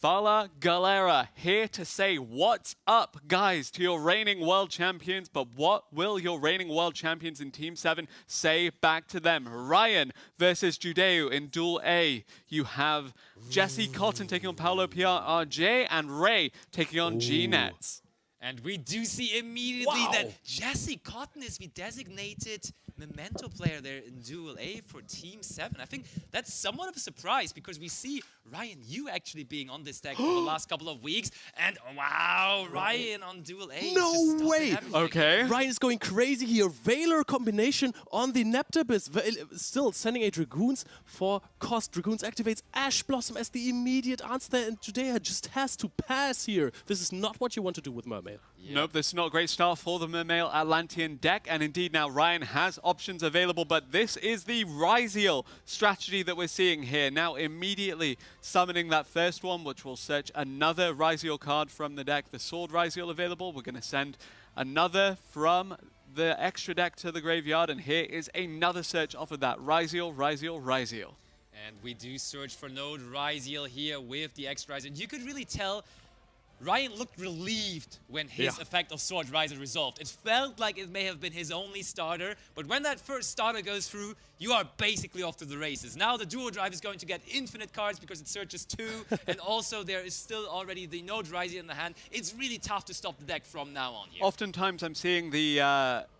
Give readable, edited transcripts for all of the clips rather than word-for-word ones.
Fala Galera here to say what's up, guys, to your reigning world champions. But what will your reigning world champions in Team 7 say back to them? Ryan versus Judeu in Duel A. You have Jesse Cotton taking on Paolo PRRJ and Ray taking on G-Nets. And we do see immediately that Jesse Cotton is the designated memento player there in Duel A for Team 7. I think that's somewhat of a surprise because we see Ryan, you actually being on this deck for the last couple of weeks. And wow, Ryan on Duel A. No way! Okay. Ryan is going crazy here. Valor combination on the Neptabus. Still sending a Dragoons for cost. Dragoons activates Ash Blossom as the immediate answer there. And Judea just has to pass here. This is not what you want to do with Mermaid. Yep. Nope, this is not a great start for the Mermail Atlantean deck, and indeed now Ryan has options available, but this is the Ryziel strategy that we're seeing here. Now immediately summoning that first one, which will search another Ryziel card from the deck, the Sword Ryziel available. We're going to send another from the extra deck to the graveyard, and here is another search off of that. Ryziel, Ryziel, Ryziel. And we do search for Node Ryziel here with the extra Ryziel. You could really tell Ryan looked relieved when his effect of Sword Ryziel resolved. It felt like it may have been his only starter, but when that first starter goes through, you are basically off to the races. Now the Duo Drive is going to get infinite cards because it searches 2, and also there is still already the Node Ryziel in the hand. It's really tough to stop the deck from now on here. Oftentimes I'm seeing the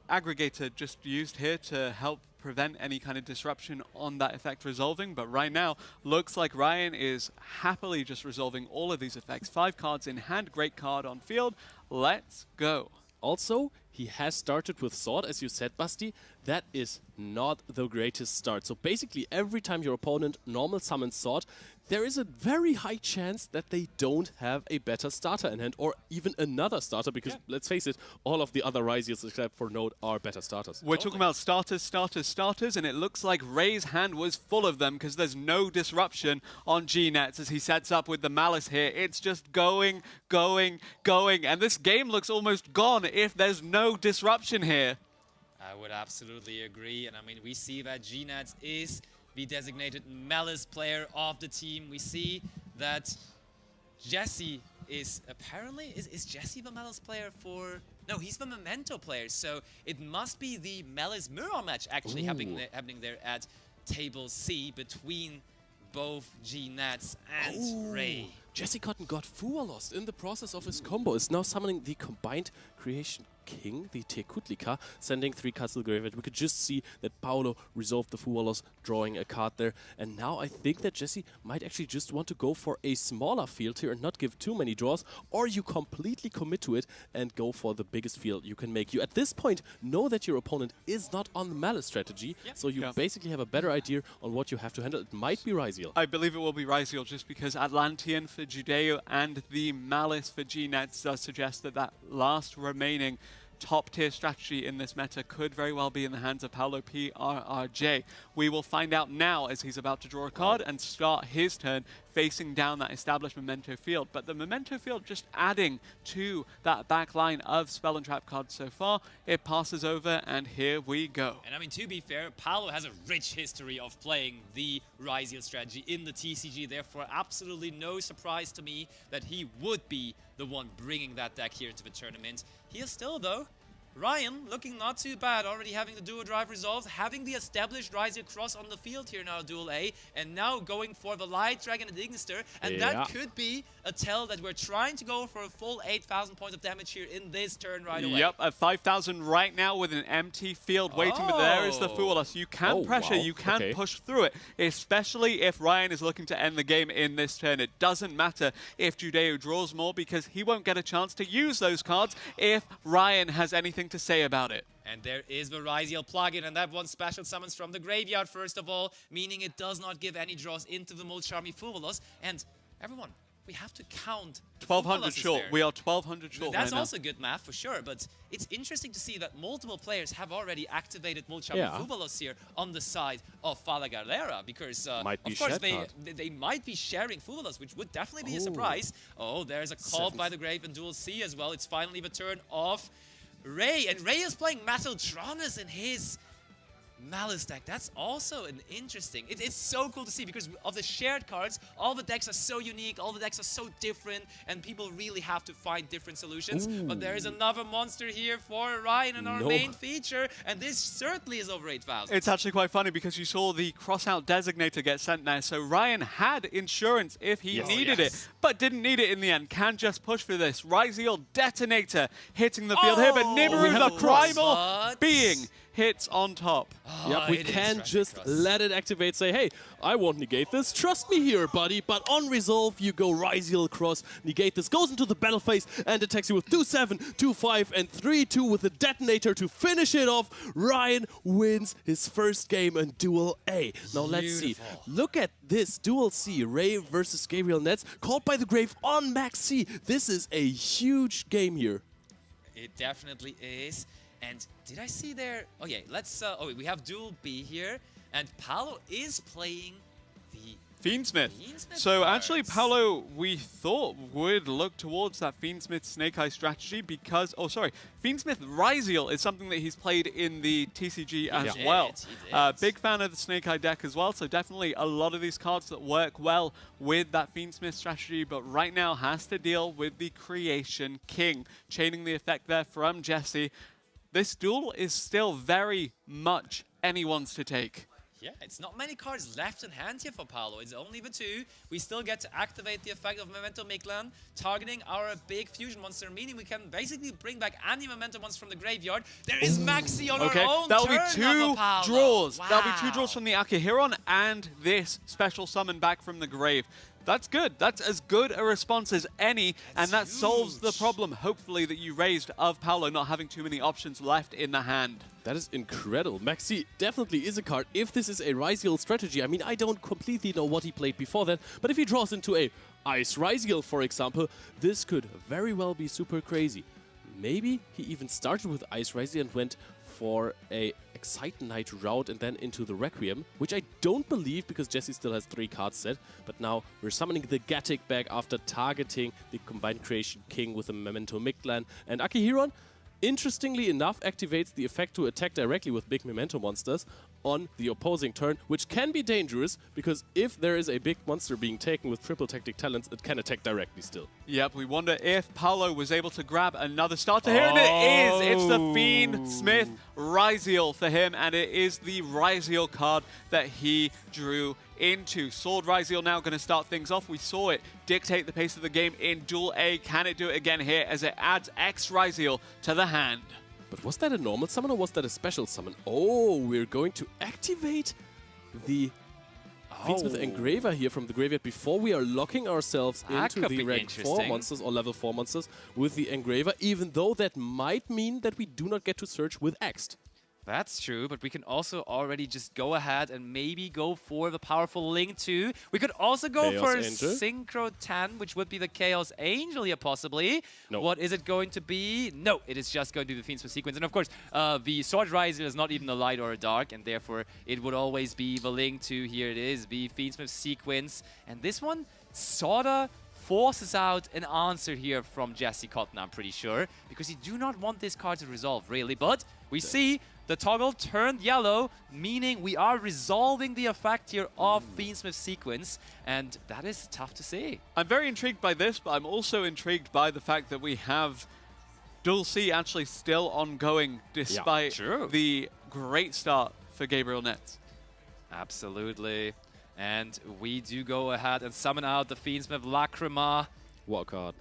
aggregator just used here to help prevent any kind of disruption on that effect resolving, but right now looks like Ryan is happily just resolving all of these effects. 5 cards in hand, great card on field. Let's go. Also, he has started with Sword, as you said, Basti. That is not the greatest start. So basically, every time your opponent normal summons Sword, there is a very high chance that they don't have a better starter in hand, or even another starter, because let's face it, all of the other Ryziels except for Node are better starters. We're talking about starters, starters, starters, and it looks like Ray's hand was full of them because there's no disruption on G-Nets as he sets up with the Malice here. It's just going, going, going, and this game looks almost gone if there's no disruption here. I would absolutely agree, and I mean, we see that G-Nets is the designated Malice player of the team. We see that Jesse is apparently, is Jesse the Malice player for... No, he's the Memento player, so it must be the Malice mirror match actually happening there at table C between both G-Nets and Ray. Jesse Cotton got Fuwa lost in the process of his combo. Is now summoning the combined Creation King, the Tekutlika, sending 3 cards to the graveyard. We could just see that Paolo resolved the Fuwa loss, drawing a card there. And now I think that Jesse might actually just want to go for a smaller field here and not give too many draws, or you completely commit to it and go for the biggest field you can make. You at this point know that your opponent is not on the Malice strategy, so you basically have a better idea on what you have to handle. It might be Ryziel. I believe it will be Ryziel just because Atlantean for Judeo and the Malice for G-Nets does suggest that that last remaining top-tier strategy in this meta could very well be in the hands of Paolo PRRJ. We will find out now as he's about to draw a card and start his turn facing down that established Memento field. But the Memento field just adding to that back line of Spell and Trap cards so far. It passes over, and here we go. And I mean, to be fair, Paolo has a rich history of playing the Ryziel strategy in the TCG. Therefore, absolutely no surprise to me that he would be the one bringing that deck here to the tournament. Here still, though, Ryan looking not too bad, already having the Duo Drive resolved, having the established Ryziel cross on the field here now, Duel A, and now going for the Light Dragon and Ignister, and that could be a tell that we're trying to go for a full 8,000 points of damage here in this turn right away. Yep, at 5,000 right now with an empty field waiting, but there is the Fool. So you can pressure, you can push through it, especially if Ryan is looking to end the game in this turn. It doesn't matter if Judeo draws more because he won't get a chance to use those cards if Ryan has anything to say about it. And there is the Ryziel plugin, and that one special summons from the graveyard first of all, meaning it does not give any draws into the Molcharmi Fuvalos. And everyone, we have to count 1,200 short. We are 1,200 short. That's right also good math for sure, but it's interesting to see that multiple players have already activated Molcharmi Fuvalos here on the side of Fala Galera, because of course they might be sharing Fuvalos, which would definitely be a surprise. Oh, there's a call by the Grave in Duel C as well. It's finally the turn of Ray, and Ray is playing Metaltronus in his Malice deck, that's also an interesting. It's so cool to see because of the shared cards, all the decks are so unique, all the decks are so different, and people really have to find different solutions. Ooh. But there is another monster here for Ryan in our No. main feature, and this certainly is over 8,000. It's actually quite funny because you saw the crossout designator get sent there. So Ryan had insurance if he Yes. needed Yes. it, but didn't need it in the end. Can just push for this. Ryzeal detonator hitting the field here, but Nibiru, we have the a cross. primal But- being, hits on top. Yep, we it is can Rapid just Cross. let it activate, say, hey, I won't negate this, trust me here, buddy. But on resolve, you go Ryzeal cross, negate this, goes into the battle phase, and attacks you with 2-7, 2-5, and 3-2 with the detonator to finish it off. Ryan wins his first game in Duel A. Now let's see. Beautiful. Look at this, Duel C, Ray versus Gabriel Nets, called by the Grave on Max C. This is a huge game here. It definitely is. And did I see there? Oh yeah, let's. We have Duel B here, and Paolo is playing the. Fiendsmith. Fiendsmith So actually, cards. Paolo, we thought would look towards that Fiendsmith Snake Eye strategy because, Fiendsmith Ryzeal is something that he's played in the TCG as did, well. he did. Big fan of the Snake Eye deck as well, so definitely a lot of these cards that work well with that Fiendsmith strategy, but right now has to deal with the Creation King, chaining the effect there from Jesse. This duel is still very much anyone's to take. Yeah, it's not many cards left in hand here for Paolo. It's only the two. We still get to activate the effect of Memento Mictlan, targeting our big fusion monster, meaning we can basically bring back any Memento monster from the graveyard. There is Maxi on Okay, our own that'll turn be two of Paolo. draws. Wow. That'll be two draws from the Akihiron and this special summon back from the grave. That's good. That's as good a response as any, and that solves the huge. problem, hopefully, that you raised of Paolo not having too many options left in the hand. That is incredible. Maxi definitely is a card if this is a Ryzeal strategy. I mean, I don't completely know what he played before that, but if he draws into a Ice Ryzeal, for example, this could very well be super crazy. Maybe he even started with Ice Ryzeal and went for a Excite Knight route and then into the Requiem, which I don't believe because Jesse still has 3 cards set. But now we're summoning the Gatic back after targeting the Combined Creation King with a Memento Mictlan. And Akihiron, interestingly enough, activates the effect to attack directly with big Memento monsters on the opposing turn, which can be dangerous because if there is a big monster being taken with triple tactic talents, it can attack directly still. Yep, we wonder if Paolo was able to grab another starter here, and it is! It's the Fiendsmith Ryzeal for him, and it is the Ryzeal card that he drew into. Sword Ryzeal now going to start things off. We saw it dictate the pace of the game in Duel A. Can it do it again here as it adds X Ryzeal to the hand? But was that a normal summon or was that a special summon? Oh, we're going to activate the Fiendsmith Engraver here from the graveyard before we are locking ourselves That into could the be rank 4 interesting. monsters or level 4 monsters with the Engraver, even though that might mean that we do not get to search with Axed. That's true, but we can also already just go ahead and maybe go for the powerful Link too. We could also go Chaos for Angel? Synchro Tan, which would be the Chaos Angel here possibly. No. What is it going to be? No, it is just going to be the Fiendsmith sequence. And of course, the Sword Riser is not even a light or a dark, and therefore it would always be the Link to, here it is, the Fiendsmith sequence. And this one sorta forces out an answer here from Jesse Cotton, I'm pretty sure, because you do not want this card to resolve, really. But we see the toggle turned yellow, meaning we are resolving the effect here of Fiendsmith sequence, and that is tough to see. I'm very intrigued by this, but I'm also intrigued by the fact that we have Duel C actually still ongoing despite true. the great start for Gabriel Nets. Absolutely. And we do go ahead and summon out the Fiendsmith Lacrima. What a card.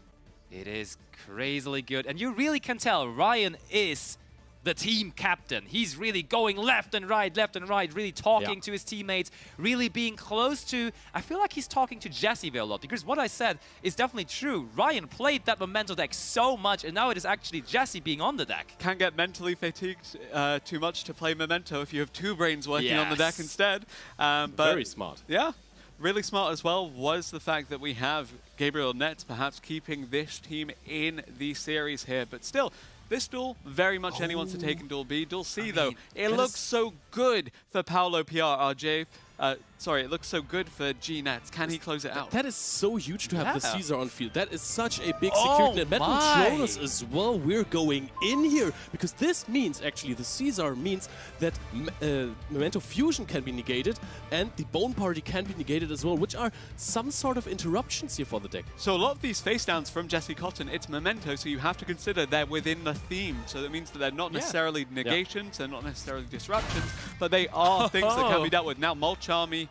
It is crazily good. And you really can tell Ryan is the team captain. He's really going left and right, really talking to his teammates, really being close to... I feel like he's talking to Jesse there a lot, because what I said is definitely true. Ryan played that Memento deck so much, and now it is actually Jesse being on the deck. Can get mentally fatigued too much to play Memento if you have 2 brains working on the deck Yes. instead. But Very smart. yeah, really smart as well was the fact that we have Gabriel Nets perhaps keeping this team in the series here. But still, this duel, very much anyone's to take in Duel B. Duel C, though, it that looks is- so good for Paolo PR, RJ. Sorry, it looks so good for G-Nets. Can he close it out? That is so huge to have the Yeah. Caesar on field. That is such a big Oh security net. That will my. show us as well. We're going in here because this means actually the Caesar means that Memento Fusion can be negated and the Bone Party can be negated as well, which are some sort of interruptions here for the deck. So a lot of these face downs from Jesse Cotton, it's Memento, so you have to consider they're within the theme. So that means that they're not necessarily negations, they're not necessarily disruptions, but they are things that can be dealt with. Now, Molcharmi,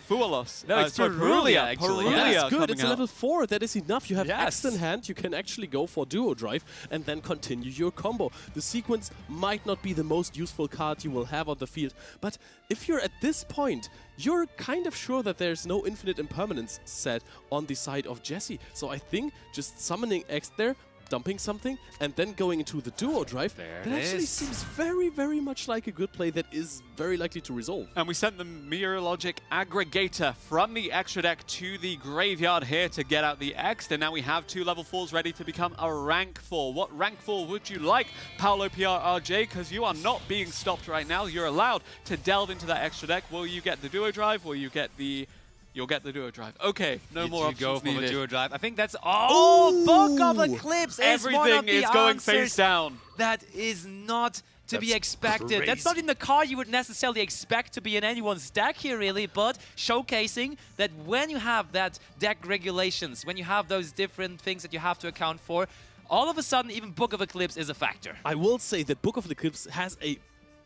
Fualos. No, it's Perulia, actually. Perulia Yeah, that's good. coming It's a out. level 4. That is enough. You have Yes. X in hand. You can actually go for Duo Drive and then continue your combo. The sequence might not be the most useful card you will have on the field, but if you're at this point, you're kind of sure that there's no infinite impermanence set on the side of Jesse. So I think just summoning X there, dumping something, and then going into the Duo Drive, There that it actually is. seems very, very much like a good play that is very likely to resolve. And we sent the Meteorologic Aggregator from the extra deck to the graveyard here to get out the X. And now we have 2 level 4s ready to become a rank 4. What rank 4 would you like, Paolo PRRJ? Because you are not being stopped right now. You're allowed to delve into that extra deck. Will you get the Duo Drive? Will you get the... You'll get the Duo Drive. Okay, no more Did you options go for the needed. Duo Drive? I think that's Book of Eclipse is one of Everything the is going face answers down. that is not to be That's expected. That's not crazy. in the card you would necessarily expect to be in anyone's deck here, really, but showcasing that when you have that deck regulations, when you have those different things that you have to account for, all of a sudden, even Book of Eclipse is a factor. I will say that Book of the Eclipse has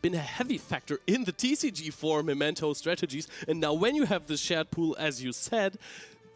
been a heavy factor in the TCG for Memento strategies, and now when you have the shared pool, as you said,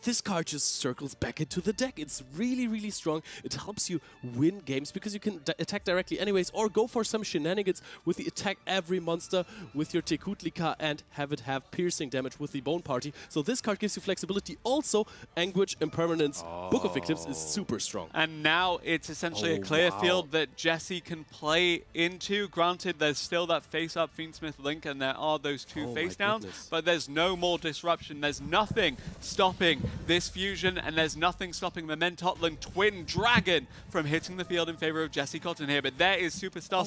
this card just circles back into the deck. It's really, really strong. It helps you win games because you can attack directly anyways, or go for some shenanigans with the attack every monster with your Tekutlika and have it have piercing damage with the Bone Party. So this card gives you flexibility. Also, Anguish, Impermanence, Book of Eclipse is super strong. And now it's essentially a Oh, clear wow. field that Jesse can play into. Granted, there's still that face-up Fiendsmith Link, and there are those 2 Oh my face-downs, goodness. but there's no more disruption. There's nothing stopping this fusion, and there's nothing stopping Mementotland Twin Dragon from hitting the field in favor of Jesse Cotton here. But there is Superstar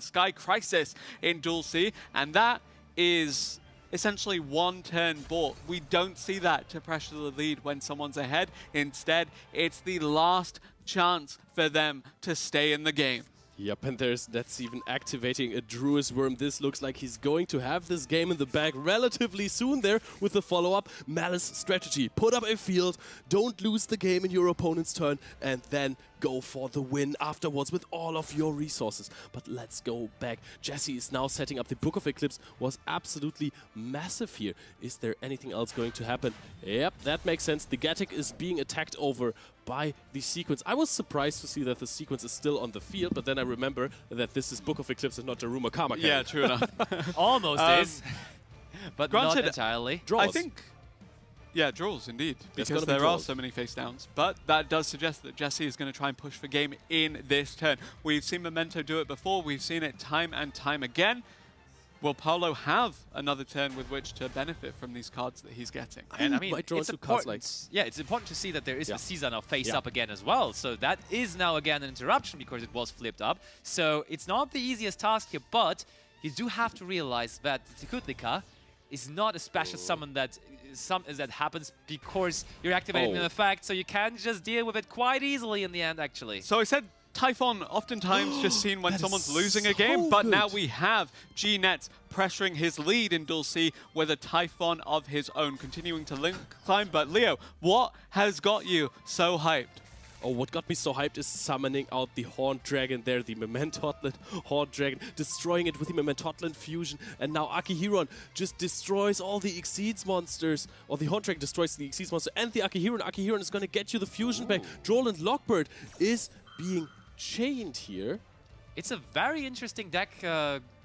Sky Crisis in Duel C, and that is essentially 1 turn bought. We don't see that to pressure the lead when someone's ahead. Instead, it's the last chance for them to stay in the game. Yep, and that's even activating a Druid's Worm. This looks like he's going to have this game in the bag relatively soon there with the follow-up Malice strategy. Put up a field, don't lose the game in your opponent's turn, and then go for the win afterwards with all of your resources. But let's go back. Jesse is now setting up. The Book of Eclipse was absolutely massive here. Is there anything else going to happen? Yep, that makes sense. The Gatic is being attacked over by the sequence. I was surprised to see that the sequence is still on the field, but then I remember that this is Book of Eclipse and not Daruma Karma. Yeah, true enough. Almost is, but granted, not entirely. Draws. I think, yeah, draws indeed, There's because gonna be there are draws. so many face downs. But that does suggest that Jesse is going to try and push for game in this turn. We've seen Memento do it before. We've seen it time and time again. Will Paolo have another turn with which to benefit from these cards that he's getting? And I mean, might draw it's into cards important. Yeah, it's important to see that there is Yeah. the Caesar now face Yeah. up again as well. So that is now again an interruption because it was flipped up. So it's not the easiest task here, but you do have to realize that the Tekutlika is not a special summon that happens because you're activating an effect. So you can just deal with it quite easily in the end, actually. So I said Typhon oftentimes just seen when That is someone's losing a so game, but now good. we have G-Nets pressuring his lead in Duel C with a Typhon of his own, continuing to climb. But Leo, what has got you so hyped? Oh, what got me so hyped is summoning out the Horned Dragon there, the Mementotland Horned Dragon, destroying it with the Mementotland Fusion, and now Akihiron just destroys all the Exceeds monsters, or the Horned Dragon destroys the Exceeds monster and the Akihiron. Akihiron is going to get you the Fusion back. Droll and Lockbird is being chained here. It's a very interesting deck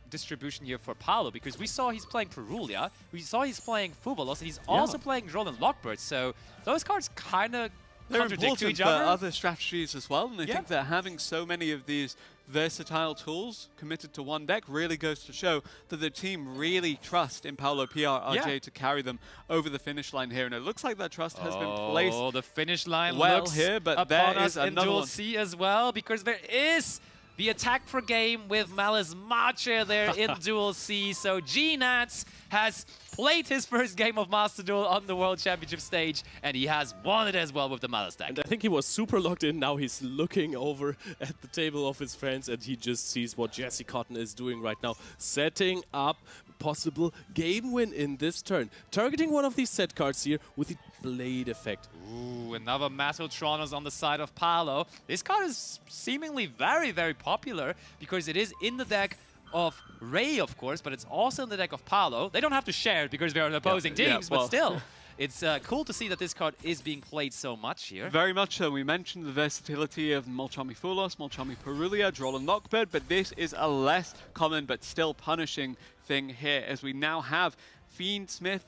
distribution here for Paolo because we saw he's playing Perulia, we saw he's playing Fuvalos, and he's also playing Droll and Lockbird. So those cards kind of They're contradict to important each for other. other strategies as well, and I Yeah. think that having so many of these versatile tools committed to one deck really goes to show that the team really trust in Paolo PRRJ to carry them over the finish line here, and it looks like that trust has been placed. Oh, the finish line well looks here, but upon there us is in another Duel one. C as well, because there is the attack per game with Malice Marcher there in Duel C. So GNats has played his first game of Master Duel on the World Championship stage, and he has won it as well with the Malice deck. And I think he was super locked in. Now he's looking over at the table of his friends, and he just sees what Jesse Cotton is doing right now, setting up possible game win in this turn. Targeting one of these set cards here with the Blade effect. Ooh, another Matteltronos on the side of Paolo. This card is seemingly very, very popular because it is in the deck of Ray, of course, but it's also in the deck of Paolo. They don't have to share it because they're opposing teams, but still. It's cool to see that this card is being played so much here. Very much so. We mentioned the versatility of Molchami Fulos, Molchami Perulia, Droll and Lockbird, but this is a less common but still punishing thing here, as we now have Fiend, Smith,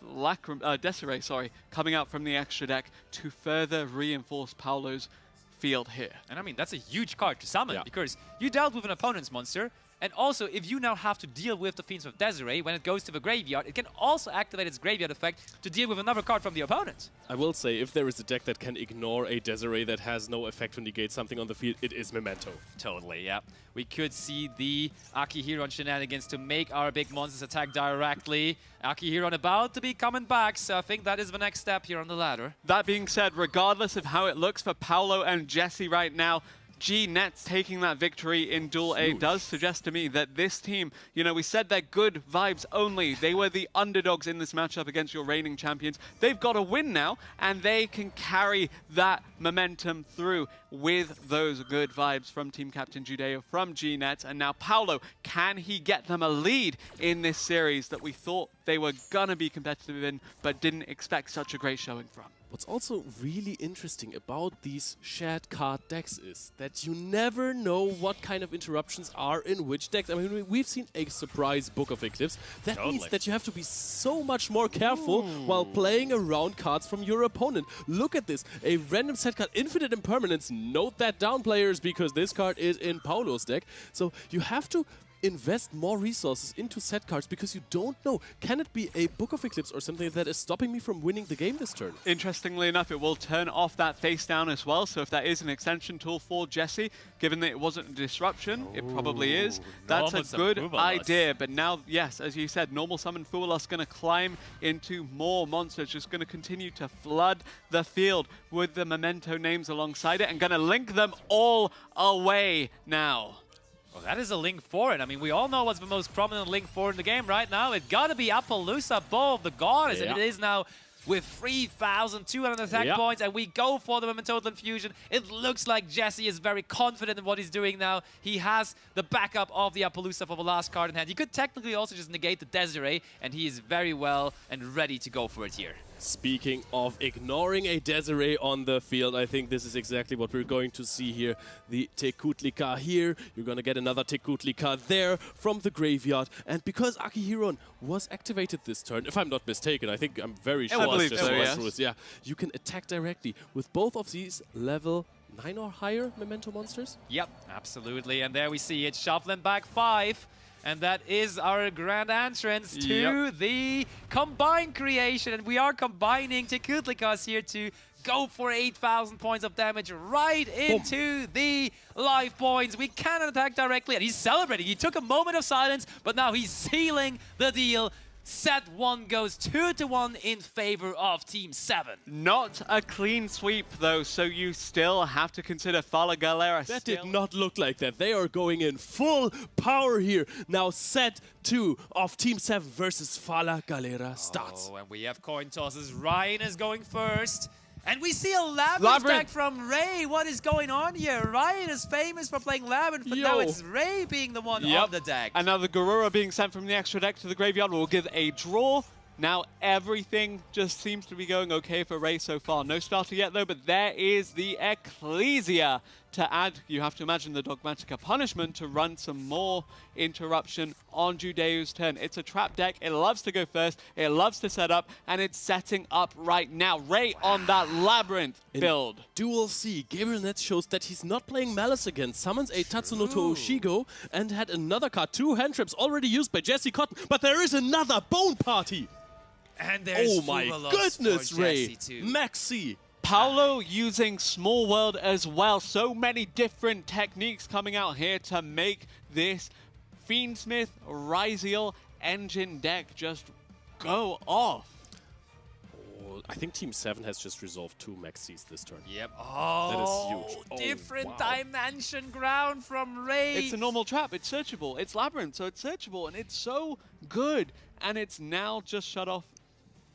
Desiree, coming out from the extra deck to further reinforce Paolo's field here. And I mean, that's a huge card to summon because you dealt with an opponent's monster. And also, if you now have to deal with the Fiends of Desiree, when it goes to the graveyard, it can also activate its graveyard effect to deal with another card from the opponent. I will say, if there is a deck that can ignore a Desiree that has no effect to negate something on the field, it is Memento. Totally, yeah. We could see the Akihiron shenanigans to make our big monsters attack directly. Akihiron about to be coming back, so I think that is the next step here on the ladder. That being said, regardless of how it looks for Paolo and Jesse right now, GNets taking that victory in Duel A does suggest to me that this team, you know, we said they're good vibes only. They were the underdogs in this matchup against your reigning champions. They've got a win now, and they can carry that momentum through with those good vibes from Team Captain Judeo, from GNets. And now Paolo, can he get them a lead in this series that we thought they were gonna be competitive in, but didn't expect such a great showing from? What's also really interesting about these shared card decks is that you never know what kind of interruptions are in which decks. I mean, we've seen a surprise Book of Eclipse. That means that you have to be so much more careful while playing around cards from your opponent. Look at this, a random set card, Infinite Impermanence. Note that down, players, because this card is in Paolo's deck. So you have to invest more resources into set cards because you don't know, can it be a Book of Eclipse or something that is stopping me from winning the game this turn? Interestingly enough, it will turn off that face down as well, so if that is an extension tool for Jesse, given that it wasn't a disruption, it probably is. That's a good idea, but now, yes, as you said, normal summon Fualos going to climb into more monsters, just going to continue to flood the field with the Memento names alongside it and going to link them all away now. Well, that is a link for it. I mean, we all know what's the most prominent link for in the game right now. It's got to be Appaloosa, Bow of the Goddess, and it is now with 3,200 attack points, and we go for the Memento Infusion. It looks like Jesse is very confident in what he's doing now. He has the backup of the Appaloosa for the last card in hand. He could technically also just negate the Desiree, and he is very well and ready to go for it here. Speaking of ignoring a Desiree on the field, I think this is exactly what we're going to see here. The Tekutlika here, you're going to get another Tekutlika there from the graveyard. And because Akihiron was activated this turn, if I'm not mistaken, I think I'm very sure. I believe so, yes. Yeah, you can attack directly with both of these level 9 or higher Memento monsters. Yep, absolutely. And there we see it, shuffling back 5. And that is our grand entrance to the combined creation. And we are combining Tekutlikas here to go for 8,000 points of damage right into the life points. We cannot attack directly. And he's celebrating. He took a moment of silence, but now he's sealing the deal. Set 1 goes 2-1 in favor of Team 7. Not a clean sweep, though, so you still have to consider Fala Galera. That did not look like that. They are going in full power here. Now set 2 of Team 7 versus Fala Galera starts. Oh, and we have coin tosses. Ryan is going first. And we see a Labyrinth deck from Ray. What is going on here? Ryan is famous for playing Labyrinth, but now it's Ray being the one on the deck. And now the Garura being sent from the extra deck to the graveyard will give a draw. Now everything just seems to be going okay for Ray so far. No starter yet though, but there is the Ecclesia to add. You have to imagine the Dogmatica punishment to run some more interruption on Judeo's turn. It's a trap deck. It loves to go first. It loves to set up, and it's setting up right now. Ray on that Labyrinth build. Duel C, Gabriel Netz shows that he's not playing Malice again. Summons a Tatsunoto Oshigo and had another card. 2 hand traps already used by Jesse Cotton, but there is another Bone Party. And there's oh my goodness, Ray! Maxi Paolo using Small World as well. So many different techniques coming out here to make this Fiendsmith Ryziel engine deck just go off. Oh, I think Team 7 has just resolved 2 Maxis this turn. Yep. That is huge. Oh, Different wow. dimension ground from Ray. It's a normal trap, it's searchable, it's Labyrinth, so it's searchable, and it's so good. And it's now just shut off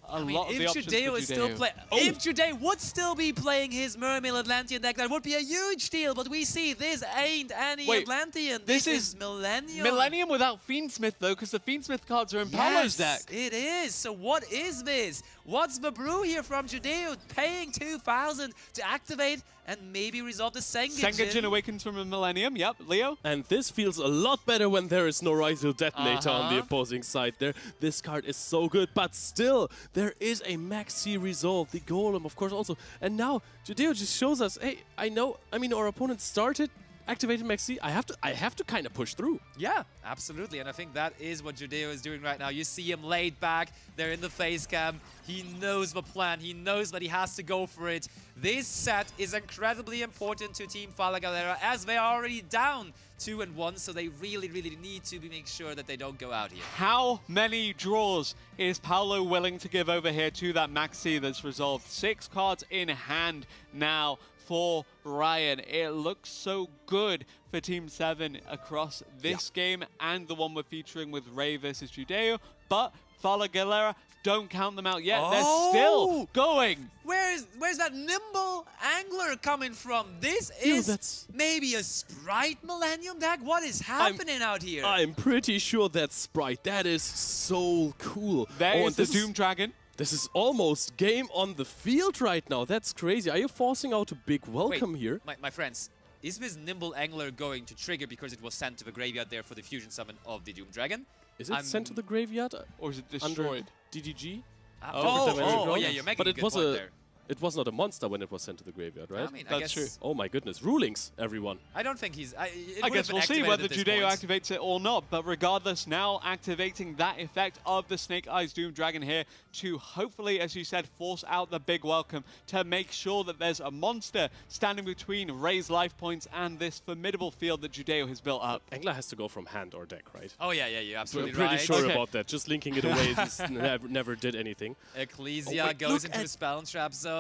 a lot of the options for Judeo is still playing, if Judeo would still be playing his Mermail Atlantean deck, that would be a huge deal. But we see this ain't any Atlantean. This is Millennium. Millennium without Fiendsmith though, because the Fiendsmith cards are in Paolo's deck. It is. So what is this? What's the brew here from Judeo? Paying 2,000 to activate and maybe resolve the Sengajin. Sengajin awakens from a Millennium. Yep, Leo. And this feels a lot better when there is no Ryziel Detonator on the opposing side there. This card is so good, but still, there is a Maxi resolve. The Golem, of course, also. And now, Judeo just shows us, hey, our opponent started, activated Maxi. I have to kind of push through. Yeah, absolutely. And I think that is what Judeo is doing right now. You see him laid back there in the face cam. He knows the plan. He knows that he has to go for it. This set is incredibly important to Team Fala Galera as they are already down 2-1, so they really, really need to make sure that they don't go out here. How many draws is Paolo willing to give over here to that Maxi that's resolved? 6 cards in hand now for Ryan. It looks so good for Team 7 across this game and the one we're featuring with Ray versus Judeo, but Fala Galera, don't count them out yet. They're still going. Where's that nimble angler coming from? This is maybe a Sprite Millennium deck? What is happening out here? I'm pretty sure that's Sprite. That is so cool. There is the Doom Dragon. This is almost game on the field right now. That's crazy. Are you forcing out a big welcome here? My friends, is this Nimble Angler going to trigger because it was sent to the graveyard there for the fusion summon of the Doom Dragon? Is it sent to the graveyard? Or is it destroyed? DDG? Yeah, you're making a good point there. It was not a monster when it was sent to the graveyard, right? I mean, That's true. Oh my goodness. Rulings, everyone. I don't think he's... I guess we'll see whether Judeo activates it or not, but regardless, now activating that effect of the Snake Eyes Doom Dragon here to hopefully, as you said, force out the big welcome to make sure that there's a monster standing between Ray's life points and this formidable field that Judeo has built up. Angler has to go from hand or deck, right? Oh, yeah, you're absolutely We're pretty right. sure about that. Just linking it away just never did anything. Ecclesia goes into the Spell and Trap zone.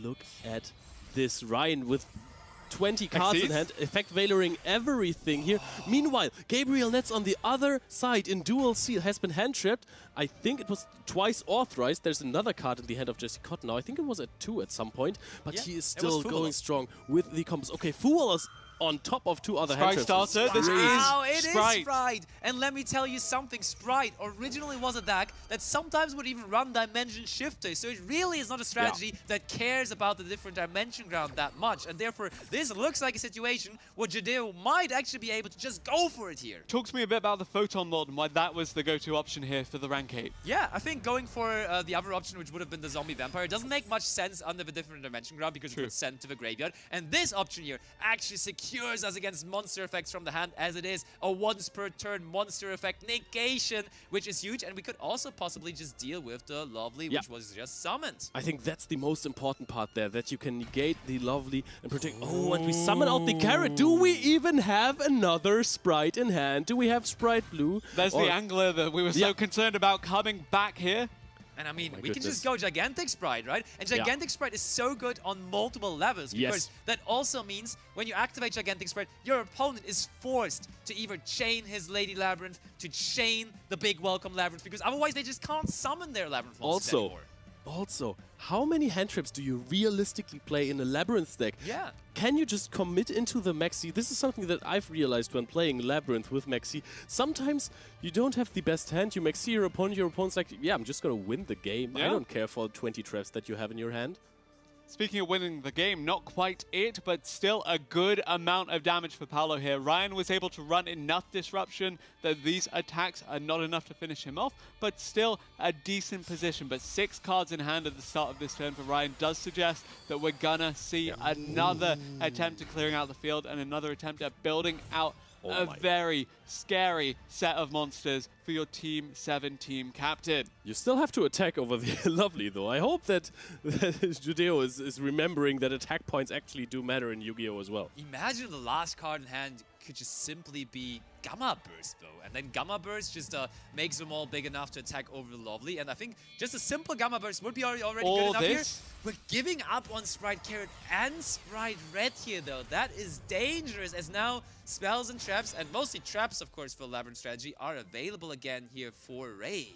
Look at this Ryan with 20 cards in hand, effect valoring everything here. Meanwhile, Gabriel Netz on the other side in Duel Seal has been hand trapped. I think it was twice authorized. There's another card in the hand of Jesse Cotton now. I think it was at 2 at some point, but he is still going strong with the combos. Okay, Fuwalas on top of 2 other hand traps. Starter. This is Sprite. And let me tell you something, Sprite originally was a deck that sometimes would even run Dimension Shifter, so it really is not a strategy that cares about the different dimension ground that much, and therefore this looks like a situation where Judeo might actually be able to just go for it here. Talk to me a bit about the Photon Lord and why that was the go-to option here for the rank 8. Yeah, I think going for the other option, which would have been the Zombie Vampire, doesn't make much sense under the different dimension ground because it was sent to the graveyard, and this option here actually secures us against monster effects from the hand, as it is a once per turn monster effect negation, which is huge, and we could also possibly just deal with the Lovely, which was just summoned. I think that's the most important part there, that you can negate the Lovely and protect. Oh, and we summon out the Carrot. Do we even have another Sprite in hand? Do we have Sprite Blue? There's the Angler that we were so concerned about coming back here. And I mean, we can just go Gigantic Sprite, right? And Gigantic Sprite is so good on multiple levels because that also means when you activate Gigantic Sprite, your opponent is forced to either chain his Lady Labyrinth, to chain the big Welcome Labyrinth, because otherwise they just can't summon their Labyrinth monsters anymore. Also, how many hand traps do you realistically play in a Labyrinth deck? Yeah. Can you just commit into the Maxi? This is something that I've realized when playing Labyrinth with Maxi. Sometimes you don't have the best hand. You Maxi your opponent's like, yeah, I'm just going to win the game. I don't care for 20 traps that you have in your hand. Speaking of winning the game, not quite it, but still a good amount of damage for Paolo here. Ryan was able to run enough disruption that these attacks are not enough to finish him off, but still a decent position. But 6 cards in hand at the start of this turn for Ryan does suggest that we're gonna see another attempt at clearing out the field and another attempt at building out a very scary set of monsters for your Team 7 team captain. You still have to attack over the Lovely, though. I hope that Judeo is remembering that attack points actually do matter in Yu-Gi-Oh! As well. Imagine the last card in hand could just simply be Gamma Burst, though. And then Gamma Burst just makes them all big enough to attack over the Lovely. And I think just a simple Gamma Burst would be already good enough here. We're giving up on Sprite Carrot and Sprite Red here, though. That is dangerous, as now spells and traps, and mostly traps, of course, for Labyrinth strategy, are available again here for Ray.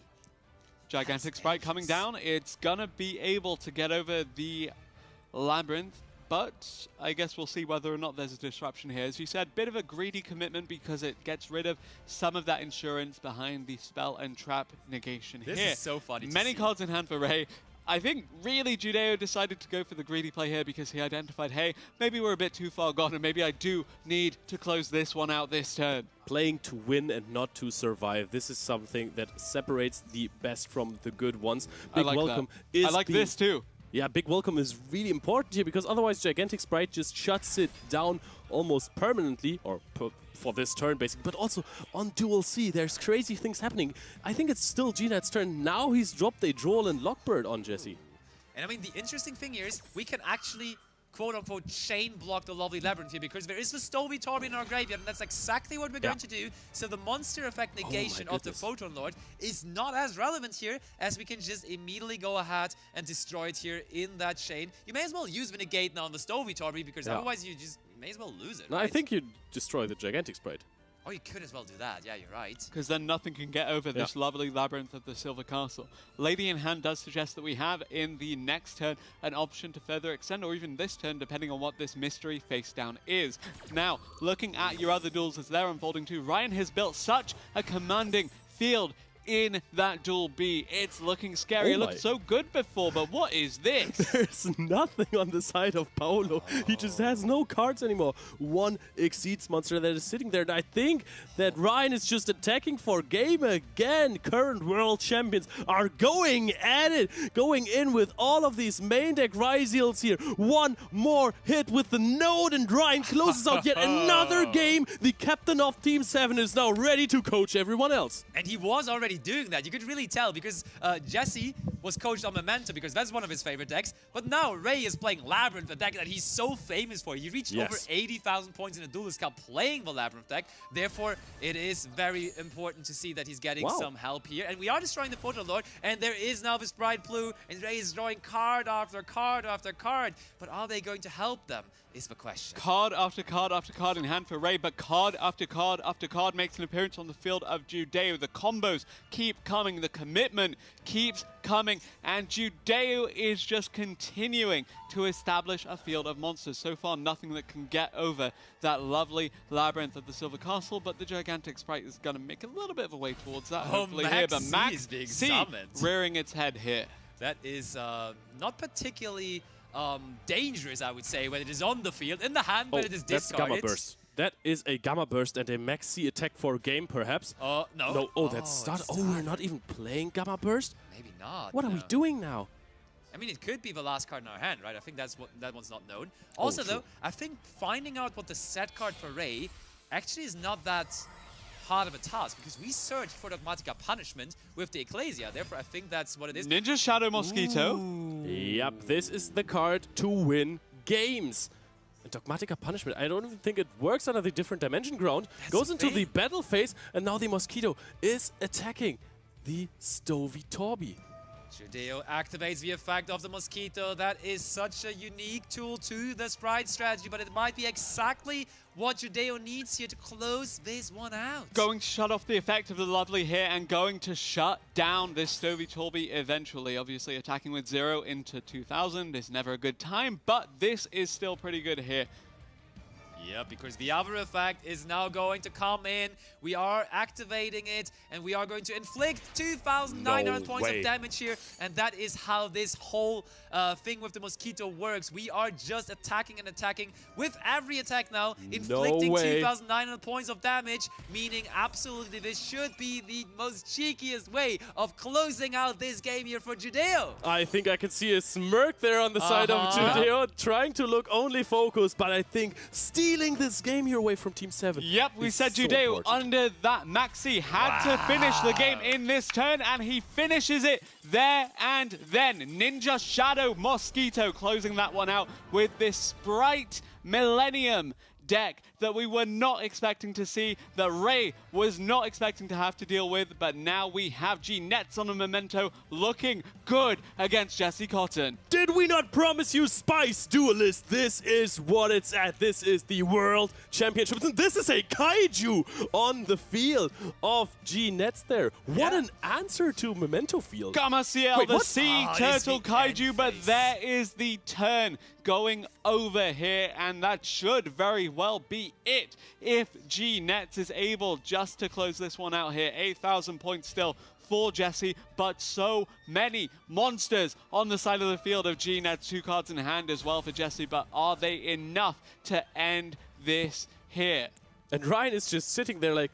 Gigantic Sprite coming down. It's gonna be able to get over the Labyrinth, but I guess we'll see whether or not there's a disruption here. As you said, bit of a greedy commitment because it gets rid of some of that insurance behind the spell and trap negation here. This is so funny to see. Many cards in hand for Ray. I think really Judeo decided to go for the greedy play here because he identified, hey, maybe we're a bit too far gone and maybe I do need to close this one out this turn. Playing to win and not to survive. This is something that separates the best from the good ones. Big welcome is I like this too. Yeah, big welcome is really important here because otherwise Gigantic Sprite just shuts it down almost permanently, or for this turn basically, but also on Duel C, there's crazy things happening. I think it's still GNet's turn. Now he's dropped a Duel and Lockbird on Jesse. And I mean, the interesting thing here is we can actually quote-unquote chain block the Lovely Labyrinth here because there is the Stovey Torby in our graveyard, and that's exactly what we're going to do. So the monster effect negation of the Photon Lord is not as relevant here, as we can just immediately go ahead and destroy it here in that chain. You may as well use the negate now on the Stovey Torby because otherwise you may as well lose it, No, right? I think you destroy the Gigantic Sprite. Oh, you could as well do that. Yeah, you're right. Because then nothing can get over this lovely Labyrinth of the Silver Castle. Lady in Hand does suggest that we have in the next turn an option to further extend, or even this turn, depending on what this mystery face down is. Now, looking at your other duels as they're unfolding too, Ryan has built such a commanding field in that Duel B. It's looking scary. It looked so good before, but what is this? There's nothing on the side of Paolo. He just has no cards anymore. One Exceeds monster that is sitting there. And I think that Ryan is just attacking for game again. Current world champions are going at it. Going in with all of these main deck Ryziels here. One more hit with the node, and Ryan closes out yet another game. The captain of Team 7 is now ready to coach everyone else. And he was already doing that. You could really tell because Jesse was coached on Memento because that's one of his favorite decks. But now Ray is playing Labyrinth, a deck that he's so famous for. He reached over 80,000 points in a Duelist Cup playing the Labyrinth deck. Therefore, it is very important to see that he's getting some help here. And we are destroying the Photon Lord, and there is now this Bright Blue, and Ray is drawing card after card after card. But are they going to help them is the question. Card after card after card in hand for Ray, but card after card after card makes an appearance on the field of Judeo. The combos keep coming, the commitment keeps coming, and Judeo is just continuing to establish a field of monsters. So far, nothing that can get over that lovely Labyrinth of the Silver Castle, but the Gigantic Sprite is going to make a little bit of a way towards that, hopefully here. But Max being C summoned. rearing its head here. That is not particularly dangerous, I would say, when it is on the field. In the hand, but it is discarded. That's Gamma Burst. That is a Gamma Burst and a Max C attack for a game, perhaps. No. No. Oh, that's started. Oh, we're not even playing Gamma Burst? Maybe not. What are we doing now? I mean, it could be the last card in our hand, right? I think that's what that one's not known. Also, though, I think finding out what the set card for Ray actually is not that hard of a task, because we searched for Dogmatica Punishment with the Ecclesia. Therefore, I think that's what it is. Ninja Shadow Mosquito. Yep, this is the card to win games. And Dogmatica Punishment, I don't even think it works under the different dimension ground. Goes into the battle phase, and now the Mosquito is attacking the Stovey Torby. Judeo activates the effect of the Mosquito. That is such a unique tool to the Sprite strategy, but it might be exactly what Judeo needs here to close this one out. Going to shut off the effect of the Lovely here and going to shut down this Stovey Torby eventually. Obviously, attacking with 0 into 2000 is never a good time, but this is still pretty good here. Yeah, because the other effect is now going to come in. We are activating it, and we are going to inflict 2,900 points of damage here. And that is how this whole thing with the Mosquito works. We are just attacking and attacking with every attack now, inflicting 2,900 points of damage, meaning absolutely this should be the most cheekiest way of closing out this game here for Judeo. I think I can see a smirk there on the side of Judeo, trying to look only focused, but I think Steve stealing this game here away from Team 7. Yep, we It's said so Judeo important. under that Maxi had to finish the game in this turn, and he finishes it there and then. Ninja Shadow Mosquito closing that one out with this Sprite Millennium deck that we were not expecting to see, that Ray was not expecting to have to deal with, but now we have G-Nets on a Memento looking good against Jesse Cotton. Did we not promise you Spice Duelist? This is what it's at. This is the World Championships, and this is a Kaiju on the field of G-Nets there. What an answer to Memento field. Gamasiel, Wait, the what? Sea Oh, Turtle this Kaiju, but face. there is the turn going over here, and that should very well be it if G-Nets is able just to close this one out here. 8,000 points still for Jesse, but so many monsters on the side of the field of G-Nets. 2 cards in hand as well for Jesse, but are they enough to end this here? And Ryan is just sitting there like,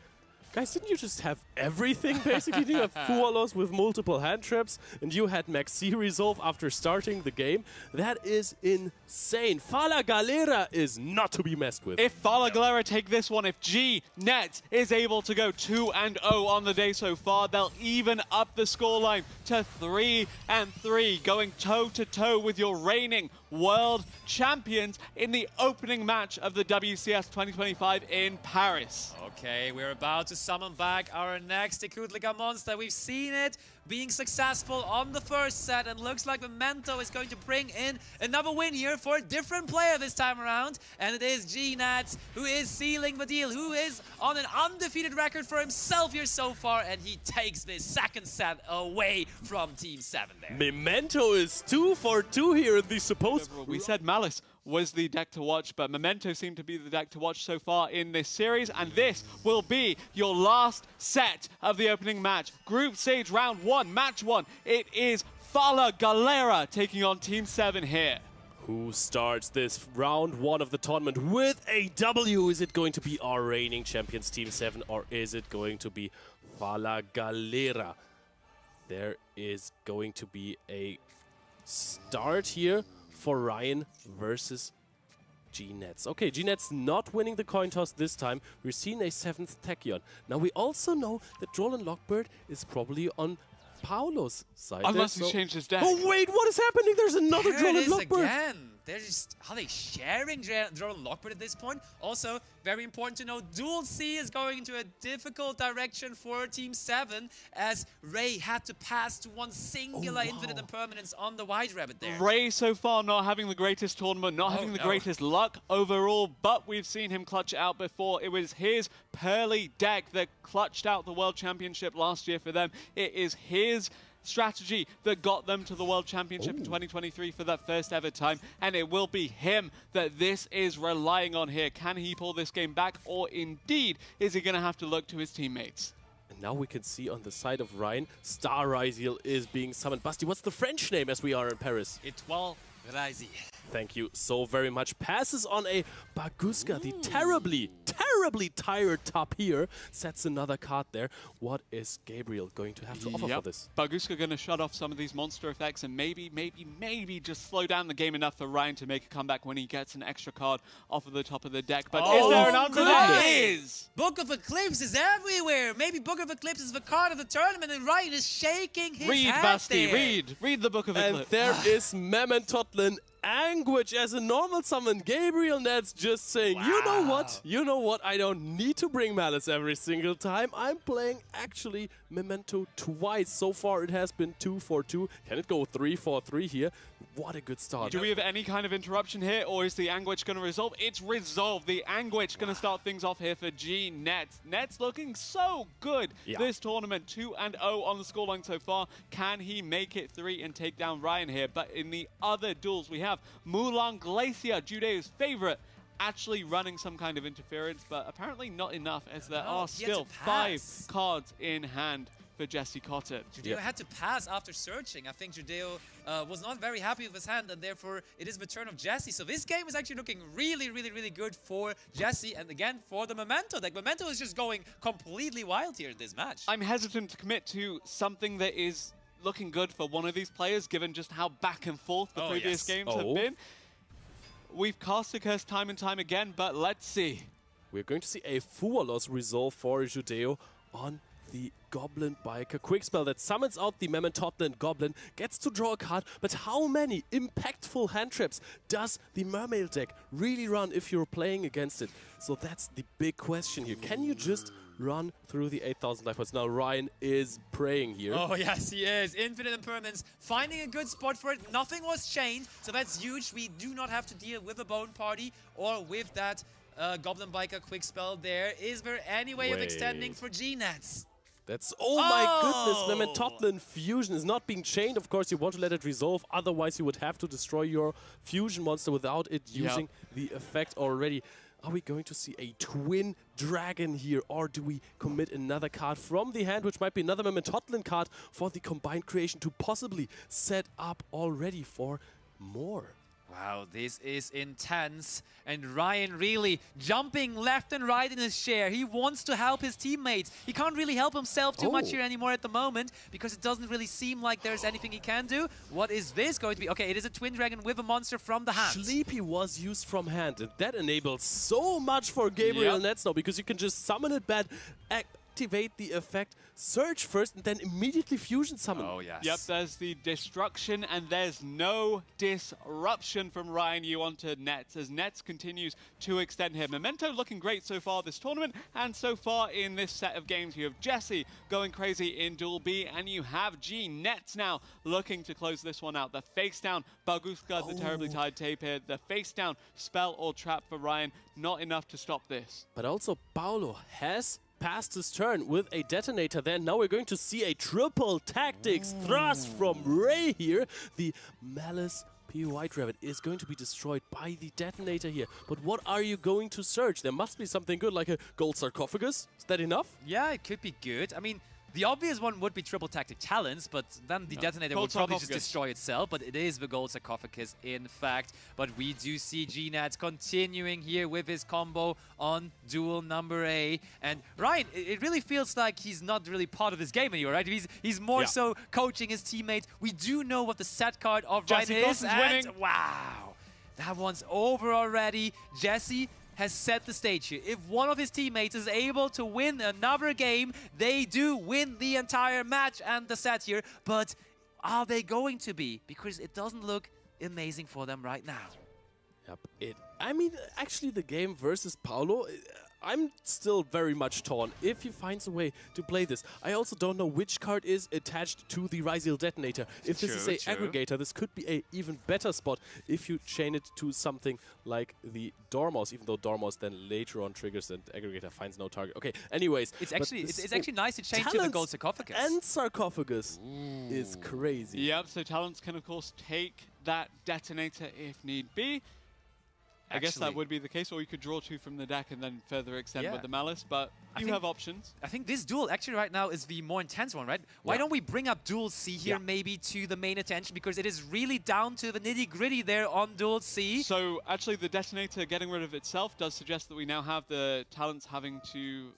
guys, didn't you just have everything, basically? You have Fualos with multiple hand traps, and you had Maxi resolve after starting the game. That is insane. Fala Galera is not to be messed with. If Fala Galera take this one, if G-Net is able to go 2-0 on the day so far, they'll even up the scoreline to 3-3, going toe-to-toe with your reigning world champions in the opening match of the WCS 2025 in Paris. Okay, we're about to summon back our next Tekutliga monster. We've seen it being successful on the first set, and looks like Memento is going to bring in another win here for a different player this time around. And it is G-Nats who is sealing the deal, who is on an undefeated record for himself here so far, and he takes this second set away from Team 7 there. Memento is 2 for 2 here in the supposed... We said Malice was the deck to watch, but Memento seemed to be the deck to watch so far in this series, and this will be your last set of the opening match. Group stage round 1, match 1. It is Fala Galera taking on Team 7 here. Who starts this round 1 of the tournament with a W? Is it going to be our reigning champions Team 7, or is it going to be Fala Galera? There is going to be a start here for Ryan versus G-Nets. Okay, G-Nets not winning the coin toss this time. We're seeing a 7th Tachyon. Now we also know that Droll and Lockbird is probably on Paolo's side. Unless there, he changed his deck. Oh wait, what is happening? There's another There Droll it and is Lockbird. again. They're just, are they sharing Droll and Lockbird at this point? Also, very important to know, Duel C is going into a difficult direction for Team 7, as Ray had to pass to one singular infinite impermanence on the White Rabbit there. Ray so far not having the greatest tournament, not having the greatest luck overall, but we've seen him clutch it out before. It was his Pearly deck that clutched out the World Championship last year for them. It is his strategy that got them to the World Championship in 2023 for that first ever time, and it will be him that this is relying on here. Can he pull this game back, or indeed is he going to have to look to his teammates? And now we can see on the side of Ryan, Star Ryziel is being summoned. Basti, what's the French name as we are in Paris? Étoile Ryziel. Thank you so very much. Passes on a Baguska, the terribly tired top here. Sets another card there. What is Gabriel going to have to offer for this? Baguska going to shut off some of these monster effects and maybe just slow down the game enough for Ryan to make a comeback when he gets an extra card off of the top of the deck. But is there an answer? There is! Book of Eclipse is everywhere. Maybe Book of Eclipse is the card of the tournament, and Ryan is shaking his Read, head Basti, there. read the Book of And Eclipse. there is Mementotlin Anguish as a normal summon. Gabriel Nets just saying, you know what, I don't need to bring Malice every single time. I'm playing actually Memento twice. So far it has been 2 for 2. Can it go 3 for 3 here? What a good start. Do we have any kind of interruption here, or is the Anguish going to resolve? It's resolved. The Anguish going to start things off here for G-Nets. Nets looking so good this tournament. 2-0 on the scoreline so far. Can he make it 3 and take down Ryan here? But in the other duels, we have Mulan Glacier, Judeo's favorite, actually running some kind of interference, but apparently not enough, as there are still 5 cards in hand for Jesse Cotton. Judeo had to pass after searching. I think Judeo was not very happy with his hand, and therefore it is the turn of Jesse. So this game is actually looking really good for Jesse, and again for the Memento deck. Memento is just going completely wild here in this match. I'm hesitant to commit to something that is looking good for one of these players, given just how back and forth the previous games have been. we've cast a curse time and time again, but let's see. We're going to see a Fuwalos resolve for Judeo on the Goblin Biker. Quick spell that summons out the Mammoth Goblin, gets to draw a card, but how many impactful hand traps does the Mermaid deck really run if you're playing against it? So that's the big question here. Can you just run through the 8,000 life points? Now Ryan is praying here. Oh yes, he is. Infinite Impermanence, finding a good spot for it. Nothing was changed, so that's huge. We do not have to deal with a Bone Party or with that Goblin Biker quick spell there. Is there any way of extending for G-Nets? That's, oh my goodness, Mammoth Fusion is not being chained. Of course, you want to let it resolve, otherwise you would have to destroy your fusion monster without it using the effect already. Are we going to see a twin dragon here, or do we commit another card from the hand, which might be another Mammoth card for the combined creation to possibly set up already for more? Wow, this is intense. And Ryan really jumping left and right in his chair. He wants to help his teammates. He can't really help himself too much here anymore at the moment because it doesn't really seem like there's anything he can do. What is this going to be? Okay, it is a Twin Dragon with a monster from the hand. Sleepy was used from hand, and that enables so much for Gabriel Nets now because you can just summon it back, activate the effect, search first, and then immediately fusion summon. Oh, yes. Yep, there's the destruction, and there's no disruption from Ryan Yu onto Nets, as Nets continues to extend here. Memento looking great so far this tournament, and so far in this set of games. You have Jesse going crazy in Duel B, and you have G Nets now looking to close this one out. The face down Baguska, the terribly tied tape here. The face down spell or trap for Ryan, not enough to stop this. But also Paulo has passed his turn with a detonator there. Now we're going to see a triple tactics thrust from Ray here. The Malice P. White Rabbit is going to be destroyed by the detonator here. But what are you going to search? There must be something good, like a gold sarcophagus. Is that enough? Yeah, it could be good. I mean, the obvious one would be triple tactic talents, but then the detonator would probably just destroy itself. But it is the gold sarcophagus, in fact. But we do see G-Nats continuing here with his combo on Duel number A. And Ryan, it really feels like he's not really part of this game anymore, right? He's more so coaching his teammates. We do know what the set card of Ryan is. Winning. Wow, that one's over already. Jesse has set the stage here. If one of his teammates is able to win another game, they do win the entire match and the set here. But are they going to be? Because it doesn't look amazing for them right now. Yep. I mean, actually, the game versus Paulo, I'm still very much torn if he finds a way to play this. I also don't know which card is attached to the Ryziel detonator. If this is a aggregator, this could be a even better spot if you chain it to something like the Dormouse, even though Dormouse then later on triggers and aggregator finds no target. Okay, anyways. It's actually nice to chain to the gold sarcophagus. And sarcophagus is crazy. Yep, so talents can of course take that detonator if need be. I guess that would be the case, or you could draw two from the deck and then further extend with the Malice, but you have options. I think this duel actually right now is the more intense one, right? Why don't we bring up Duel C here maybe to the main attention, because it is really down to the nitty-gritty there on Duel C. So actually the detonator getting rid of itself does suggest that we now have the talents having to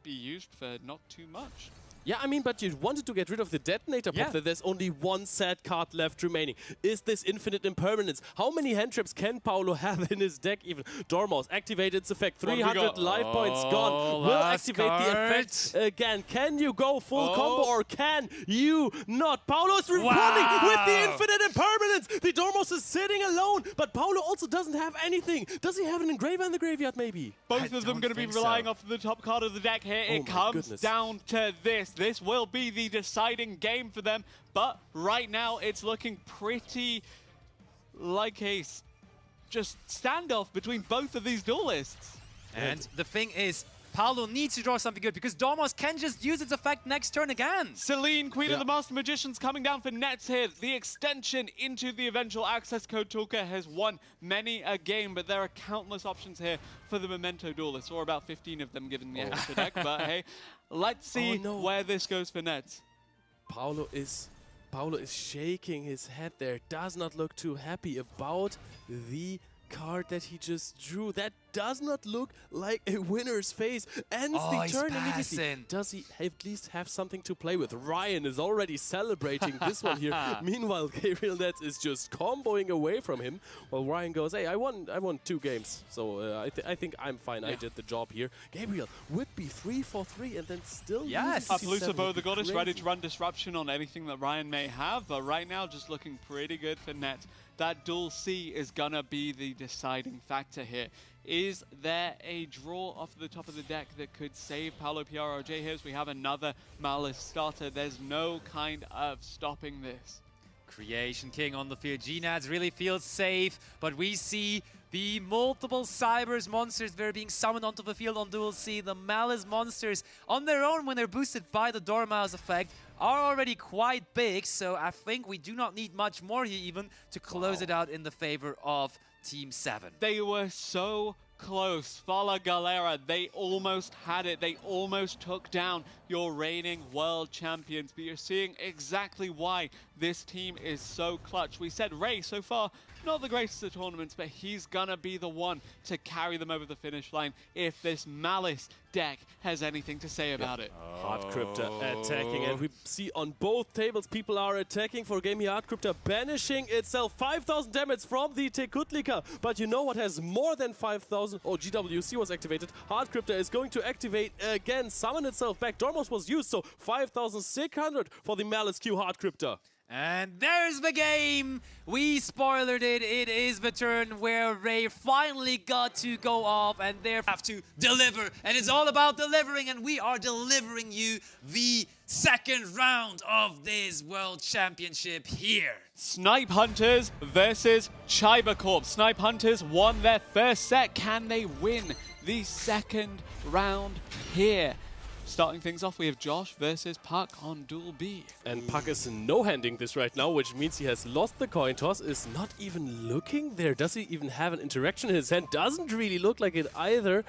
be used for not too much. Yeah, I mean, but you wanted to get rid of the detonator pop. There's only one sad card left remaining. Is this Infinite Impermanence? How many hand traps can Paulo have in his deck even? Dormouse, activate its effect. 300 life points gone. Will activate the effect again. Can you go full combo or can you not? Paulo is responding with the Infinite Impermanence. The Dormouse is sitting alone, but Paulo also doesn't have anything. Does he have an engraver in the graveyard maybe? Both of them going to be relying off the top card of the deck here. It comes down to this. This will be the deciding game for them, but right now it's looking pretty like a just standoff between both of these duelists. And the thing is, Paulo needs to draw something good because Dormouse can just use its effect next turn again. Celine, Queen of the Master Magicians, coming down for Nets here. The extension into the eventual access code toolkit has won many a game, but there are countless options here for the Memento duelists, or about 15 of them given the extra deck. But hey, let's see where this goes for Nets. Paulo is shaking his head there. Does not look too happy about the card that he just drew. That does not look like a winner's face. Ends the he's turn immediately. passing. Does he at least have something to play with? Ryan is already celebrating this one here. Meanwhile, Gabriel Nets is just comboing away from him. While Ryan goes, hey, I won 2 games. So I think I'm fine. I did the job here. Gabriel would be 3 for 3 and then still Yes. Aplusa, the goddess, ready to run disruption on anything that Ryan may have, but right now just looking pretty good for Nets. That dual C is gonna be the deciding factor here. Is there a draw off the top of the deck that could save Paolo Piaro J here? As we have another Malice starter. There's no kind of stopping this. Creation King on the field. GNADS really feels safe, but we see the multiple Cybers monsters that are being summoned onto the field on Duel C. The Malice monsters on their own, when they're boosted by the Dormouse effect, are already quite big, so I think we do not need much more here even to close it out in the favor of Team 7. They were so close. Fala Galera, they almost had it. They almost took down your reigning world champions. But you're seeing exactly why this team is so clutch. We said Ray so far, not the greatest of tournaments, but he's gonna be the one to carry them over the finish line if this Malice deck has anything to say about it. Hard Crypta attacking, and we see on both tables people are attacking for game here. Hard Crypta banishing itself. 5,000 damage from the Tekutlika, but you know what has more than 5,000? Oh, GWC was activated. Hard Crypta is going to activate again, summon itself back. Dormos was used, so 5,600 for the Malice Q Hard Crypta. And there's the game! We spoilered it. It is the turn where Ray finally got to go off and they have to deliver. And it's all about delivering, and we are delivering you the second round of this World Championship here. Snipe Hunters versus Chiba Corp. Snipe Hunters won their first set. Can they win the second round here? Starting things off, we have Josh versus Puck on Duel B. And Puck is no-handing this right now, which means he has lost the coin toss, is not even looking there. Does he even have an interaction in his hand? Doesn't really look like it either.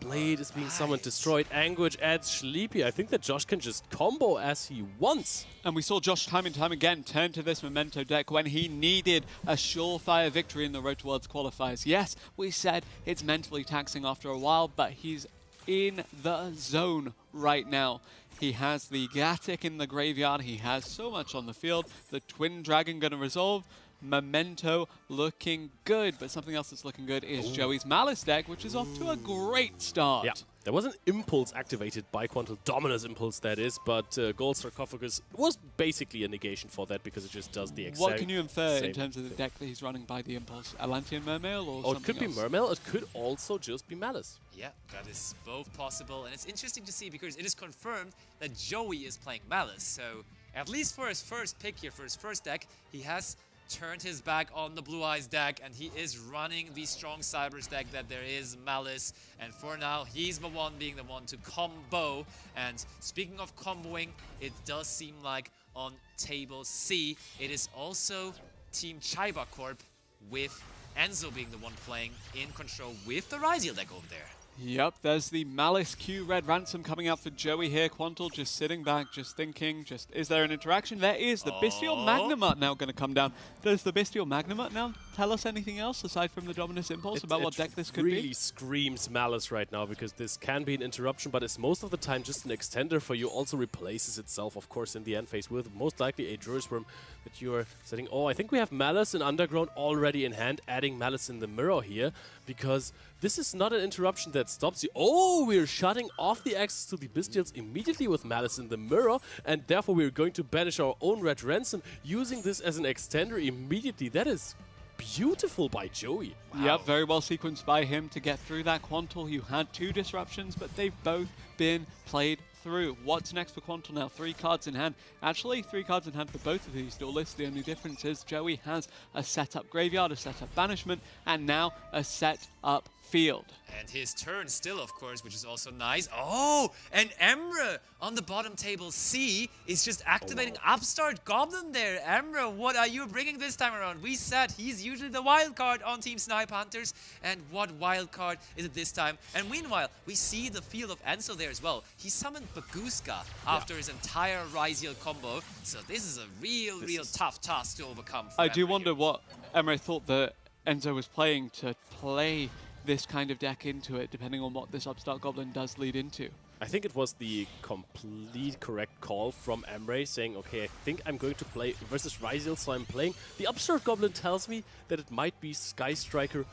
The blade is being summoned, destroyed. Anguage adds Sleepy. I think that Josh can just combo as he wants. And we saw Josh time and time again turn to this Memento deck when he needed a surefire victory in the Road to Worlds qualifiers. Yes, we said it's mentally taxing after a while, but he's in the zone right now. He has the Gatic in the graveyard. He has so much on the field. The Twin Dragon going to resolve. Memento looking good, but something else that's looking good is Joey's Malice deck, which is off to a great start. Yeah, there was an impulse activated by Quantal, Dominus impulse that is, but Gold Sarcophagus was basically a negation for that because it just does the exact What can you infer in same terms of the deck that he's running by the impulse? Atlantean Mermail or Oh, something it could be else? Mermail, it could also just be Malice. Yeah, that is both possible, and it's interesting to see because it is confirmed that Joey is playing Malice, so at least for his first pick here, for his first deck, he has turned his back on the Blue Eyes deck, and he is running the strong Cybers deck that there is Malice, and for now, he's the one being the one to combo. And speaking of comboing, it does seem like on table C, it is also Team Chiba Corp with Enzo being the one playing in control with the Ryziel deck over there. Yep, there's the Malice Q Red Ransom coming out for Joey here. Quantal just sitting back, just thinking, is there an interaction? There is. The Bestial Magnamut now going to come down. Does the Bestial Magnamut now tell us anything else aside from the Dominus Impulse about what deck this could really be? Screams Malice right now because this can be an interruption, but it's most of the time just an extender for you. Also replaces itself, of course, in the end phase with most likely a Druid's Worm that you are setting. Oh, I think we have Malice in Underground already in hand, adding Malice in the mirror here because this is not an interruption that stops you. Oh, we're shutting off the access to the Bestials immediately with Malice in the mirror, and therefore we're going to banish our own Red Ransom using this as an extender immediately. That is beautiful by Joey. Wow. Yep, very well sequenced by him to get through that. Quantal, you had 2 disruptions, but they've both been played through. What's next for Quantal now? 3 cards in hand. Actually, 3 cards in hand for both of these duelists. The only difference is Joey has a setup graveyard, a setup banishment, and now a setup field. And his turn still, of course, which is also nice. Oh, and Emre on the bottom table C is just activating Upstart Goblin there. Emre, what are you bringing this time around? We said he's usually the wild card on Team Snipe Hunters, and what wild card is it this time? And meanwhile, we see the field of Enzo there as well. He summoned Baguska after his entire Ryziel combo, so this is a real tough task to overcome for I Emre do wonder here. what Emre thought that Enzo was playing to play this kind of deck into it, depending on what this Upstart Goblin does lead into. I think it was the complete correct call from Emre saying, okay, I think I'm going to play versus Ryziel, so I'm playing. The Upstart Goblin tells me that it might be Sky Striker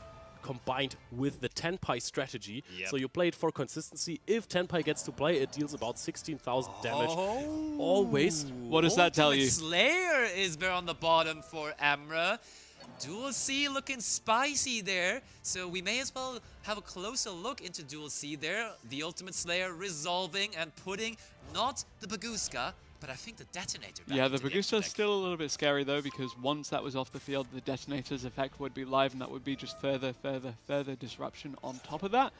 combined with the Tenpai strategy. Yep. So you play it for consistency. If Tenpai gets to play, it deals about 16,000 damage. Always. What does that tell you? Slayer is there on the bottom for Emre. Duel C looking spicy there, so we may as well have a closer look into Duel C there. The Ultimate Slayer resolving and putting not the Baguska, but I think the Detonator back Yeah, the into Bagusta deck. is still a little bit scary though, because once that was off the field, the Detonator's effect would be live, and that would be just further disruption on top of that.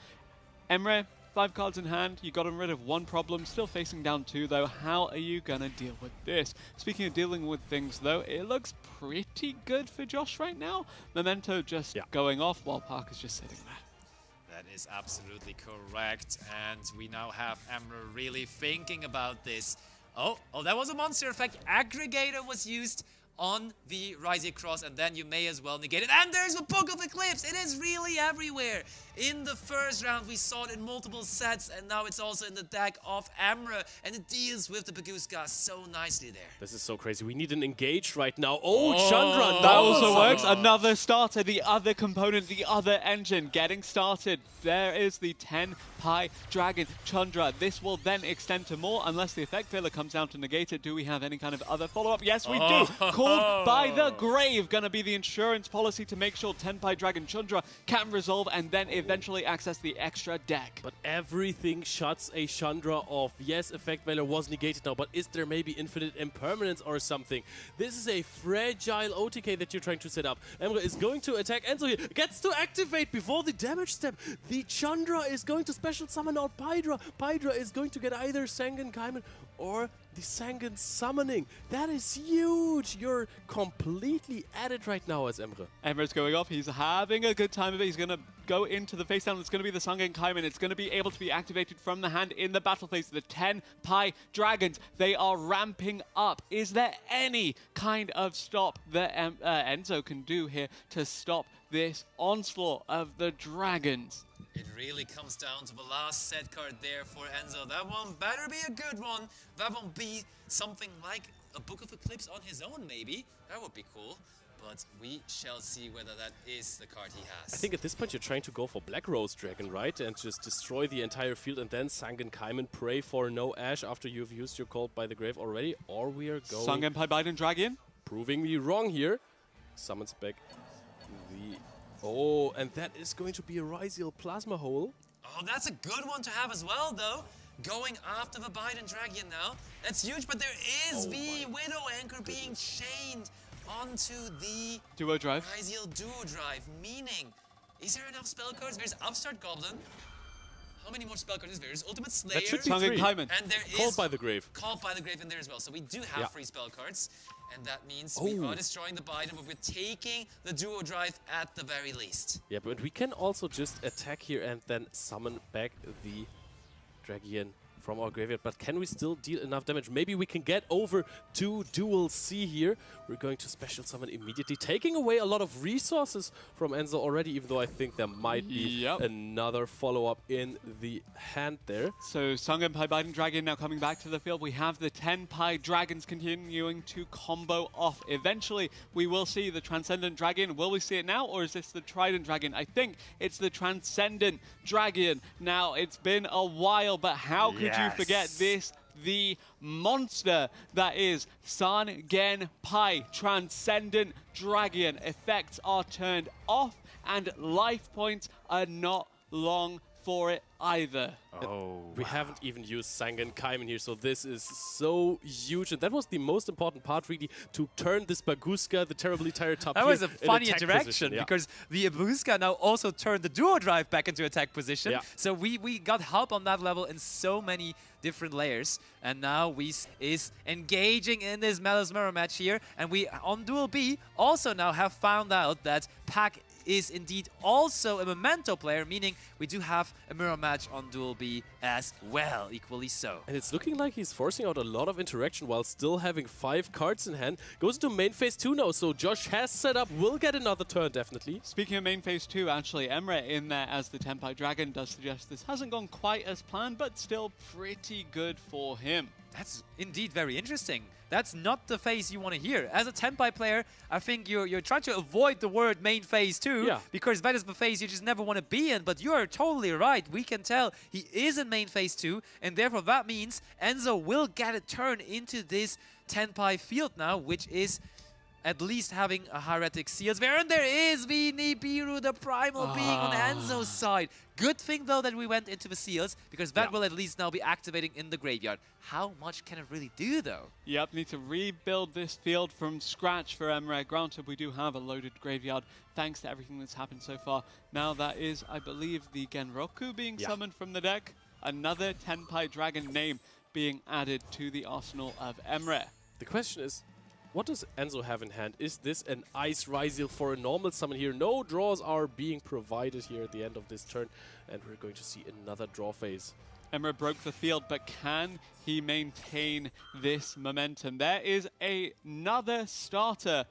Emre, 5 cards in hand, you gotten rid of one problem, still facing down 2 though. How are you gonna deal with this? Speaking of dealing with things though, it looks pretty good for Josh right now. Memento just going off while Parker's just sitting there. That is absolutely correct, and we now have Emre really thinking about this. Oh, that was a monster effect. Aggregator was used on the Ryziel Cross, and then you may as well negate it. And there's the Book of Eclipse. It is really everywhere. In the first round, we saw it in multiple sets, and now it's also in the deck of Emre, and it deals with the Baguska so nicely there. This is so crazy. We need an engage right now. Oh, Chandra. That also works. Another starter, the other component, the other engine getting started. There is the 10 Pi Dragon Chandra. This will then extend to more unless the effect failure comes down to negate it. Do we have any kind of other follow-up? Yes, we do. Called by the Grave. Gonna be the insurance policy to make sure 10 Pi Dragon Chandra can resolve and then eventually access the extra deck. But everything shuts a Chandra off. Yes, effect value was negated now, but is there maybe infinite impermanence or something? This is a fragile OTK that you're trying to set up. Emre is going to attack Enzo here. Gets to activate before the damage step. The Chandra is going to special summon out Pydra. Pydra is going to get either Sangan Kaiman or the Sangan Summoning. That is huge. You're completely at it right now as Emre. Emre's going off. He's having a good time of it. He's going to go into the face down. It's going to be the Sangan Kaiman. It's going to be able to be activated from the hand in the battle phase. The 10 Pi Dragons, they are ramping up. Is there any kind of stop that Enzo can do here to stop this onslaught of the Dragons? It really comes down to the last set card there for Enzo. That one better be a good one. That won't be something like a Book of Eclipse on his own, maybe. That would be cool. But we shall see whether that is the card he has. I think at this point you're trying to go for Black Rose Dragon, right? And just destroy the entire field and then Sangan Kaiman, pray for no Ash after you've used your Called by the Grave already. Or we are going... Sangan Pi Biden Dragon? Proving me wrong here. Summons back the... Oh, and that is going to be a Ryziel Plasma Hole. Oh, that's a good one to have as well, though. Going after the Biden Dragon now. That's huge, but there is the Widow Anchor being chained onto the Duo Drive. Ryziel Duo Drive, meaning, is there enough spell cards? There's Upstart Goblin. How many more spell cards is there? There's Ultimate Slayer. That should be Sangan 3. Kaiman. And there is Called by the Grave. Called by the Grave in there as well. So we do have free spell cards. And that means we are destroying the Biden, but we're taking the Duo Drive at the very least. Yeah, but we can also just attack here and then summon back the Dragian from our graveyard. But can we still deal enough damage? Maybe we can get over to Duel C here. We're going to special summon immediately, taking away a lot of resources from Enzo already, even though I think there might be another follow-up in the hand there. So Sangan Pi Biden Dragon now coming back to the field. We have the 10 Pi Dragons continuing to combo off. Eventually, we will see the Transcendent Dragon. Will we see it now, or is this the Trident Dragon? I think it's the Transcendent Dragon. Now, it's been a while, but how could you forget this? The monster that is Sangan Pi Transcendent Dragon. Effects are turned off, and life points are not long for it either. We haven't even used Sangan Kaiman here, so this is so huge. And that was the most important part, really, to turn this Baguska, the terribly tired top That here, was a in funny attack interaction position. because the Baguska now also turned the Duo Drive back into attack position. So we got help on that level in so many different layers. And now we is engaging in this Malice Mirror match here. And we, on Duel B, also now have found out that Pack is indeed also a Memento player, meaning we do have a mirror match on Duel B as well, equally so. And it's looking like he's forcing out a lot of interaction while still having 5 cards in hand. Goes into main phase 2 now, so Josh has set up, will get another turn definitely. Speaking of main phase 2, actually, Emre in there as the Tenpai Dragon does suggest this hasn't gone quite as planned, but still pretty good for him. That's indeed very interesting. That's not the phase you want to hear. As a Tenpai player, I think you're trying to avoid the word main phase 2, because that is the phase you just never want to be in, but you are totally right. We can tell he is in main phase 2, and therefore that means Enzo will get a turn into this Tenpai field now, which is at least having a Heretic Seals there. And there is the Nibiru, the Primal being on Enzo's side. Good thing, though, that we went into the Seals, because that will at least now be activating in the graveyard. How much can it really do, though? Yep, need to rebuild this field from scratch for Emre. Granted, we do have a loaded graveyard, thanks to everything that's happened so far. Now that is, I believe, the Genroku being summoned from the deck. Another Tenpai Dragon name being added to the arsenal of Emre. The question is, what does Enzo have in hand? Is this an Ice Ryzeal for a normal summon here? No draws are being provided here at the end of this turn, and we're going to see another draw phase. Emre broke the field, but can he maintain this momentum? There is another starter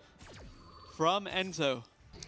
from Enzo.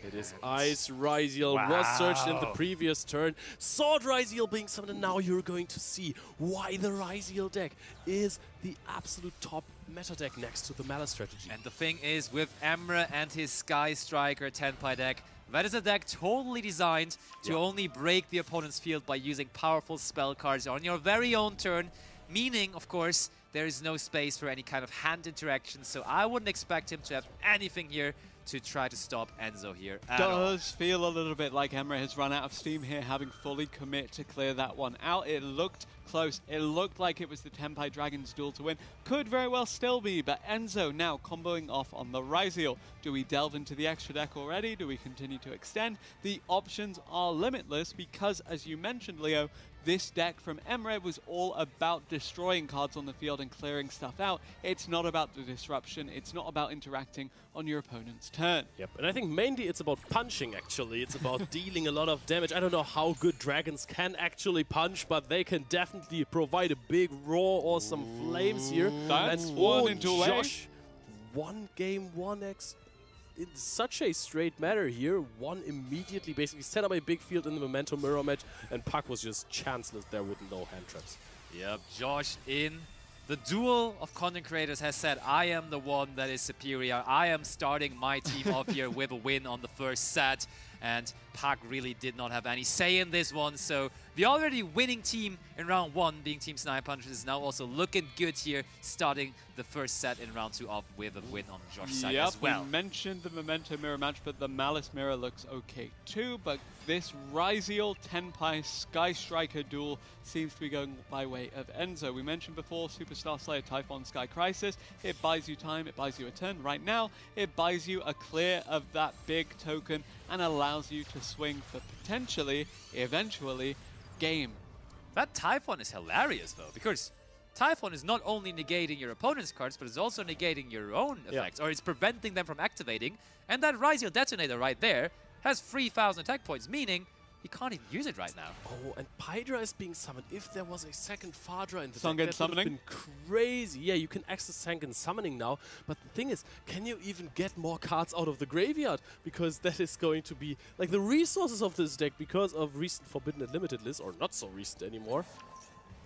It is Ice Ryzeal, was searched in the previous turn. Sword Ryzeal being summoned, and now you're going to see why the Ryzeal deck is the absolute top meta deck next to the Malice strategy. And the thing is, with Emre and his Sky Striker Tenpai deck, that is a deck totally designed to only break the opponent's field by using powerful spell cards on your very own turn, meaning, of course, there is no space for any kind of hand interaction, so I wouldn't expect him to have anything here to try to stop Enzo here at all. Does feel a little bit like Emre has run out of steam here, having fully commit to clear that one out. It looked close. It looked like it was the Tenpai Dragon's duel to win. Could very well still be, but Enzo now comboing off on the Ryzeal. Do we delve into the extra deck already? Do we continue to extend? The options are limitless because, as you mentioned, Leo, this deck from Emre was all about destroying cards on the field and clearing stuff out. It's not about the disruption. It's not about interacting on your opponent's turn. Yep, and I think mainly it's about punching, actually. It's about dealing a lot of damage. I don't know how good dragons can actually punch, but they can definitely provide a big roar or some flames here. That's and one into a Josh, 1 game, 1x. In such a straight manner here, one immediately basically set up a big field in the Memento mirror match, and Puck was just chanceless there with no hand traps. Yep, Josh in the duel of content creators has said, I am the one that is superior. I am starting my team off here with a win on the first set. And Puck really did not have any say in this one. So the already winning team in round 1, being Team Snipe Punchers, is now also looking good here, starting the first set in round 2 off with a win on Josh's side as well. We mentioned the Memento mirror match, but the Malice mirror looks okay too. But this Ryzeal Tenpai Sky Striker duel seems to be going by way of Enzo. We mentioned before Superstar Slayer Typhon Sky Crisis. It buys you time, it buys you a turn. Right now, it buys you a clear of that big token and allows you to swing for potentially, eventually, game. That Typhon is hilarious, though, because Typhon is not only negating your opponent's cards, but it's also negating your own effects, or it's preventing them from activating. And that Ryzeal Detonator right there has 3,000 attack points, meaning he can't even use it right now. Oh, and Pydra is being summoned. If there was a second Fadra in the Sangen deck, that would have summoning? been crazy. Yeah, you can access Sangen summoning now, but the thing is, can you even get more cards out of the graveyard? Because that is going to be, like, the resources of this deck, because of recent Forbidden and Limited lists, or not so recent anymore,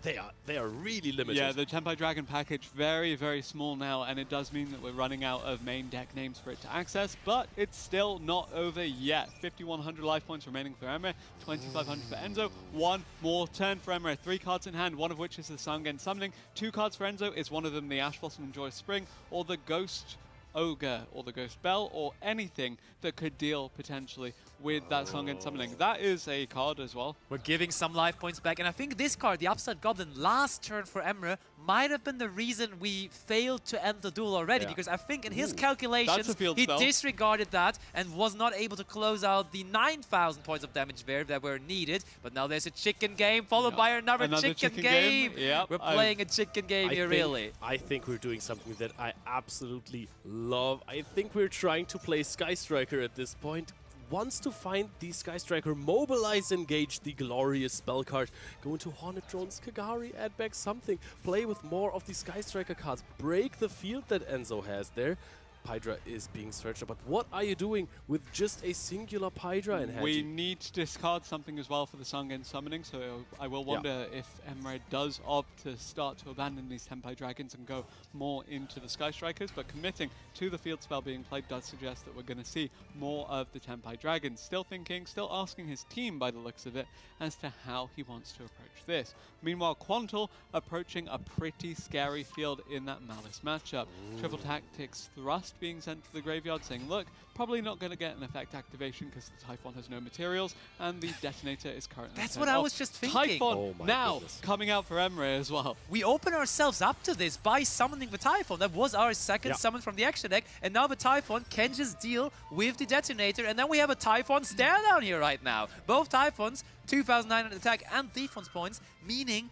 they are really limited. Yeah, the Tenpai Dragon package, very, very small now, and it does mean that we're running out of main deck names for it to access, but it's still not over yet. 5,100 life points remaining for Emre, 2,500 for Enzo. One more turn for Emre. 3 cards in hand, one of which is the Sangen Summoning. 2 cards for Enzo. Is one of them the Ash Blossom and Joyous Spring, or the Ghost Ogre, or the Ghost Bell, or anything that could deal potentially with that Sangen Summoning. That is a card as well. We're giving some life points back, and I think this card, the Upside Goblin, last turn for Emre, might have been the reason we failed to end the duel already, because I think in his calculations, he disregarded that and was not able to close out the 9,000 points of damage there that were needed. But now there's a chicken game, followed by another chicken game. Yep. We're playing a chicken game here, really. I think we're doing something that I absolutely love. I think we're trying to play Sky Striker at this point. wants to find the Sky Striker, mobilize, engage the glorious spell card, go into Hornet Drones, Kagari, add back something, play with more of the Sky Striker cards, break the field that Enzo has there. Pydra is being searched, but what are you doing with just a singular Pydra in hand? We need to discard something as well for the Sungen summoning, so I will wonder if Emre does opt to start to abandon these Tenpai Dragons and go more into the Sky Strikers, but committing to the field spell being played does suggest that we're going to see more of the Tenpai Dragons. Still thinking, still asking his team by the looks of it as to how he wants to approach this. Meanwhile, Quantal approaching a pretty scary field in that Malice matchup. Triple Tactics Thrust being sent to the graveyard, saying, look, probably not going to get an effect activation because the Typhon has no materials, and the detonator is currently That's what I was just thinking. Typhon now coming out for Emre as well. We open ourselves up to this by summoning the Typhon. That was our second summon from the action deck, and now the Typhon can just deal with the detonator, and then we have a Typhon stare down here right now. Both Typhons, 2,900 attack and defense points, meaning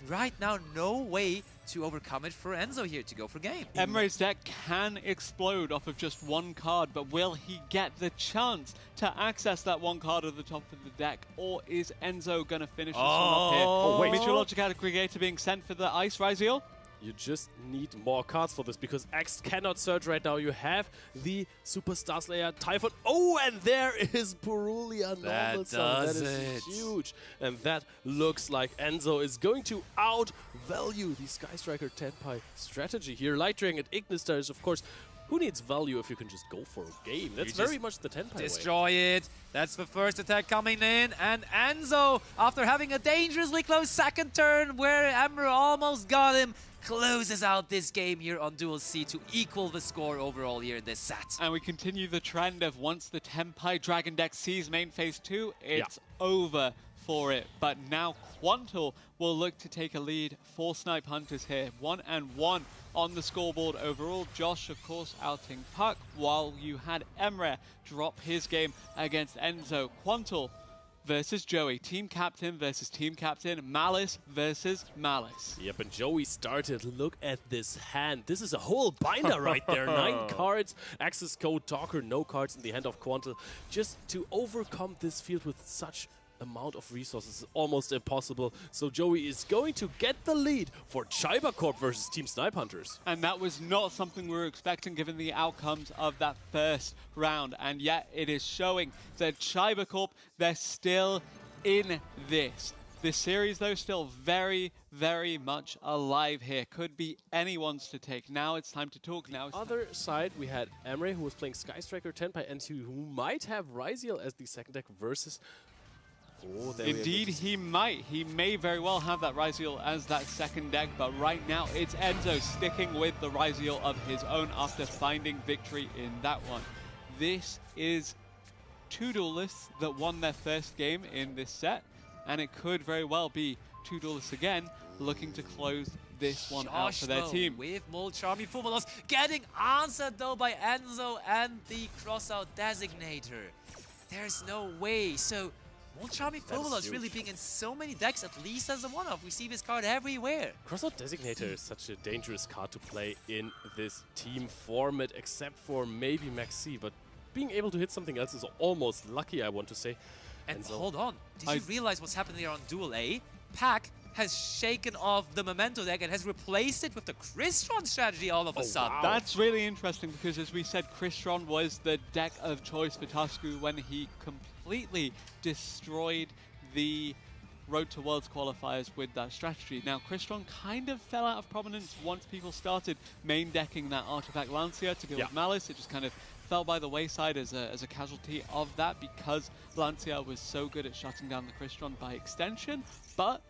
right now no way to overcome it for Enzo here to go for game. Emre's deck can explode off of just one card, but will he get the chance to access that one card at the top of the deck, or is Enzo going to finish this one off here? Oh, wait. Meteorological Aggregator being sent for the Ice Ryziel. You just need more cards for this because X cannot search right now. You have the Superstar Slayer Typhon. Oh, and there is Purulia Normal Summon. That is huge. And that looks like Enzo is going to outvalue the Sky Striker Tenpai strategy here. Light Dragon and Ignis Stars, of course. Who needs value if you can just go for a game? That's very much the Tenpai way. Destroy it. That's the first attack coming in. And Enzo, after having a dangerously close second turn where Emre almost got him, closes out this game here on Duel C to equal the score overall here in this set. And we continue the trend of once the Tenpai Dragon deck sees main phase 2, it's over for it. But now Quantal will look to take a lead for Snipe Hunters here. 1-1 on the scoreboard overall. Josh, of course, outing Puck, while you had Emre drop his game against Enzo. Quantal versus Joey. Team captain versus team captain. Malice versus Malice. Yep, and Joey started. Look at this hand. This is a whole binder right there. 9 cards. Access code Talker. No cards in the hand of Quantal. Just to overcome this field with such amount of resources is almost impossible. So Joey is going to get the lead for Chiba Corp versus Team Snipe Hunters. And that was not something we were expecting given the outcomes of that first round. And yet it is showing that Chiba Corp, they're still in this. This series, though, still very, very much alive here. Could be anyone's to take. Now it's time to talk. Now it's Other side, we had Emre, who was playing Sky Striker Tenpai, and who might have Ryziel as the second deck versus... Oh, indeed, he might. He may very well have that Ryziel as that second deck, but right now it's Enzo sticking with the Ryziel of his own after finding victory in that one. This is 2 duelists that won their first game in this set, and it could very well be 2 duelists again looking to close this one out for their team. With Molcharmi Fumalos getting answered though by Enzo and the crossout designator. There's no way. So Molcharmi Fumalos really being in so many decks, at least as a one-off. We see this card everywhere. Crossout Designator is such a dangerous card to play in this team format, except for maybe Maxi, but being able to hit something else is almost lucky, I want to say. And hold on, did you realize what's happening there on Duel A? Pack has shaken off the Memento deck and has replaced it with the Crystron strategy all of a sudden. Wow. That's really interesting because, as we said, Crystron was the deck of choice for Tasku when he completely destroyed the Road to Worlds qualifiers with that strategy. Now, Crystron kind of fell out of prominence once people started main decking that Artifact Lancia to go with Malice. It just kind of fell by the wayside as a casualty of that because Lancia was so good at shutting down the Crystron by extension. But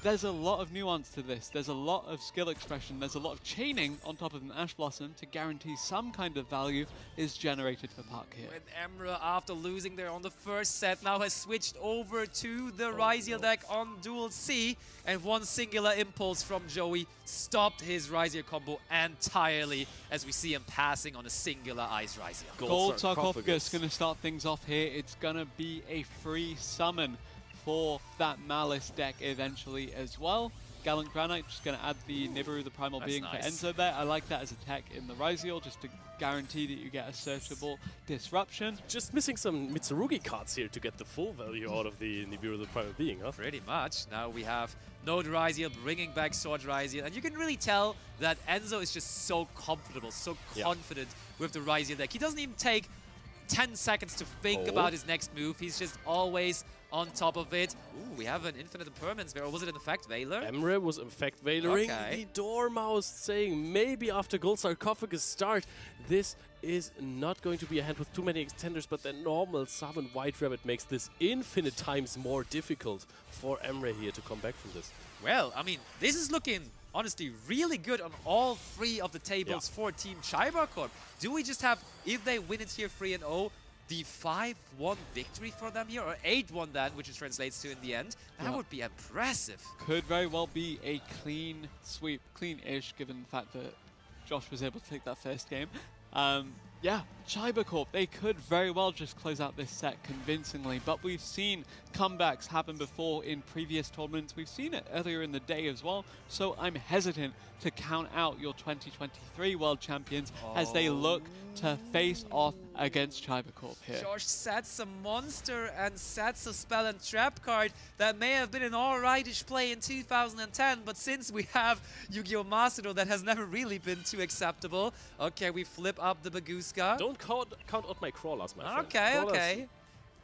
there's a lot of nuance to this. There's a lot of skill expression. There's a lot of chaining on top of an Ash Blossom to guarantee some kind of value is generated for Park here. When Emre, after losing there on the first set, now has switched over to the Ryziel deck on Duel C, and one singular impulse from Joey stopped his Ryziel combo entirely as we see him passing on a singular Ice Ryziel. Gold Sarcophagus going to start things off here. It's going to be a free summon for that Malice deck eventually as well. Gallant Granite, just going to add the Nibiru, the Primal That's Being nice. for Enzo there. I like that as a tech in the Ryziel, just to guarantee that you get a searchable disruption. Just missing some Mitsurugi cards here to get the full value out of the Nibiru, the Primal Being, huh? Pretty much. Now we have Node Ryziel bringing back Sword Ryziel, and you can really tell that Enzo is just so comfortable, so confident with the Ryziel deck. He doesn't even take 10 seconds to think about his next move. He's just always on top of it. Ooh, we have an Infinite Impermanence there. Or was it in fact Veiler? Emre was in fact Veilering. Okay. The Dormouse saying maybe after Gold Sarcophagus start, this is not going to be a hand with too many extenders, but the normal summon White Rabbit makes this infinite times more difficult for Emre here to come back from this. Well, I mean, this is looking honestly really good on all three of the tables for Team Chiba Corp. Do we just have, if they win it here 3-0, the 5-1 victory for them here, or 8-1 then, which it translates to in the end? That would be impressive. Could very well be a clean sweep, clean-ish, given the fact that Josh was able to take that first game. Yeah, Chiba Corp, they could very well just close out this set convincingly, but we've seen comebacks happen before in previous tournaments. We've seen it earlier in the day as well, so I'm hesitant to count out your 2023 World Champions as they look to face off against Chiba Corp here. Josh sets a monster and sets a spell and trap card that may have been an alrightish play in 2010, but since we have Yu-Gi-Oh! Master, that has never really been too acceptable. Okay, we flip up the Baguska. Don't count out my crawlers, my friend. Okay, Crawlers, okay.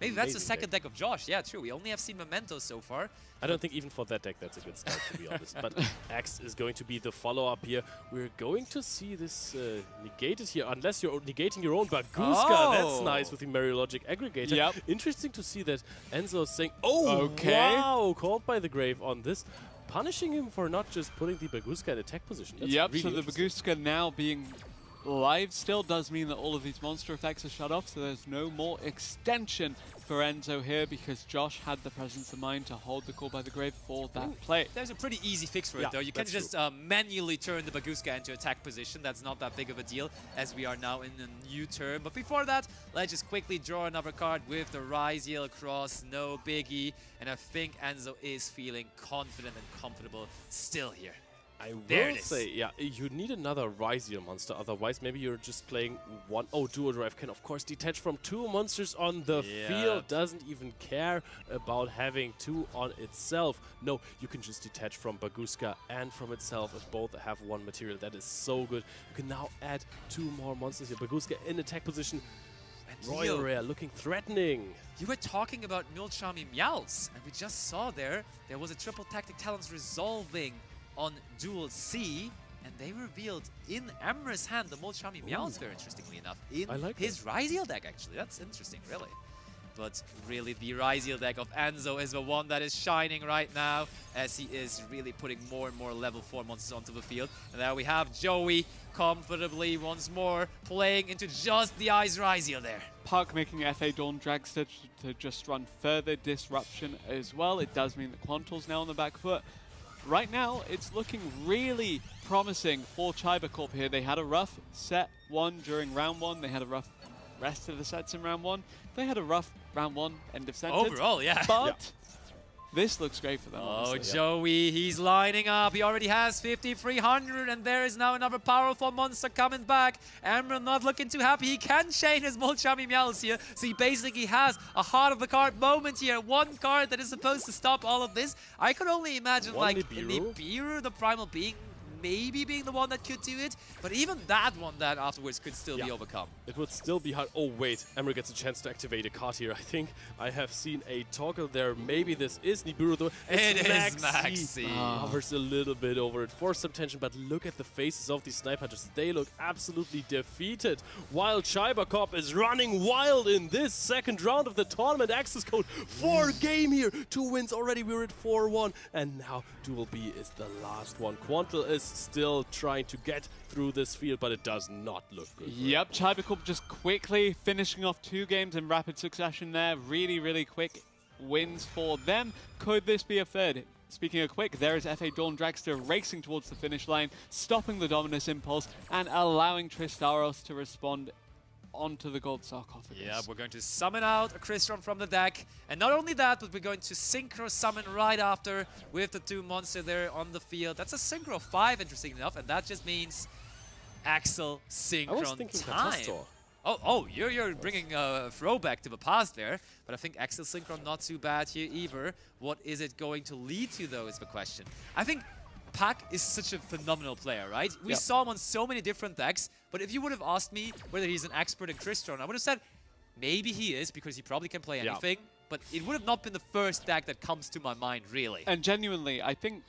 Maybe that's the amazing second deck of Josh. Yeah, true. We only have seen Memento so far. I don't think even for that deck that's a good start, to be honest. But Axe is going to be the follow-up here. We're going to see this negated here, unless you're negating your own Baguska. That's nice with the Mariologic Aggregator. Yep. Interesting to see that Enzo is saying, oh, Okay. wow, called by the Grave on this. Punishing him for not just putting the Baguska in attack position. That's Yep, really so the interesting. Baguska now being live still does mean that all of these monster effects are shut off, so there's no more extension for Enzo here because Josh had the presence of mind to hold the Call by the Grave for that play. There's a pretty easy fix for it, Yeah, though. You can that's just manually turn the Baguska into attack position. That's not that big of a deal, as we are now in a new turn. But before that, let's just quickly draw another card with the Ryziel across. No biggie. And I think Enzo is feeling confident and comfortable still here. I There will it is. say, yeah, you need another Ryziel monster, otherwise maybe you're just playing one. Oh, Dual Drive can of course detach from two monsters on the field, doesn't even care about having two on itself. No, you can just detach from Baguska and from itself if both have one material. That is so good. You can now add two more monsters here. Baguska in attack position. Royal Leo, Rare looking threatening. you were talking about Milchami Meows, and we just saw there was a triple tactic talents resolving on Duel C, and they revealed in Emre's hand the Molchami Meows there, interestingly enough, in I like his Ryziel deck, actually. That's interesting, really. But really, the Ryziel deck of Enzo is the one that is shining right now, as he is really putting more and more level 4 monsters onto the field. And there we have Joey comfortably once more playing into just the Ice Ryziel there. Puck making FA Dawn Dragster to just run further disruption as well. It does mean that Quantal's now on the back foot. Right now, it's looking really promising for Chiba Corp here. They had a rough set 1 during round 1. They had a rough rest of the sets in round 1. They had a rough round 1 end of sentence. Overall, yeah. But this looks great for them. Oh, honestly. Joey, he's lining up. He already has 5,300, and there is now another powerful monster coming back. Emre not looking too happy. He can chain his Molchami Meows here, so he basically has a heart of the card moment here. One card that is supposed to stop all of this. I could only imagine One like Nibiru? Nibiru, the Primal Being, maybe being the one that could do it, but even that one then afterwards could still be overcome. It would still be hard. Oh, wait. Emre gets a chance to activate a card here. I think I have seen a toggle there. Maybe this is Nibiru, though. It is Maxi. Maxi. Hovers a little bit over it for some tension, but look at the faces of these Snipe Hunters. They look absolutely defeated. While Chiba Corp is running wild in this second round of the tournament. Access code 4 game here. 2 wins already. We're at 4-1. And now Duel B is the last one. Quantal is still trying to get through this field, but it does not look good. Yep, Chiba Corp just quickly finishing off 2 games in rapid succession there. Really, really quick wins for them. Could this be a third? Speaking of quick, there is FA Dawn Dragster racing towards the finish line, stopping the Dominus Impulse and allowing Tristaros to respond onto the gold sarcophagus. Yeah, we're going to summon out a Crystron from the deck. And not only that, but we're going to synchro summon right after with the 2 monster there on the field. That's a synchro of 5, interesting enough, and that just means Axel Synchron I was thinking time. Catastro. Oh, you're bringing a throwback to the past there, but I think Axel Synchron not too bad here either. What is it going to lead to, though, is the question. I think Pak is such a phenomenal player, right? We saw him on so many different decks, but if you would have asked me whether he's an expert in Crystron, I would have said maybe he is, because he probably can play anything, but it would have not been the first deck that comes to my mind, really. And genuinely, I think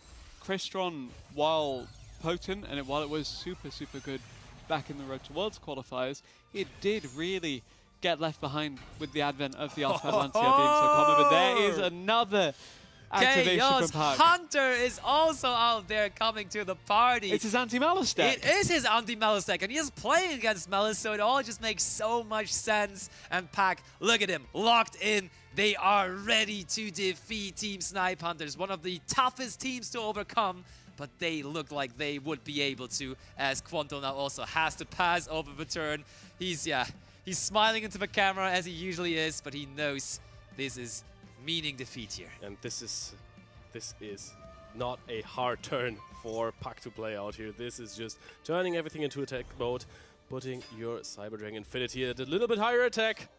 Crystron, while potent, and while it was super, super good back in the Road to Worlds qualifiers, it did really get left behind with the advent of the Alpha Atlantia being so common. But there is another activation Chaos from Pak. Hunter is also out there coming to the party. It's his anti-Malice deck. It is his anti-Malice deck, and he is playing against Malice, so it all just makes so much sense. And Pak, look at him, locked in. They are ready to defeat Team Snipe Hunters, one of the toughest teams to overcome. But they look like they would be able to, as Quanto now also has to pass over the turn. He's smiling into the camera as he usually is, but he knows this is meaning defeat here. And this is not a hard turn for Pak to play out here. This is just turning everything into attack mode, putting your Cyber Dragon Infinity at a little bit higher attack.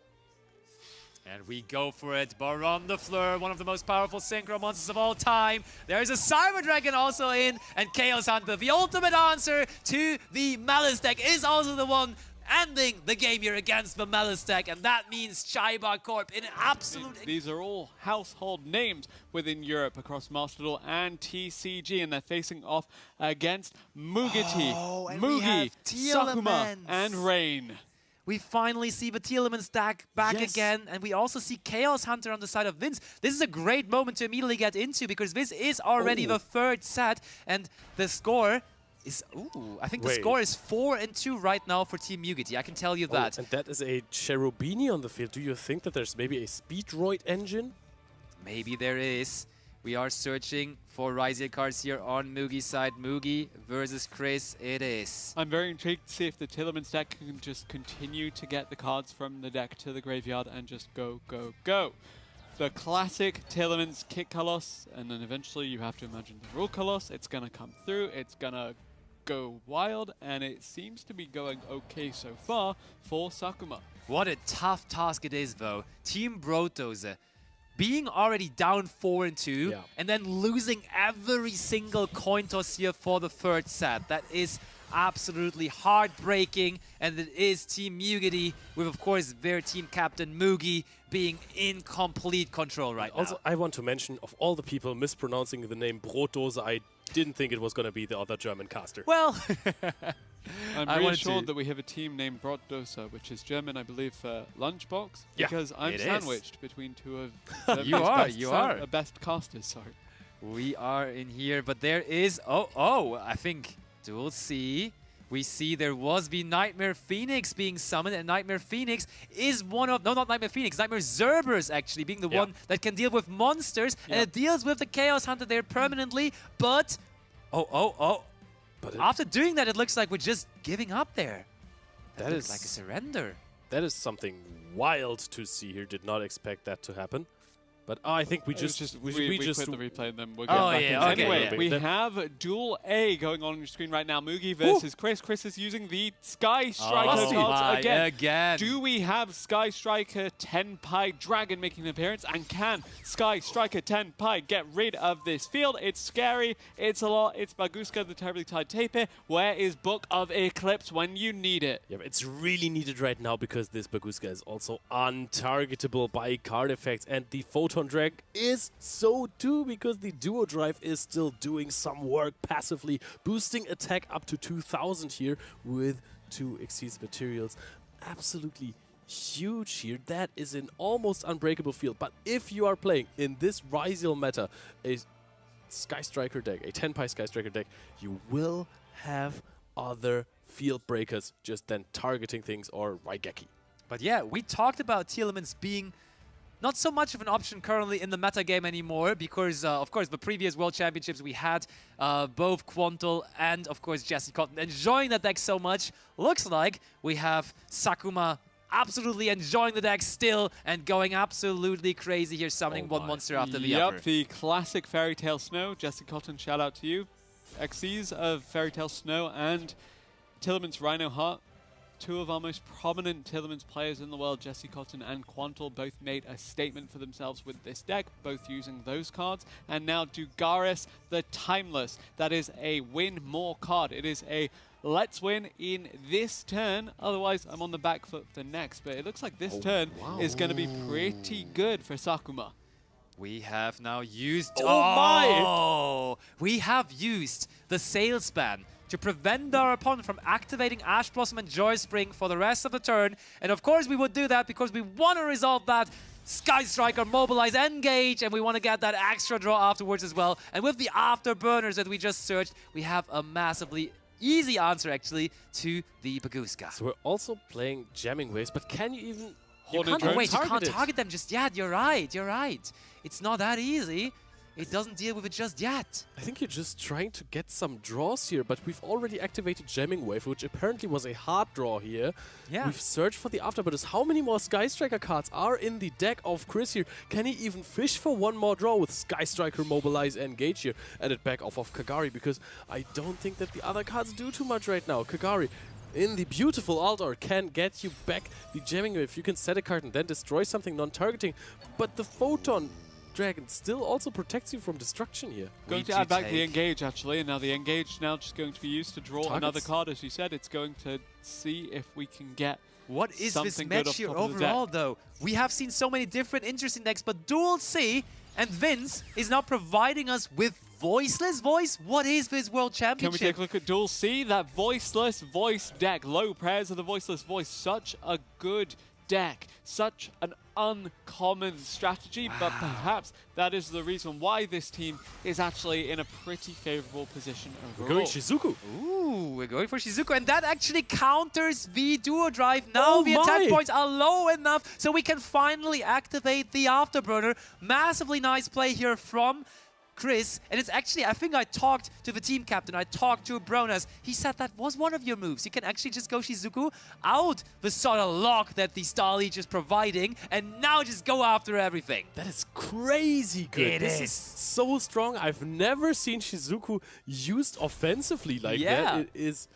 And we go for it. Baron the Fleur, one of the most powerful synchro monsters of all time. There's a Cyber Dragon also in, and Chaos Hunter, the ultimate answer to the Malice deck, is also the one ending the game here against the Malice deck, and that means Chaibar Corp in absolute... These are all household names within Europe across Master Duel and TCG, and they're facing off against Mugiti, Mugi, Sakuma, and Rain. We finally see the Telemans stack back again, and we also see Chaos Hunter on the side of Vince. This is a great moment to immediately get into, because this is already the 3rd set, and the score is... I think the score is 4-2 right now for Team Mugiti, I can tell you that. And that is a Cherubini on the field. Do you think that there's maybe a Speedroid engine? Maybe there is. We are searching for Raziel cards here on Mugi's side. Mugi versus Chris, it is. I'm very intrigued to see if the Tillerman's deck can just continue to get the cards from the deck to the graveyard and just go, go, go. The classic Tillerman's kick Colossus, and then eventually you have to imagine the Rule Colossus. It's going to come through, it's going to go wild, and it seems to be going okay so far for Sakuma. What a tough task it is, though. Team Brotos being already down 4-2 and then losing every single coin toss here for the 3rd set. That is absolutely heartbreaking, and it is Team Mugiti with, of course, their team captain Mugi being in complete control right now. Also, I want to mention, of all the people mispronouncing the name Brotdose, I didn't think it was going to be the other German caster. Well, I'm reassured that we have a team named Brotdose, which is German, I believe, for lunchbox, because I'm sandwiched between two of the best casters. Sorry, we are in here, but there is I think Duel C. We see there was the Nightmare Phoenix being summoned, and Nightmare Phoenix is one of... No, not Nightmare Phoenix. Nightmare Zerberus, actually, being the one that can deal with monsters, and it deals with the Chaos Hunter there permanently, but... But after doing that, it looks like we're just giving up there. That looks like a surrender. That is something wild to see here. Did not expect that to happen. But I think we just quit the replay and then we'll get back in. Anyway, we have Duel A going on your screen right now. Mugi versus Chris. Chris is using the Sky Striker cards again. Do we have Sky Striker Tenpai Dragon making an appearance? And can Sky Striker Tenpai get rid of this field? It's scary. It's a lot. It's Baguska, the Terribly Tied Tapir. Where is Book of Eclipse when you need it? Yeah, but it's really needed right now, because this Baguska is also untargetable by card effects, and the Photon Drag is so too, because the Duo Drive is still doing some work passively, boosting attack up to 2000 here with 2 Exceeds materials. Absolutely huge here. That is an almost unbreakable field. But if you are playing in this Raziel meta a Sky Striker deck, a Tenpai Sky Striker deck, you will have other field breakers just then targeting things, or Raigeki. But yeah, we talked about Telemans being not so much of an option currently in the meta game anymore, because, of course, the previous World Championships we had both Quantal and, of course, Jesse Cotton enjoying that deck so much. Looks like we have Sakuma absolutely enjoying the deck still and going absolutely crazy here, summoning one monster after the other. Yep, the classic Fairy Tale Snow. Jesse Cotton, shout out to you. XCs of Fairy Tale Snow and Tillerman's Rhino Heart. Two of our most prominent Tillerman's players in the world, Jesse Cotton and Quantal, both made a statement for themselves with this deck, both using those cards. And now Dugaris, the Timeless. That is a win more card. It is a let's win in this turn, otherwise I'm on the back foot for next. But it looks like this turn is going to be pretty good for Sakuma. We have now used... Oh my! We have used the Sales Ban to prevent our opponent from activating Ash Blossom and Joy Spring for the rest of the turn. And of course we would do that because we want to resolve that Sky Striker, Mobilize, Engage, and we want to get that extra draw afterwards as well. And with the Afterburners that we just searched, we have a massively easy answer actually to the Baguska. So we're also playing Jamming Waves, but can you even... Hold you it, can't Oh wait, you can't it. target them just yet. You're right, you're right. It's not that easy. It doesn't deal with it just yet. I think you're just trying to get some draws here, but we've already activated Jamming Wave, which apparently was a hard draw here. Yeah. We've searched for the Afterburners. How many more Sky Striker cards are in the deck of Chris here? Can he even fish for one more draw with Sky Striker, Mobilize, Engage here, and it back off of Kagari? Because I don't think that the other cards do too much right now. Kagari, in the beautiful alt art, can get you back the Jamming Wave. You can set a card and then destroy something non-targeting, but the Photon Dragon still also protects you from destruction here. Going to add back the Engage, actually, and now the Engage now just going to be used to draw another card, as you said. It's going to see if we can get What is this something good match off here top of the deck. overall, though? We have seen so many different interesting decks, but Duel C and Vince is now providing us with Voiceless Voice. What is this World Can Championship? we take a look at Duel C? That Voiceless Voice deck. Low prayers of the Voiceless Voice. Such a good deck. Such an uncommon strategy, but perhaps that is the reason why this team is actually in a pretty favorable position overall. We're going Shizuku. Ooh, we're going for Shizuku, and that actually counters the Duo Drive. Now Oh the attack my. points are low enough, so we can finally activate the Afterburner. Massively nice play here from Chris, and it's actually, I think I talked to the team captain, I talked to Bronas, he said that was one of your moves. You can actually just go Shizuku out the sort of lock that the Star Leech is providing, and now just go after everything. That is crazy good. It This is. so strong. I've never seen Shizuku used offensively like that. It is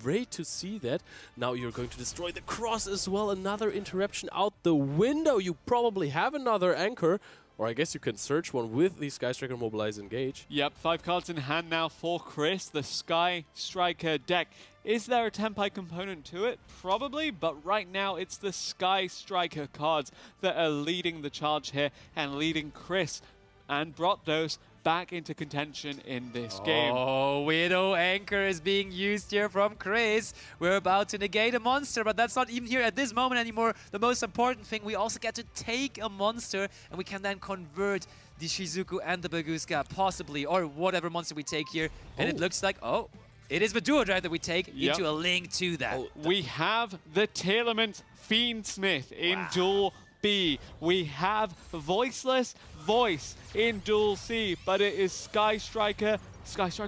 great to see that. Now you're going to destroy the cross as well. Another interruption out the window. You probably have another anchor. Or I guess you can search one with the Sky Striker, Mobilize, Engage. Yep, 5 cards in hand now for Chris, the Sky Striker deck. Is there a Tenpai component to it? Probably, but right now it's the Sky Striker cards that are leading the charge here and leading Chris and Brotdos back into contention in this game. Oh, Widow Anchor is being used here from Chris. We're about to negate a monster, but that's not even here at this moment anymore. The most important thing, we also get to take a monster, and we can then convert the Shizuku and the Baguska, possibly, or whatever monster we take here. And it looks like, oh, it is the Duo Drive that we take into a link to that. We have the Tailorment Fiendsmith in Duel B. We have Voiceless Voice in Duel C, but it is Sky Striker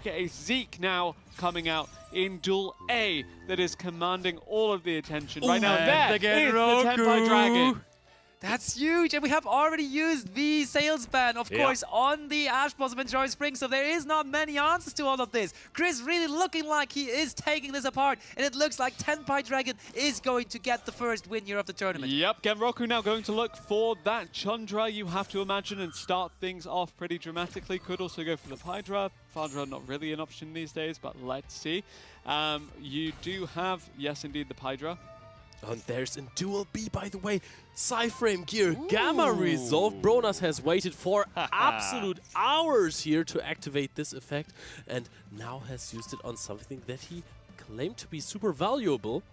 a Zeke now coming out in Duel A that is commanding all of the attention right now. There is the Tenpai Dragon. That's huge, and we have already used the Sales Ban, of course, on the Ash Blossom and Joy Spring, so there is not many answers to all of this. Chris really looking like he is taking this apart, and it looks like Tenpai Dragon is going to get the first win here of the tournament. Yep, Genroku now going to look for that Chandra, you have to imagine, and start things off pretty dramatically. Could also go for the Pydra. Pydra not really an option these days, but let's see. You do have, yes indeed, the Pydra. And there's in Duel B, by the way, Psyframe Gear Gamma Resolve. Bronas has waited for absolute hours here to activate this effect and now has used it on something that he claimed to be super valuable.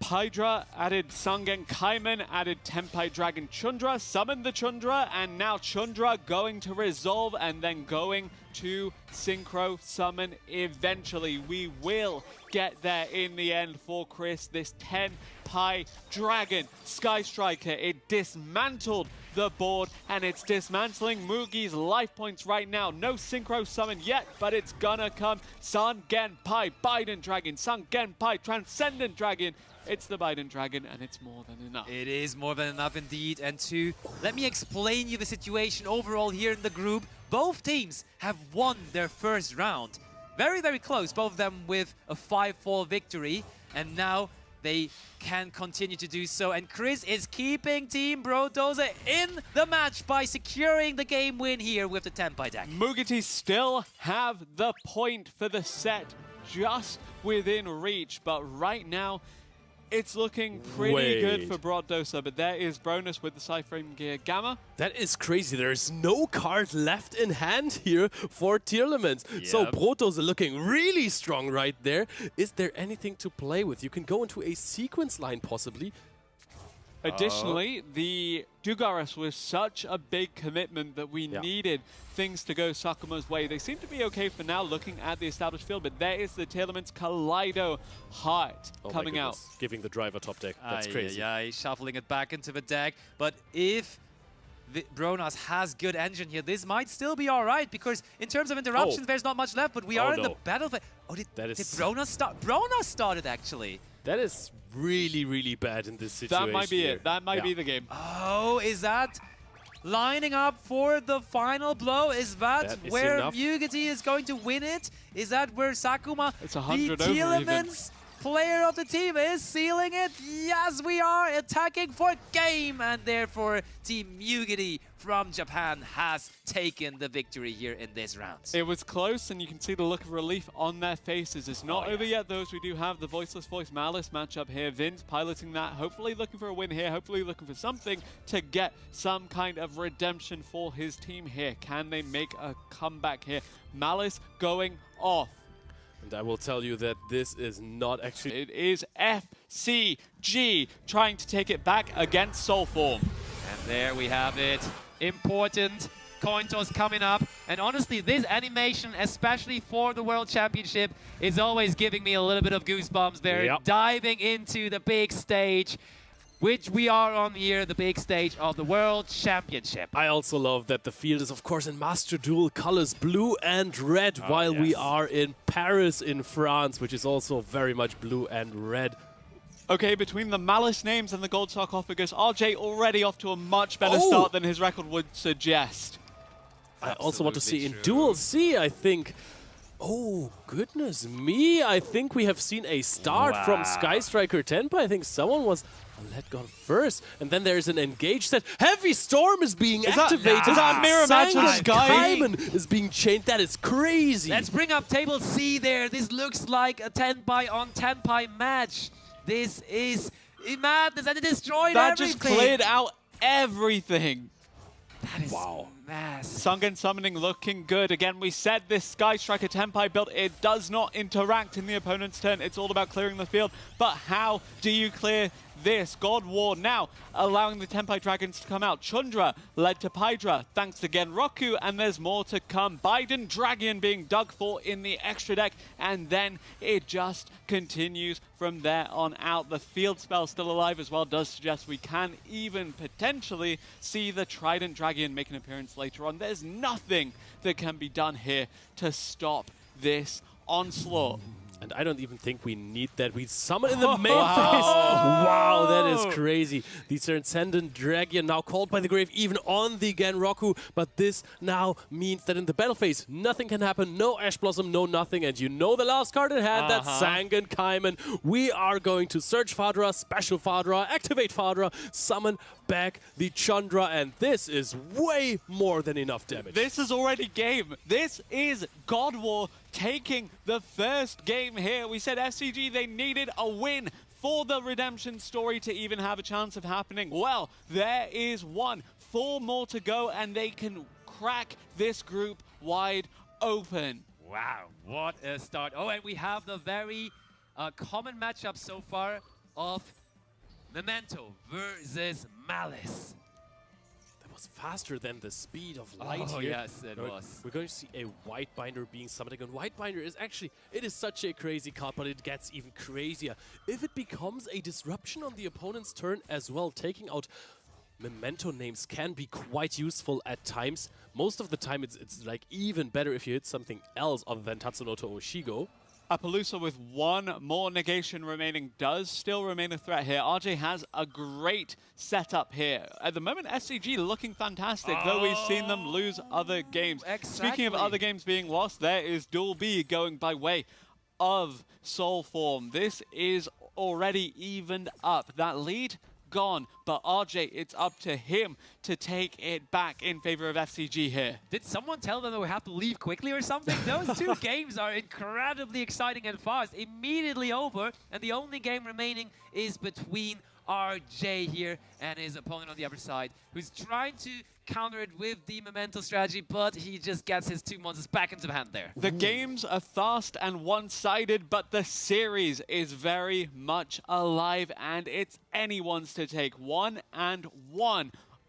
Pydra added Sangen Kaiman, added Tenpai Dragon Chundra, summoned the Chundra, and now Chundra going to resolve and then going to Synchro Summon eventually. We will get there in the end for Chris. This Tenpai Dragon Sky Striker, it dismantled the board, and it's dismantling Mugi's life points right now. No Synchro Summon yet, but it's gonna come. Sun Genpai, Biden Dragon, Sun Genpai, Transcendent Dragon. It's the Biden Dragon, and it's more than enough. It is more than enough indeed. And let me explain you the situation overall here in the group. Both teams have won their first round. Very, very close, both of them with a 5-4 victory. And now they can continue to do so. And Chris is keeping Team Brodoza in the match by securing the game win here with the Tenpai deck. Mugiti still have the point for the set just within reach, but right now, it's looking pretty good for Brodoza, but there is Bronus with the Cyframe Gear Gamma. That is crazy. There is no card left in hand here for Tearlaments. So Brodoza looking really strong right there. Is there anything to play with? You can go into a sequence line possibly. Additionally, the Dugaris was such a big commitment that we needed things to go Sakuma's way. They seem to be okay for now looking at the established field, but there is the Tearlaments Kaleido Heart coming out. Giving the driver top deck. That's crazy. Yeah, he's shuffling it back into the deck. But if Bronas has good engine here, this might still be all right, because in terms of interruptions, there's not much left, but we are in the battlefield. Oh, did Bronas start? Bronas started, actually. That is really, really bad in this situation. That might be it. That might be the game. Oh, is that lining up for the final blow? Is that where Mugiti is going to win it? Is that where Sakuma, it's 100 the Tearlaments player of the team, is sealing it? Yes, we are attacking for game, and therefore Team Mugiti from Japan has taken the victory here in this round. It was close, and you can see the look of relief on their faces. It's not over yet, though, as we do have the Voiceless Voice Malice matchup here. Vince piloting that, hopefully looking for a win here, hopefully looking for something to get some kind of redemption for his team here. Can they make a comeback here? Malice going off. And I will tell you that this is not actually... It is FCG trying to take it back against Soulform. And there we have it. Important coin toss coming up. And honestly, this animation, especially for the World Championship, is always giving me a little bit of goosebumps. They're diving into the big stage, which we are on here, the big stage of the World Championship. I also love that the field is, of course, in Master Duel colors, blue and red, while we are in Paris in France, which is also very much blue and red. Okay, between the Malice names and the gold sarcophagus, RJ already off to a much better start than his record would suggest. I also want to see in Duel C, I think... Oh, goodness me. I think we have seen a start from Sky Striker Tenpai. I think someone was let go first. And then there's an engage set. Heavy Storm is being activated. Is that Mirror Match of Sky? Kaiman is being chained. That is crazy. Let's bring up table C there. This looks like a Tenpai on Tenpai match. This is madness, and it destroyed everything. That just cleared out everything. That is massive. Sungen Summoning looking good. Again, we said this Sky Striker Tenpai build, it does not interact in the opponent's turn. It's all about clearing the field. But how do you clear this? God War now allowing the Tenpai Dragons to come out. Chundra led to Pydra, thanks to Genroku, and there's more to come. Biden Dragon being dug for in the extra deck, and then it just continues from there on out. The field spell still alive as well does suggest we can even potentially see the Trident Dragon make an appearance later on. There's nothing that can be done here to stop this onslaught. And I don't even think we need that. We summon in the main phase. Wow, that is crazy. The Transcendent Dragon now called by the grave even on the Genroku. But this now means that in the battle phase, nothing can happen. No Ash Blossom, no nothing. And you know the last card in hand, that's Sangan Kaiman. We are going to search Fadra, special Fadra, activate Fadra, summon back the Chandra, and this is way more than enough damage. This is already game. This is God War taking the first game here. We said FCG, they needed a win for the redemption story to even have a chance of happening. Well, there is one. 4 more to go, and they can crack this group wide open. Wow, what a start. Oh, and we have the very common matchup so far of Memento versus Malice. That was faster than the speed of light here. Yes, it was. We're going to see a White Binder being summoned again. White Binder is actually, it is such a crazy card, but it gets even crazier. If it becomes a disruption on the opponent's turn as well, taking out memento names can be quite useful at times. Most of the time it's like even better if you hit something else other than Tatsunoto or Shigo. Appaloosa with one more negation remaining does still remain a threat here. RJ has a great setup here. At the moment, SCG looking fantastic, though we've seen them lose other games. Exactly. Speaking of other games being lost, there is Duel B going by way of Soul Form. This is already evened up. That lead gone, but RJ, it's up to him to take it back in favor of FCG here. Did someone tell them that we have to leave quickly or something? Those two games are incredibly exciting and fast. Immediately over, and the only game remaining is between RJ here and his opponent on the other side, who's trying to counter it with the memento strategy, but he just gets his two monsters back into the hand there. The games are fast and one-sided, but the series is very much alive, and it's anyone's to take. 1-1.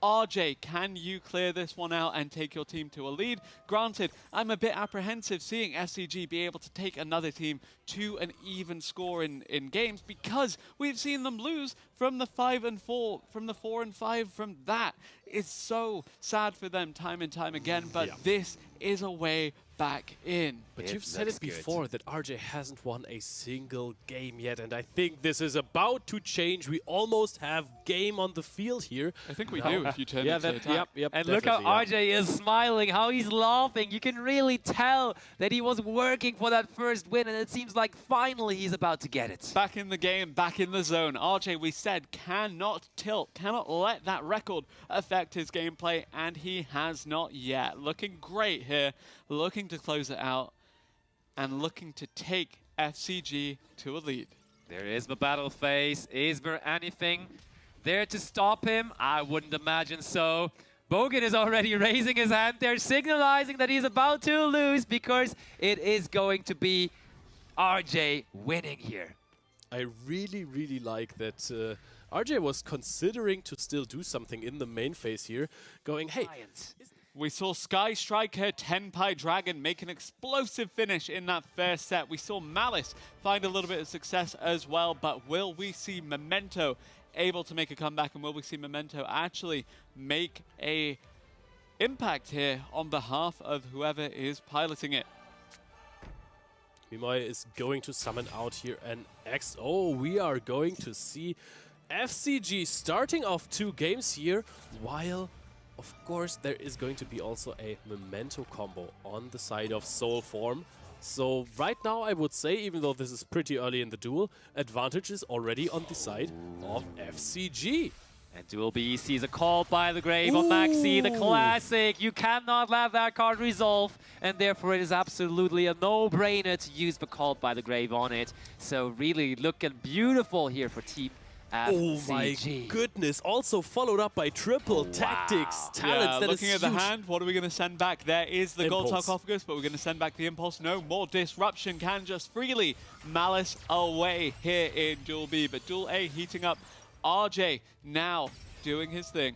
RJ, can you clear this one out and take your team to a lead? Granted, I'm a bit apprehensive seeing SCG be able to take another team to an even score in games, because we've seen them lose from the 5-4, from the 4-5, from that. It's so sad for them time and time again, but this is a way back in. But you've said it before that RJ hasn't won a single game yet, and I think this is about to change. We almost have game on the field here. I think we do if you turn it to attack. And look how RJ is smiling, how he's laughing. You can really tell that he was working for that first win, and it seems like finally he's about to get it. Back in the game, back in the zone. RJ, we said, cannot tilt, cannot let that record affect his gameplay, and he has not yet. Looking great here, looking to close it out, and looking to take FCG to a lead. There is the battle phase. Is there anything there to stop him? I wouldn't imagine so. Bogan is already raising his hand there, signalizing that he's about to lose, because it is going to be RJ winning here. I really, really like that RJ was considering to still do something in the main phase here, going, hey, we saw Sky Striker, Tenpai Dragon make an explosive finish in that first set. We saw Malice find a little bit of success as well, but will we see Memento able to make a comeback, and will we see Memento actually make a impact here on behalf of whoever is piloting it? Mimoy is going to summon out here an X. Oh, we are going to see FCG starting off 2 games here, while of course there is going to be also a memento combo on the side of Soul Form. So right now I would say, even though this is pretty early in the duel, advantage is already on the side of FCG. And Duel B sees a call by the grave on Maxi, the classic. You cannot let that card resolve, and therefore it is absolutely a no-brainer to use the call by the grave on it. So really looking beautiful here for Team FCG. Oh my goodness, also followed up by triple tactics, talents. That looking is at huge. the hand, what are we going to send back? There is the gold sarcophagus, but we're going to send back the impulse. No more disruption, can just freely Malice away here in Duel B, but Duel A heating up. RJ now doing his thing.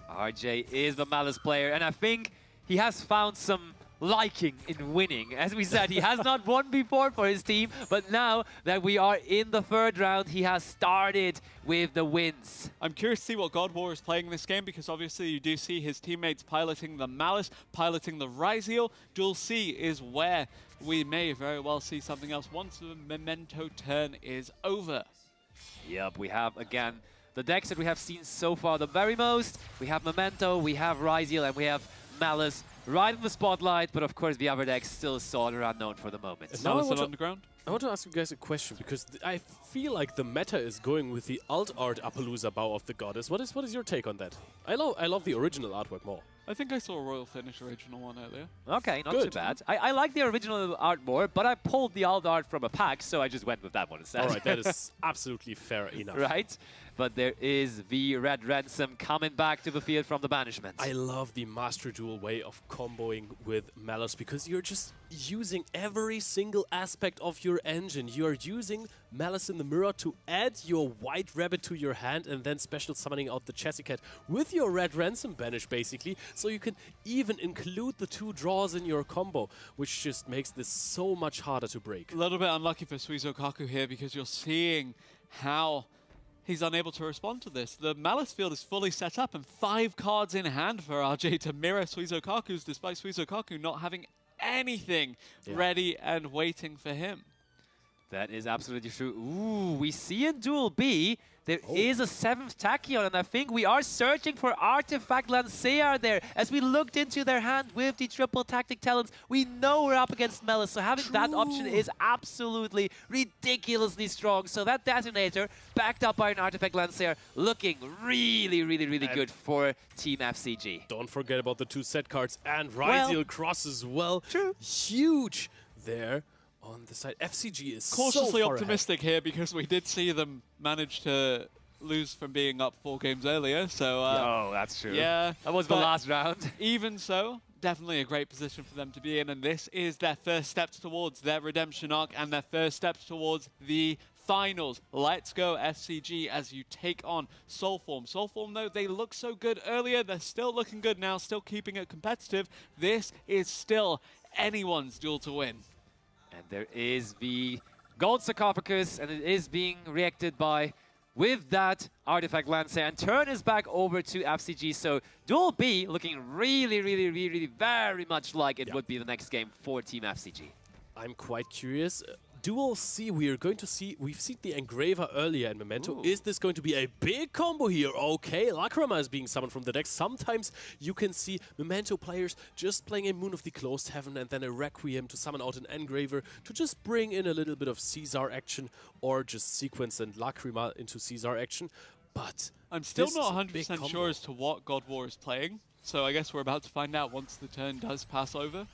RJ is the Malice player, and I think he has found some liking in winning. As we said, he has not won before for his team, but now that we are in the 3rd round, he has started with the wins. I'm curious to see what God War is playing this game, because obviously you do see his teammates piloting the Malice, piloting the Ryzeal. Duel C is where we may very well see something else once the Memento turn is over. Yep, we have, again, the decks that we have seen so far the very most. We have Memento, we have Ryzeal, and we have Malice right in the spotlight, but of course the other decks still sort of unknown for the moment. Is Malice underground? I want to ask you guys a question, because I feel like the meta is going with the alt art Appaloosa Bow of the Goddess. What is your take on that? I love the original artwork more. I think I saw a Royal Finish original one earlier. Okay, not too bad. I like the original art more, but I pulled the alt art from a pack, so I just went with that one instead. All right, that is absolutely fair enough. Right? But there is the Red Ransom coming back to the field from the banishment. I love the Master Duel way of comboing with Malice, because you're just using every single aspect of your engine. You're using Malice in the Mirror to add your White Rabbit to your hand, and then special summoning out the Chessy Cat with your Red Ransom banish, basically. So you can even include the 2 draws in your combo, which just makes this so much harder to break. A little bit unlucky for Suizo Kaku here, because you're seeing how he's unable to respond to this. The Malice field is fully set up and 5 cards in hand for RJ to mirror Suizokaku's, despite Suizokaku not having anything ready and waiting for him. That is absolutely true. Ooh, we see in Duel B, there is a 7th Tachyon, and I think we are searching for Artifact Lancea there. As we looked into their hand with the triple tactic talents, we know we're up against Malice, so having that option is absolutely ridiculously strong. So that Detonator, backed up by an Artifact Lancea, looking really good for Team FCG. Don't forget about the 2 set cards and Ryziel Cross as well. True. Huge there. On the side, FCG is cautiously so far optimistic here because we did see them manage to lose from being up 4 games earlier. So Oh, that's true. yeah, That was the last round. Even so, definitely a great position for them to be in, and this is their first steps towards their redemption arc and their first steps towards the finals. Let's go FCG as you take on Soulform. Soulform, though, they look so good earlier. They're still looking good now, still keeping it competitive. This is still anyone's duel to win. And there is the gold sarcophagus, and it is being reacted by with that Artifact Lancea, and turn is back over to FCG. So Duel B looking really very much like it would be the next game for Team FCG. I'm quite curious. Duel C, we are going to see, we've seen the Engraver earlier in Memento. Ooh. Is this going to be a big combo here? Okay, Lacrima is being summoned from the deck. Sometimes you can see Memento players just playing a Moon of the Closed Heaven and then a Requiem to summon out an Engraver to just bring in a little bit of Caesar action, or just sequence and Lacrima into Caesar action. But I'm still not 100% sure as to what God War is playing, so I guess we're about to find out once the turn does pass over.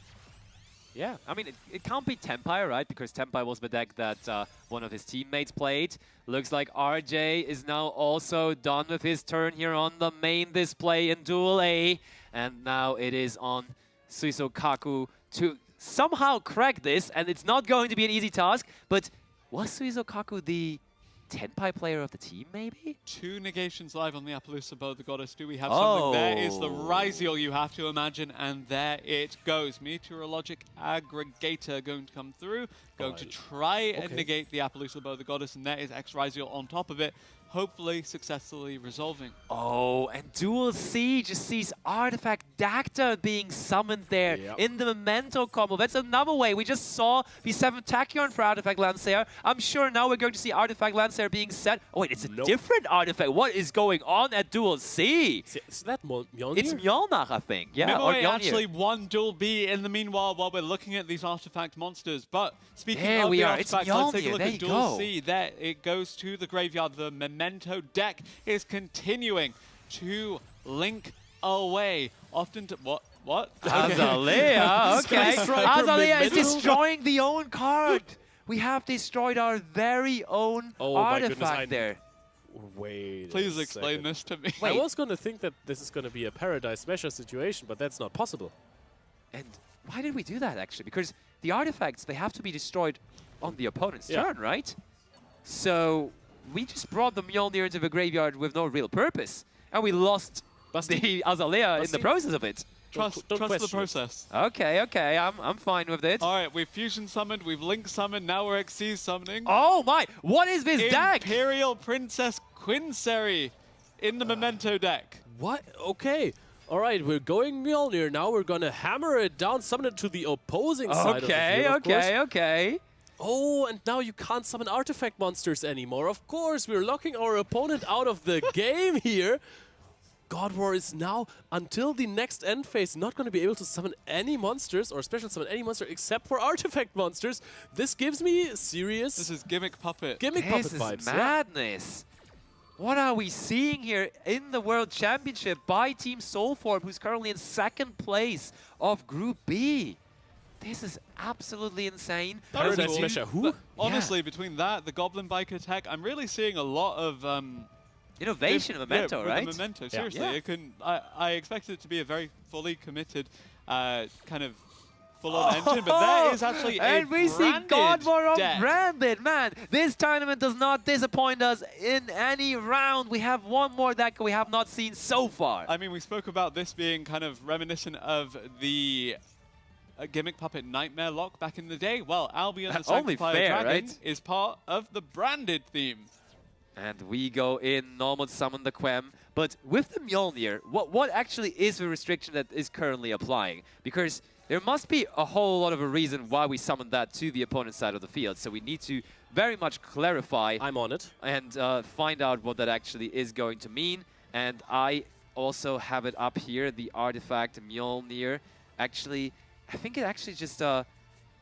Yeah, I mean, it can't be Tempire, right? Because Tempire was the deck that one of his teammates played. Looks like RJ is now also done with his turn here on the main display in Duel A. And now it is on Suizokaku to somehow crack this. And it's not going to be an easy task. But was Suizokaku the Tenpai player of the team, maybe? 2 negations live on the Appaloosa Bow, the Goddess. Do we have something? There is the Ryziel, you have to imagine, and there it goes. Meteorologic Aggregator going to come through, going to try and negate the Appaloosa Bow, the Goddess, and there is X-Ryziel on top of it, hopefully successfully resolving. Oh, and Duel C just sees Artifact Dacta being summoned there in the Memento combo. That's another way. We just saw the 7th Tachyon for Artifact Lancea. I'm sure now we're going to see Artifact Lancea being set. Oh wait, it's a different artifact. What is going on at Duel C? Is that Mjolnir? It's Mjolnir, I think. Yeah, Mimoe actually won Duel B in the meanwhile while we're looking at these artifact monsters. But speaking of the artifacts, let's take a look at Duel C. There it goes to the graveyard. The Memento deck is continuing to link away. Often to what? Azalea, okay. Azalea is destroying the own card. We have destroyed our very own artifact there. Wait. Please explain this to me. I was going to think that this is going to be a Paradise Smasher situation, but that's not possible. And why did we do that, actually? Because the artifacts, they have to be destroyed on the opponent's turn, right? So we just brought the Mjolnir into the graveyard with no real purpose. And we lost the Azalea in the process of it. Trust the process. Okay, I'm fine with it. All right, we've fusion summoned, we've link summoned, now we're Xyz summoning. Oh my, what is this deck? Imperial Princess Quincery in the Memento deck. What? Okay. All right, we're going Mjolnir now. We're going to hammer it down, summon it to the opposing side of the field, Okay. Oh, and now you can't summon artifact monsters anymore. Of course, we're locking our opponent out of the game here. God War is now, until the next end phase, not going to be able to summon any monsters or special summon any monster except for artifact monsters. This gives me serious... This is Gimmick Puppet. Puppet vibes. This is madness. What are we seeing here in the World Championship by Team Soulform, who's currently in 2nd place of Group B? This is absolutely insane. Paradise Smasher, who? Honestly, between that, the Goblin Biker tech, I'm really seeing a lot of... innovation in Memento, right? The Memento, seriously. It can, I expected it to be a very fully committed kind of full-on engine, but that is actually and we see God War branded. Man, this tournament does not disappoint us in any round. We have one more deck we have not seen so far. I mean, we spoke about this being kind of reminiscent of the Gimmick Puppet Nightmare lock back in the day. Well, Albion the Sanctifier Dragon is part of the branded theme. And we go in, normal summon the Quem. But with the Mjolnir, what actually is the restriction that is currently applying? Because there must be a whole lot of a reason why we summoned that to the opponent's side of the field. So we need to very much clarify. I'm on it. And find out what that actually is going to mean. And I also have it up here, the artifact Mjolnir. Actually, I think it actually just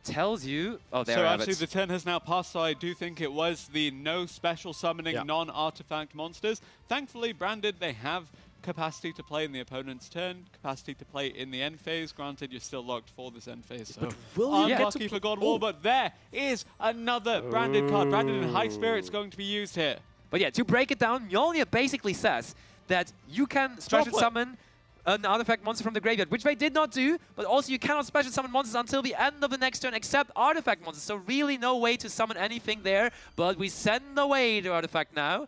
tells you. Oh, there so I have actually it. the turn has now passed, so I do think it was the no special summoning non-artifact monsters. Thankfully, Branded, they have capacity to play in the opponent's turn, capacity to play in the end phase. Granted, you're still locked for this end phase, so unlucky for God War, but there is another Branded card. Branded in High Spirit's going to be used here. But yeah, to break it down, Mjolnir basically says that you can special summon an artifact monster from the graveyard, which they did not do, but also you cannot special summon monsters until the end of the next turn except artifact monsters. So really no way to summon anything there, but we send away the artifact now.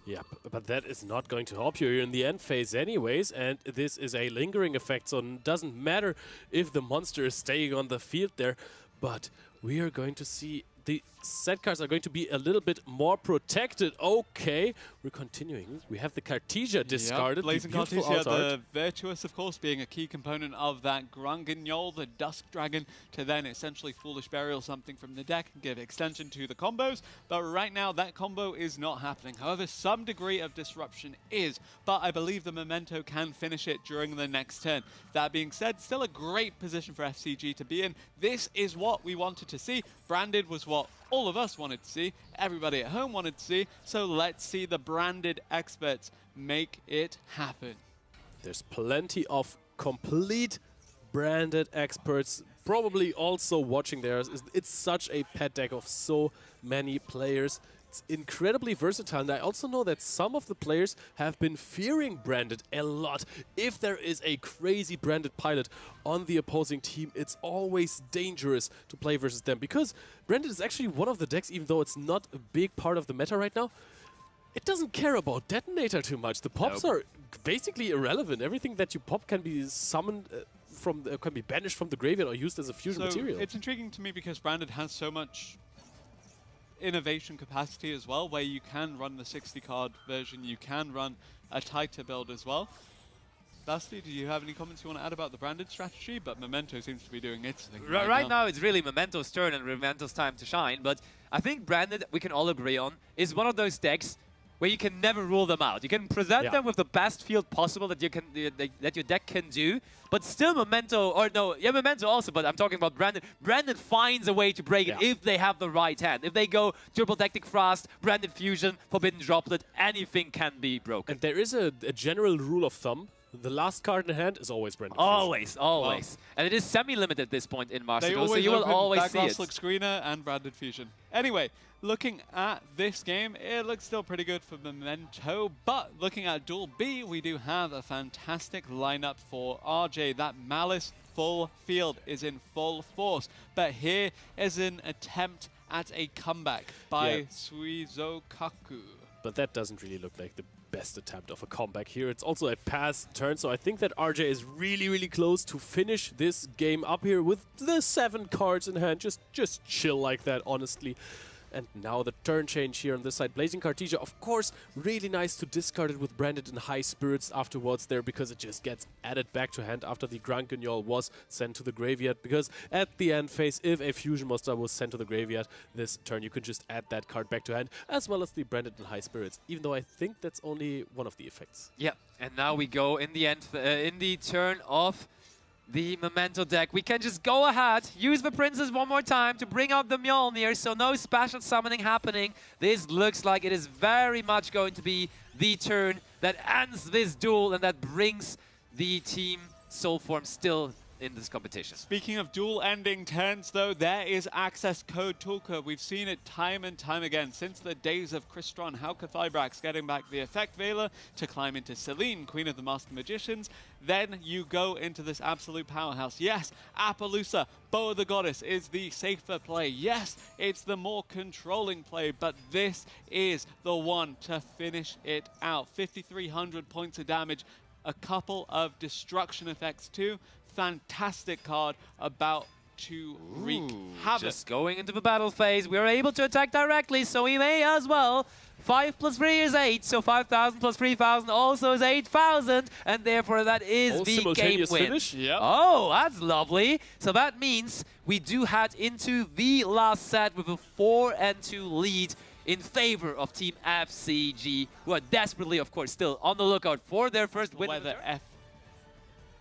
Yeah, but that is not going to help you. You're in the end phase anyways, and this is a lingering effect, so it doesn't matter if the monster is staying on the field there, but we are going to see the set cards are going to be a little bit more protected. Okay, we're continuing. We have the Cartesia discarded. Blazing Cartesia, the Virtuous, of course, being a key component of that Grungignol, the Dusk Dragon, to then essentially Foolish Burial something from the deck and give extension to the combos. But right now, that combo is not happening. However, some degree of disruption is, but I believe the Memento can finish it during the next turn. That being said, still a great position for FCG to be in. This is what we wanted to see. Branded was what all of us wanted to see, everybody at home wanted to see, so let's see the Branded experts make it happen. There's plenty of complete Branded experts probably also watching there. It's such a pet deck of so many players. It's incredibly versatile, and I also know that some of the players have been fearing Branded a lot. If there is a crazy Branded pilot on the opposing team, it's always dangerous to play versus them, because Branded is actually one of the decks, even though it's not a big part of the meta right now, it doesn't care about Detonator too much. The pops are basically irrelevant. Everything that you pop can be summoned can be banished from the graveyard or used as a fusion material. It's intriguing to me because Branded has so much innovation capacity as well, where you can run the 60-card version, you can run a tighter build as well. Basti, do you have any comments you want to add about the Branded strategy? But Memento seems to be doing its thing right now. It's really Memento's turn and Memento's time to shine, but I think Branded, we can all agree on, is one of those decks where you can never rule them out. You can present them with the best field possible that you can that your deck can do, but still Memento, or no, yeah, Memento also, but I'm talking about Branded. Branded finds a way to break it if they have the right hand. If they go Triple Tactic Frost, Branded Fusion, Forbidden Droplet, anything can be broken. And there is a general rule of thumb. The last card in hand is always Branded. Always. Wow. And it is semi-limited at this point in Master Duel, so you will will always see it. Screener and Branded Fusion. Anyway, looking at this game, it looks still pretty good for Memento, but looking at Duel B, we do have a fantastic lineup for RJ. That Malice full field is in full force, but here is an attempt at a comeback by Suizokaku. But that doesn't really look like the best attempt of a comeback here. It's also a pass turn, so I think that RJ is really, really close to finish this game up here with the 7 cards in hand. Just chill like that, honestly. And now the turn change here on this side. Blazing Cartesia, of course, really nice to discard it with Branded in High Spirits afterwards there, because it just gets added back to hand after the Grungignol was sent to the graveyard. Because at the end phase, if a Fusion Monster was sent to the graveyard this turn, you can just add that card back to hand, as well as the Branded in High Spirits, even though I think that's only one of the effects. Yeah, and now we go in the end, in the turn of the Memento deck. We can just go ahead, use the Princess one more time to bring out the Mjolnir, so no special summoning happening. This looks like it is very much going to be the turn that ends this duel and that brings the team Soulform still in this competition. Speaking of duel-ending turns, though, there is access code Tulka. We've seen it time and time again since the days of Crystron, Hauka Fibrax getting back the Effect Veiler to climb into Celine, Queen of the Master Magicians. Then you go into this absolute powerhouse. Yes, Appaloosa, Bow of the Goddess is the safer play. Yes, it's the more controlling play, but this is the one to finish it out. 5,300 points of damage, a couple of destruction effects too. Fantastic card about to wreak havoc. Just going into the battle phase, we are able to attack directly, so we may as well 5 plus 3 is 8, so 5,000 plus 3,000 also is 8,000, and therefore that is the game win. Finish. Yep. Oh, that's lovely. So that means we do head into the last set with a 4-2 lead in favor of Team FCG, who are desperately, of course, still on the lookout for their first win. Whether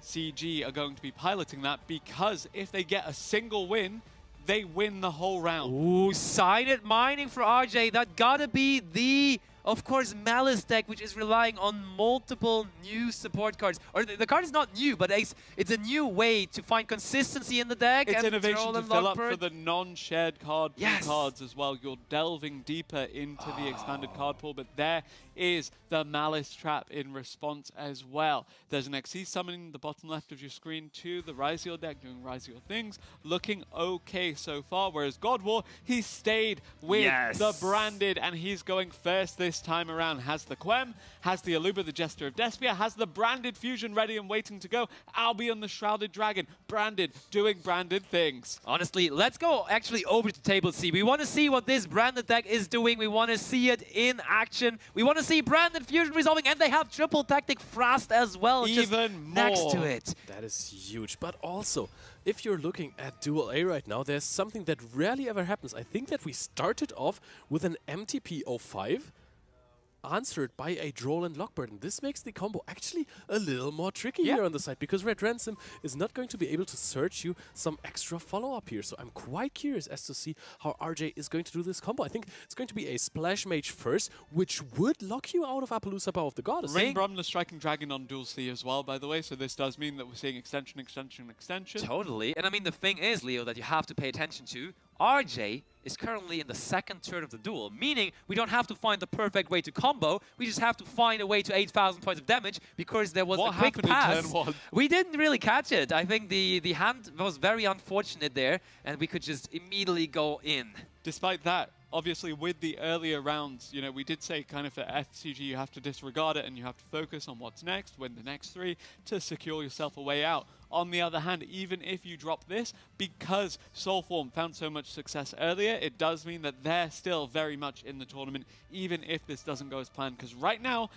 FCG are going to be piloting that, because if they get a single win, they win the whole round. Ooh, silent mining for RJ. That gotta be the, of course, Malice deck, which is relying on multiple new support cards. Or the card is not new, but it's a new way to find consistency in the deck. It's and innovation to fill up for Lockbird. the non-shared card Yes. cards as well. You're delving deeper into the expanded card pool, but there is the Malice Trap in response as well. There's an XC summoning the bottom left of your screen to the Ryziel deck, doing Ryziel things, looking okay so far, whereas God War, he stayed with the branded, and he's going first this time around. Has the Quem, has the Aluba, the Jester of Despia, has the branded fusion ready and waiting to go. Albion, the Shrouded Dragon, branded, doing branded things. Honestly, let's go actually over to table C. We want to see what this branded deck is doing. We want to see it in action. We want to see branded fusion resolving, and they have triple tactic Frost as well, Even just more. next to it. That is huge. But also, if you're looking at Duel A right now, there's something that rarely ever happens. I think that we started off with an MTP 05, answered by a Droll Lockbird, and this makes the combo actually a little more tricky here on the side, because Red Ransom is not going to be able to search you some extra follow-up here. So I'm quite curious as to see how RJ is going to do this combo. I think it's going to be a Splash Mage first, which would lock you out of Appaloosa Power of the Goddess. Ring Brum, the Striking Dragon on Duel C as well, by the way, so this does mean that we're seeing extension, extension, extension. Totally. And I mean, the thing is, Leo, that you have to pay attention to, RJ is currently in the second turn of the duel, meaning we don't have to find the perfect way to combo, we just have to find a way to 8,000 points of damage, because there was a quick pass. In turn 1? We didn't really catch it. I think the hand was very unfortunate there, and we could just immediately go in. Despite that, obviously with the earlier rounds, you know, we did say kind of for FCG you have to disregard it and you have to focus on what's next, win the next 3 to secure yourself a way out. On the other hand, even if you drop this, because Soulform found so much success earlier, it does mean that they're still very much in the tournament, even if this doesn't go as planned. Because right now,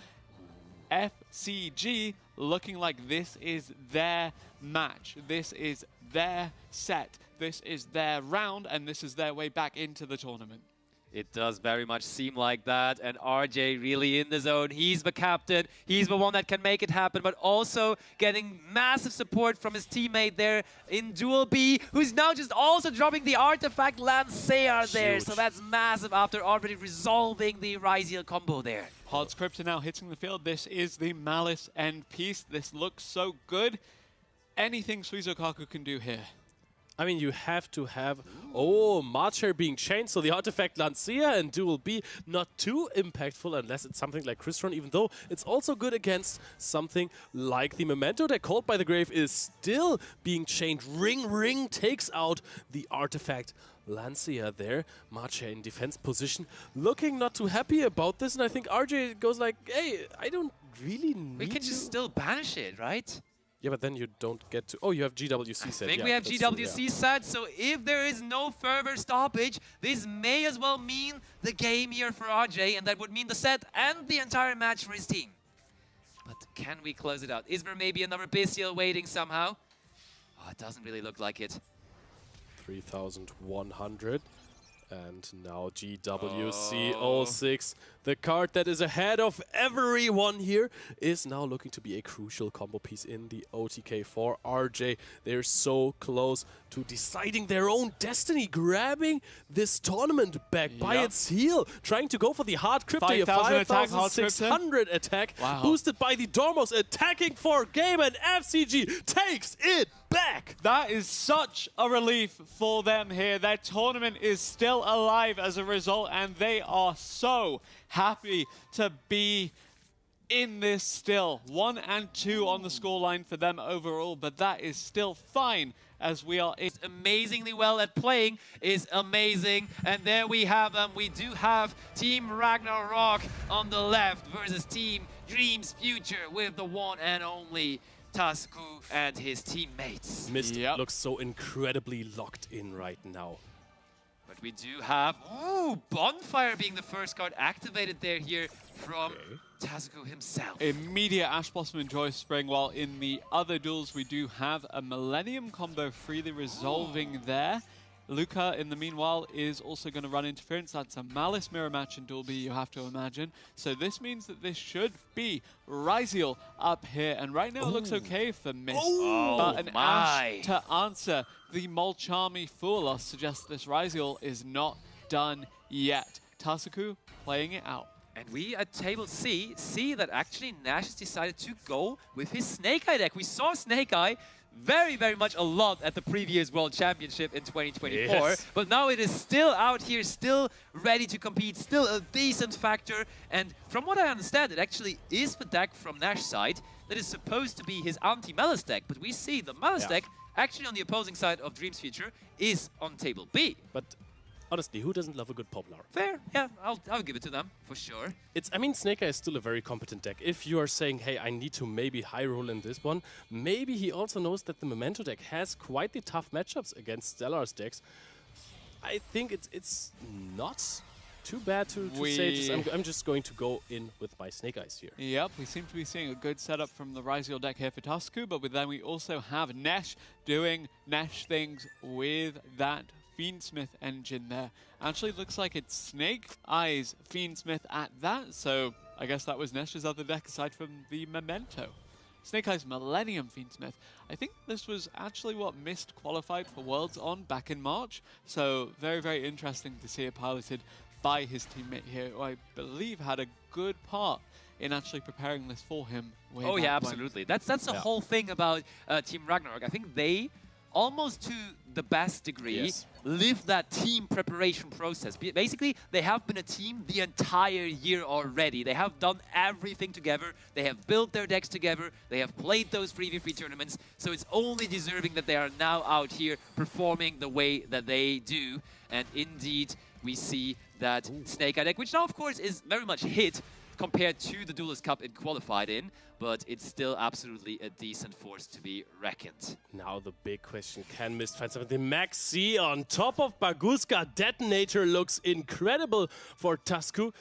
FCG looking like this is their match. This is their set. This is their round, and this is their way back into the tournament. It does very much seem like that, and RJ really in the zone. He's the captain, he's the one that can make it happen, but also getting massive support from his teammate there in Duel B, who's now just also dropping the artifact Lancer there. Huge. So that's massive after already resolving the Ryziel combo there. Hard Scripter now hitting the field. This is the Malice end piece. This looks so good. Anything Suizokaku can do here. I mean, you have to have... Oh, Marcher being chained, so the artifact Lancia and Duel B not too impactful unless it's something like Crystron, even though it's also good against something like the Memento deck. Called by the Grave is still being chained. Ring takes out the artifact Lancia there. Marcher in defense position, looking not too happy about this, and I think RJ goes like, hey, I don't really need We can just still banish it, right? Yeah, but then you don't get to... Oh, you have GWC set. I think yeah, we have that's true, GWC set, so if there is no further stoppage, this may as well mean the game here for RJ, and that would mean the set and the entire match for his team. But can we close it out? Is there maybe another Bestial waiting somehow? Oh, it doesn't really look like it. 3,100. And now GWC06, the card that is ahead of everyone here, is now looking to be a crucial combo piece in the OTK for RJ. They're so close to deciding their own destiny, grabbing this tournament back by its heel, trying to go for the hard crypto, 5,600 attack, boosted by the Dormos, attacking for game, and FCG takes it back. That is such a relief for them here. Their tournament is still alive as a result, and they are so happy to be in this still. 1 and 2 on the scoreline for them overall, but that is still fine as we are amazingly well at playing is amazing. And there we have them. We do have Team Ragnarok on the left versus Team Dreams Future with the one and only Tasku and his teammates. Mist looks so incredibly locked in right now. But But we do have, Bonfire being the first card activated there here from Tasuku himself. Immediate Ash Blossom and Joyous Spring, while in the other duels we do have a Millennium combo freely resolving there. Luca, in the meanwhile, is also going to run interference. That's a Malice mirror match in Duel B, you have to imagine. So this means that this should be Ryziel up here. And right now it looks okay for Mist. But an Ash to answer the Molchami Fool Loss suggests this Ryziel is not done yet. Tasuku playing it out. And we at table C see that actually Nash has decided to go with his Snake Eye deck. We saw Snake Eye very, very much a lot at the previous World Championship in 2024. But now it is still out here, still ready to compete, still a decent factor. And from what I understand, it actually is the deck from Nash's side that is supposed to be his anti-Malice deck. But we see the Malice deck actually on the opposing side of Dream's Future is on table B. But honestly, who doesn't love a good Poplar? Fair, yeah, I'll give it to them, for sure. I mean, Snake Eye is still a very competent deck. If you are saying, hey, I need to maybe high roll in this one, maybe he also knows that the Memento deck has quite the tough matchups against Stellar's decks. I think it's not too bad to say just, I'm just going to go in with my Snake Eyes here. Yep, we seem to be seeing a good setup from the Ryziel deck here for Tasuku, but then we also have Nesh doing Nesh things with that Fiendsmith engine there. Actually looks like it's Snake Eyes Fiendsmith at that, so I guess that was Nesh's other deck aside from the Memento. Snake Eyes Millennium Fiendsmith. I think this was actually what Mist qualified for Worlds on back in March, so very, very interesting to see it piloted by his teammate here, who I believe had a good part in actually preparing this for him. Oh yeah, absolutely. That's the whole thing about Team Ragnarok. I think they, almost to the best degree, live that team preparation process. Basically, they have been a team the entire year already. They have done everything together. They have built their decks together. They have played those 3v3 tournaments. So it's only deserving that they are now out here performing the way that they do. And indeed, we see that Snake Eye deck, which now, of course, is very much hit compared to the Duelist Cup it qualified in, but it's still absolutely a decent force to be reckoned. Now the big question, can Mist find something? The Max C on top of Baguska Detonator looks incredible for Tasuku.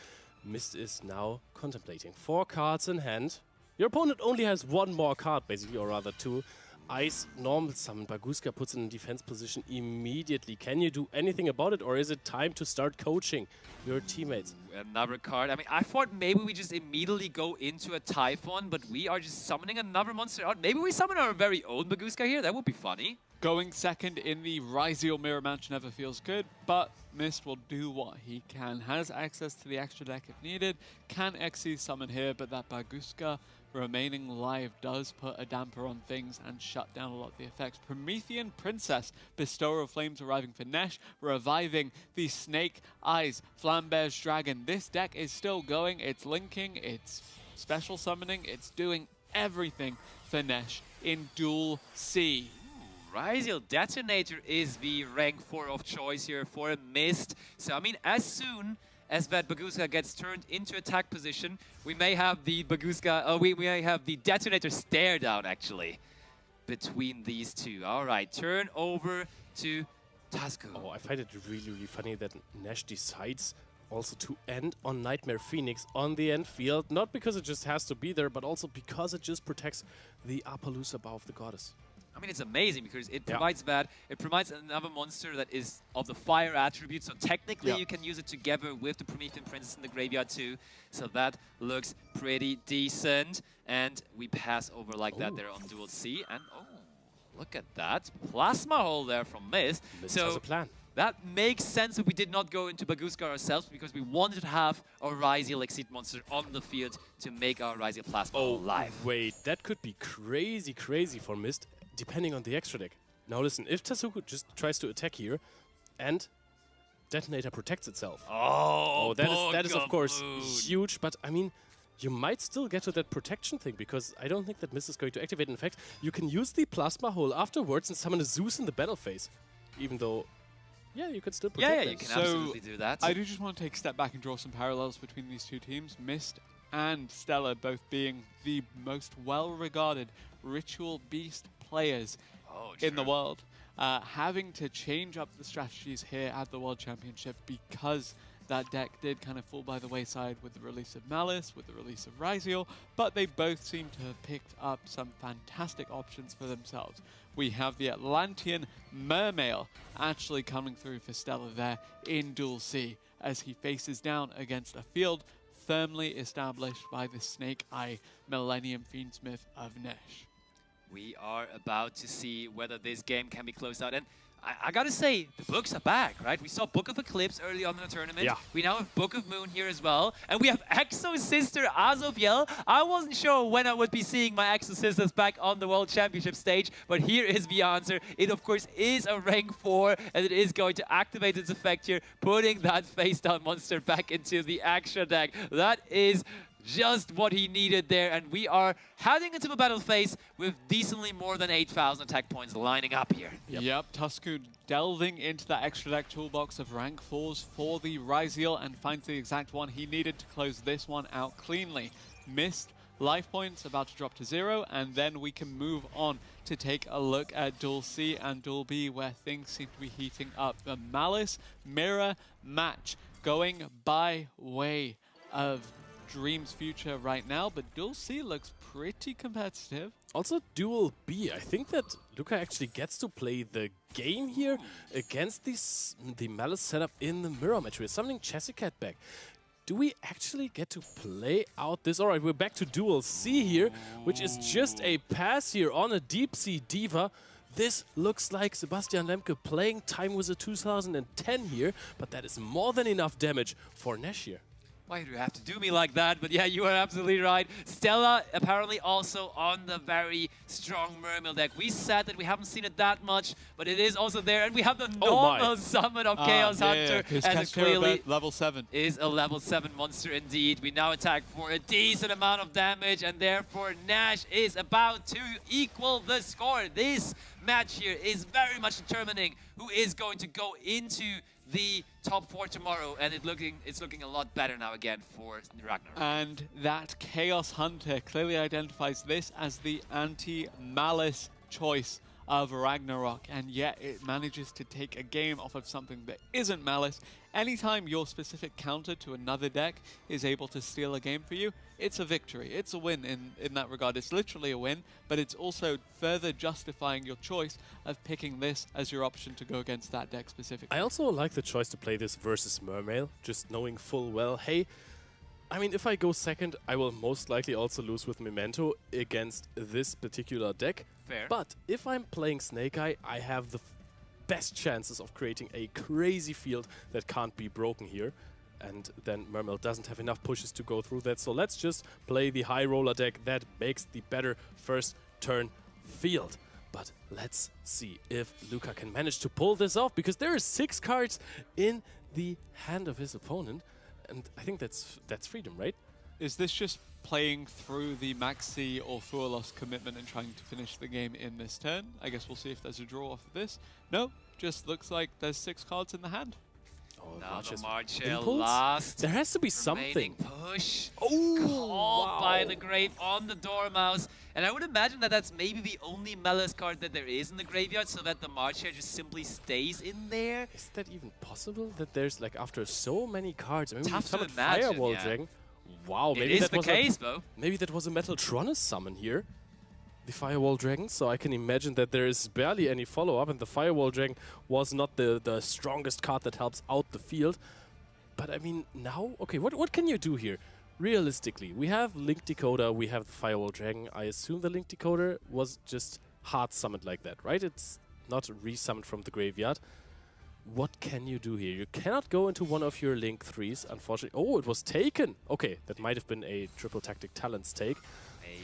Mist is now contemplating 4 cards in hand. Your opponent only has 1 more card, basically, or rather 2. Ice normal summon. Baguska puts in a defense position immediately. Can you do anything about it, or is it time to start coaching your teammates? Another card. I mean, I thought maybe we just immediately go into a Typhon, but we are just summoning another monster out. Maybe we summon our very own Baguska here. That would be funny. Going second in the Ryziel mirror match never feels good, but Mist will do what he can. Has access to the extra deck if needed. Can XC summon here, but that Baguska remaining live does put a damper on things and shut down a lot of the effects. Promethean Princess, Bestower of Flames arriving for Nesh, reviving the Snake Eyes Flamberge Dragon. This deck is still going, it's linking, it's special summoning, it's doing everything for Nesh in Duel C. Ryziel Detonator is the rank 4 of choice here for Mist. So, I mean, as soon as that Baguska gets turned into attack position, we may have the Baguska, we may have the Detonator stare down, actually, between these two. All right, turn over to Tasuku. Oh, I find it really, really funny that Nash decides also to end on Nightmare Phoenix on the end field, not because it just has to be there, but also because it just protects the Appaloosa Bow of the Goddess. I mean, it's amazing because it provides that. It provides another monster that is of the fire attribute, so technically you can use it together with the Promethean Princess in the graveyard too. So that looks pretty decent. And we pass over like that there on Duel C. And look at that. Plasma hole there from Mist. Mist has a plan. That makes sense that we did not go into Baguska ourselves because we wanted to have a Ryziel Exceed monster on the field to make our Ryziel Plasma hole live. Wait, that could be crazy, crazy for Mist, depending on the extra deck. Now listen, if Tasuku just tries to attack here and Detonator protects itself. That is of course huge, but I mean, you might still get to that protection thing because I don't think that Mist is going to activate. In fact, you can use the Plasma Hole afterwards and summon a Zeus in the battle phase, even though you could still protect you can absolutely do that. I do just want to take a step back and draw some parallels between these two teams. Mist and Stellar both being the most well-regarded Ritual Beast players in the world. having to change up the strategies here at the World Championship because that deck did kind of fall by the wayside with the release of Malice, with the release of Ryziel, but they both seem to have picked up some fantastic options for themselves. We have the Atlantean Mermail actually coming through for Stella there in Duel C as he faces down against a field firmly established by the Snake Eye Millennium Fiendsmith of Nesh. We are about to see whether this game can be closed out. And I gotta say, the books are back, right? We saw Book of Eclipse early on in the tournament. Yeah. We now have Book of Moon here as well. And we have Exo Sister Azoviel. I wasn't sure when I would be seeing my Exo Sisters back on the World Championship stage, but here is the answer. It, of course, is a rank 4, and it is going to activate its effect here, putting that face-down monster back into the extra deck. That is just what he needed there, and we are heading into the battle phase with decently more than 8,000 attack points lining up here. Yep, Tusku delving into that extra deck toolbox of rank 4s for the Ryziel and finds the exact one he needed to close this one out cleanly. Missed life points, about to drop to 0, and then we can move on to take a look at Duel C and Duel B, where things seem to be heating up. The Malice Mirror match going by way of Dream's future right now, but Duel C looks pretty competitive. Also, Duel B, I think that Luca actually gets to play the game here against the Malice setup in the mirror match. We're summoning Chessicat back. Do we actually get to play out this? All right, we're back to Duel C here, which is just a pass here on a Deep Sea Diva. This looks like Sebastian Lemke playing Time Wizard 2010 here, but that is more than enough damage for Nesh here. Why do you have to do me like that? But yeah, you are absolutely right. Stella apparently also on the very strong Mermail deck. We said that we haven't seen it that much, but it is also there. And we have the normal summon of Chaos Hunter. And it clearly level 7 is a level 7 monster indeed. We now attack for a decent amount of damage, and therefore Nash is about to equal the score. This match here is very much determining who is going to go into the top 4 tomorrow, and it's looking a lot better now again for Ragnarok. And that Chaos Hunter clearly identifies this as the anti-Malice choice of Ragnarok, and yet it manages to take a game off of something that isn't Malice. Anytime your specific counter to another deck is able to steal a game for you, it's a victory. It's a win in that regard. It's literally a win, but it's also further justifying your choice of picking this as your option to go against that deck specifically. I also like the choice to play this versus Mermail, just knowing full well, hey, I mean, if I go second, I will most likely also lose with Memento against this particular deck. Fair. But if I'm playing Snake Eye, I have the best chances of creating a crazy field that can't be broken here. And then Mermail doesn't have enough pushes to go through that. So let's just play the high roller deck that makes the better first turn field. But let's see if Luca can manage to pull this off, because there are 6 cards in the hand of his opponent. And I think that's freedom, right? Is this just playing through the Maxi or Fualos commitment and trying to finish the game in this turn? I guess we'll see if there's a draw off of this. No, just looks like there's 6 cards in the hand. Oh, now the Marshall last. There has to be something. Push. Oh, called by the grave on the Dormouse. And I would imagine that that's maybe the only Malice card that there is in the graveyard, so that the Marshall just simply stays in there. Is that even possible? That there's, like, after so many cards, maybe Tough we to summoned imagine, Firewall yeah. Dragon. Wow, It maybe is that the was case, though. Maybe that was a Metaltronus summon here. The Firewall Dragon, so I can imagine that there is barely any follow-up, and the Firewall Dragon was not the strongest card that helps out the field. But I mean, now, okay, what can you do here? Realistically, we have Link Decoder, we have the Firewall Dragon. I assume the Link Decoder was just hard summoned like that, right? It's not re-summoned from the graveyard. What can you do here? You cannot go into one of your Link 3s, unfortunately. Oh, it was taken! Okay, that might have been a triple tactic talents take.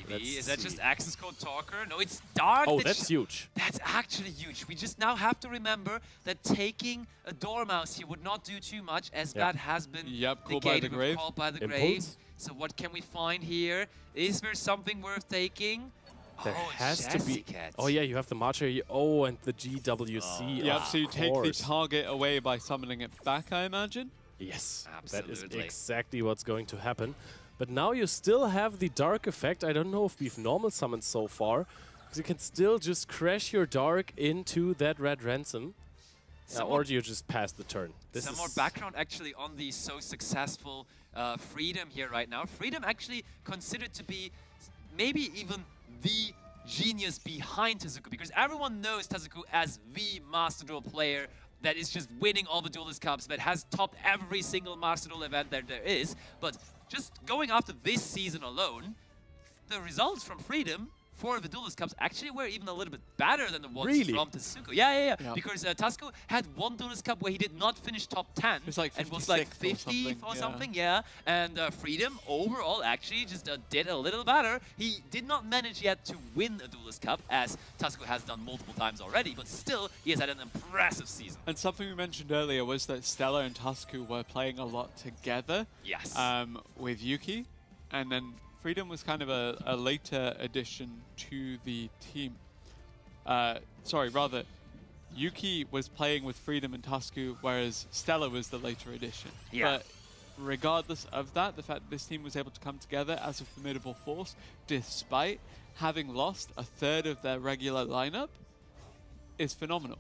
Maybe. Is that just access code talker? No, it's dark. Oh, that's huge. That's actually huge. We just now have to remember that taking a Dormouse here would not do too much, as that has been called by the grave. Called by the grave. So what can we find here? Is there something worth taking? There has to be. Oh yeah, you have the Marcher here. Oh, and the GWC. Yep, so you take the target away by summoning it back, I imagine? Yes, absolutely. That is exactly what's going to happen. But now you still have the Dark effect. I don't know if we've normal summoned so far. Because you can still just crash your Dark into that red ransom. Or do you just pass the turn? Some more background actually on the so successful Freedom here right now. Freedom actually considered to be maybe even the genius behind Tezuku, because everyone knows Tezuku as the Master Duel player that is just winning all the Duelist Cups, that has topped every single Master Duel event that there is. But just going after this season alone, the results from Freedom for the Duelist Cups actually were even a little bit better than the ones from Tezuku. Yeah. Because Tezuku had one Duelist Cup where he did not finish top 10. It was like and was like 50th or something, And Freedom overall actually just did a little better. He did not manage yet to win a Duelist Cup, as Tezuku has done multiple times already, but still, he has had an impressive season. And something we mentioned earlier was that Stella and Tezuku were playing a lot together. Yes. With Yuki, and then Freedom was kind of a later addition to the team. Sorry, rather, Yuki was playing with Freedom and Tezuku, whereas Stella was the later addition. Yeah. But regardless of that, the fact that this team was able to come together as a formidable force, despite having lost a third of their regular lineup, is phenomenal.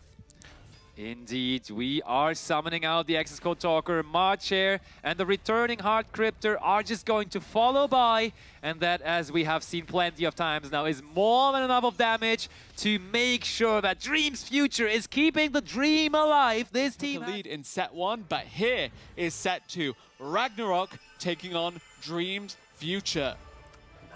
Indeed, we are summoning out the access code talker, Marcher, and the returning Heart Cryptor are just going to follow by, and that, as we have seen plenty of times now, is more than enough of damage to make sure that Dream's future is keeping the dream alive. This team the lead in set 1, but here is set 2. Ragnarok taking on Dream's future.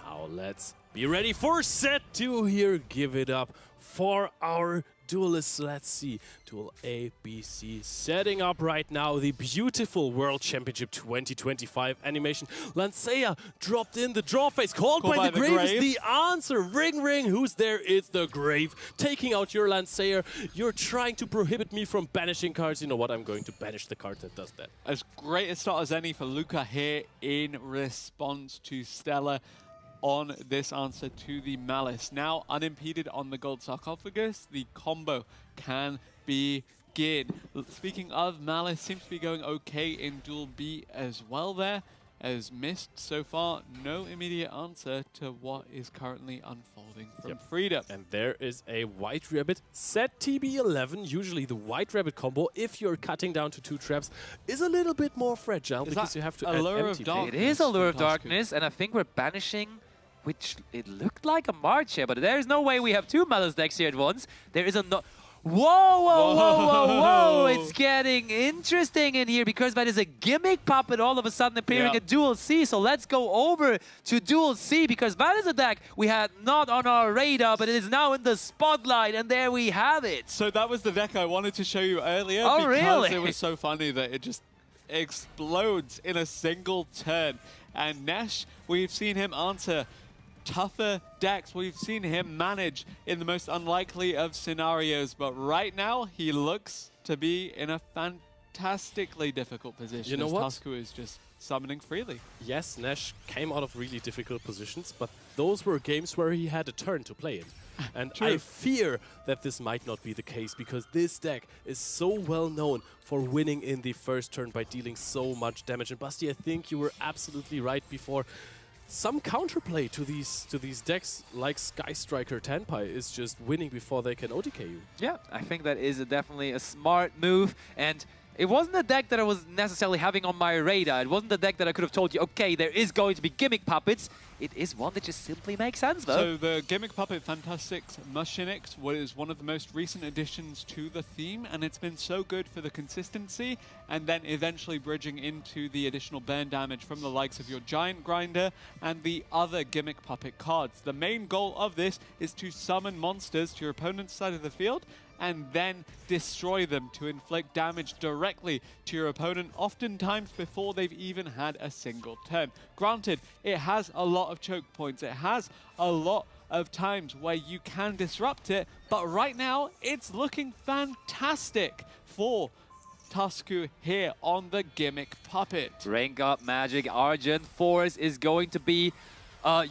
Now let's be ready for set 2 here. Give it up for our duelists. Let's see. Duel A, B, C setting up right now the beautiful World Championship 2025 animation. Lancea dropped in the draw phase. Called by the Grave is the answer. Ring, ring. Who's there? It's the Grave. Taking out your Lancea. You're trying to prohibit me from banishing cards. You know what? I'm going to banish the card that does that. As great a start as any for Luca here in response to Stella on this answer to the Malice. Now unimpeded on the gold sarcophagus, the combo can begin. Speaking of Malice, seems to be going okay in Duel B as well there, as missed so far no immediate answer to what is currently unfolding from Freedom. And there is a White Rabbit set TB11. Usually the White Rabbit combo, if you're cutting down to 2 traps, is a little bit more fragile because you have to add Allure of empty Darkness. It is Allure of Darkness, and I think we're banishing, which it looked like a March here, but there is no way we have 2 Malice decks here at once. There is a no... Whoa! It's getting interesting in here because that is a gimmick puppet all of a sudden appearing at Duel C. So let's go over to Duel C because that is a deck we had not on our radar, but it is now in the spotlight, and there we have it. So that was the deck I wanted to show you earlier because it was so funny that it just explodes in a single turn. And Nesh, we've seen him answer tougher decks. We've seen him manage in the most unlikely of scenarios, but right now he looks to be in a fantastically difficult position. You know what? Tezuku is just summoning freely. Yes, Nash came out of really difficult positions, but those were games where he had a turn to play it. And I fear that this might not be the case because this deck is so well known for winning in the first turn by dealing so much damage. And Basti, I think you were absolutely right before. Some counterplay to these decks like Sky Striker Tenpai is just winning before they can OTK you. Yeah, I think that is definitely a smart move, and it wasn't a deck that I was necessarily having on my radar. It wasn't a deck that I could have told you, okay, there is going to be gimmick puppets. It is one that just simply makes sense, though. So the Gimmick Puppet Fantastics Machinix was one of the most recent additions to the theme, and it's been so good for the consistency, and then eventually bridging into the additional burn damage from the likes of your Giant Grinder and the other Gimmick Puppet cards. The main goal of this is to summon monsters to your opponent's side of the field, and then destroy them to inflict damage directly to your opponent, oftentimes before they've even had a single turn. Granted, it has a lot of choke points, it has a lot of times where you can disrupt it, but right now it's looking fantastic for Tezuku here on the Gimmick Puppet. Rank up Magic Argent Force is going to be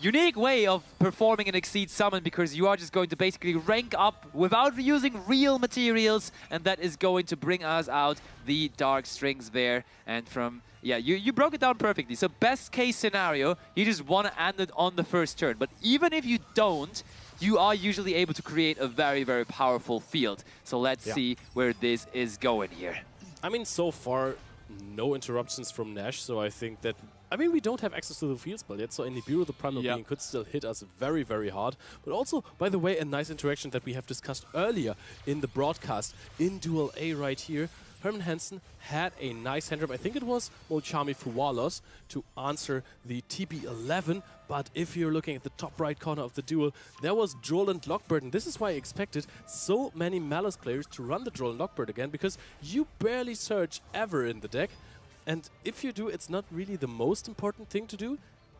unique way of performing an Exceed summon, because you are just going to basically rank up without using real materials, and that is going to bring us out the Dark Strings there. And from, yeah, you broke it down perfectly. So best case scenario, you just want to end it on the first turn. But even if you don't, you are usually able to create a very, very powerful field. So let's see where this is going here. I mean, so far, no interruptions from Nash, so I think that... I mean, we don't have access to the field spell yet, so in Nibiru, the Primal Being could still hit us very, very hard. But also, by the way, a nice interaction that we have discussed earlier in the broadcast in Duel A right here. Hermann Hansen had a nice hand drop. I think it was Molchami Fuwalos to answer the TB11. But if you're looking at the top right corner of the duel, there was Droll and Lockbird. And this is why I expected so many Malice players to run the Droll and Lockbird again, because you barely search ever in the deck. And if you do, it's not really the most important thing to do.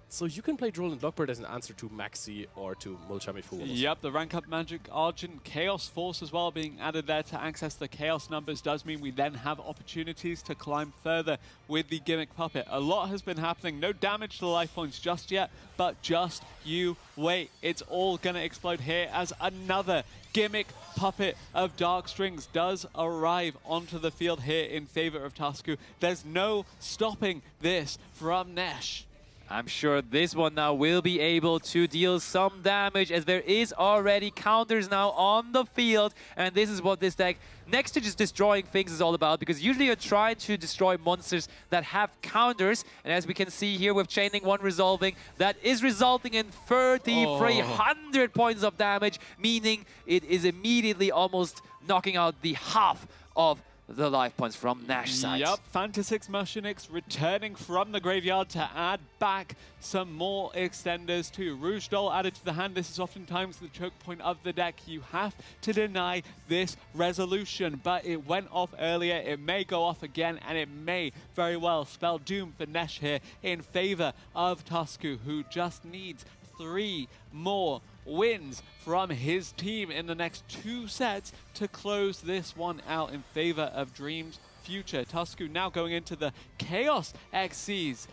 So you can play Droll and Lockbird as an answer to Maxi or to Molchami Fuwalos. Yep, the rank up Magic Argent Chaos Force as well being added there to access the Chaos numbers does mean we then have opportunities to climb further with the Gimmick Puppet. A lot has been happening, no damage to the life points just yet, but just you wait. It's all gonna explode here as another Gimmick Puppet of Dark Strings does arrive onto the field here in favor of Tasku. There's no stopping this from Nesh. I'm sure this one now will be able to deal some damage, as there is already counters now on the field. And this is what this deck, next to just destroying things, is all about, because usually you're trying to destroy monsters that have counters. And as we can see here with Chaining 1 resolving, that is resulting in 3,300 points of damage, meaning it is immediately almost knocking out the half of the life points from Nash side. Yep, Fantasix Mushinix returning from the graveyard to add back some more extenders too. Rouge Doll added to the hand. This is oftentimes the choke point of the deck. You have to deny this resolution, but it went off earlier. It may go off again, and it may very well spell doom for Nesh here in favor of Tasku, who just needs 3 more wins from his team in the next 2 sets to close this one out in favor of Dream's future. Tasku now going into the Chaos XCs.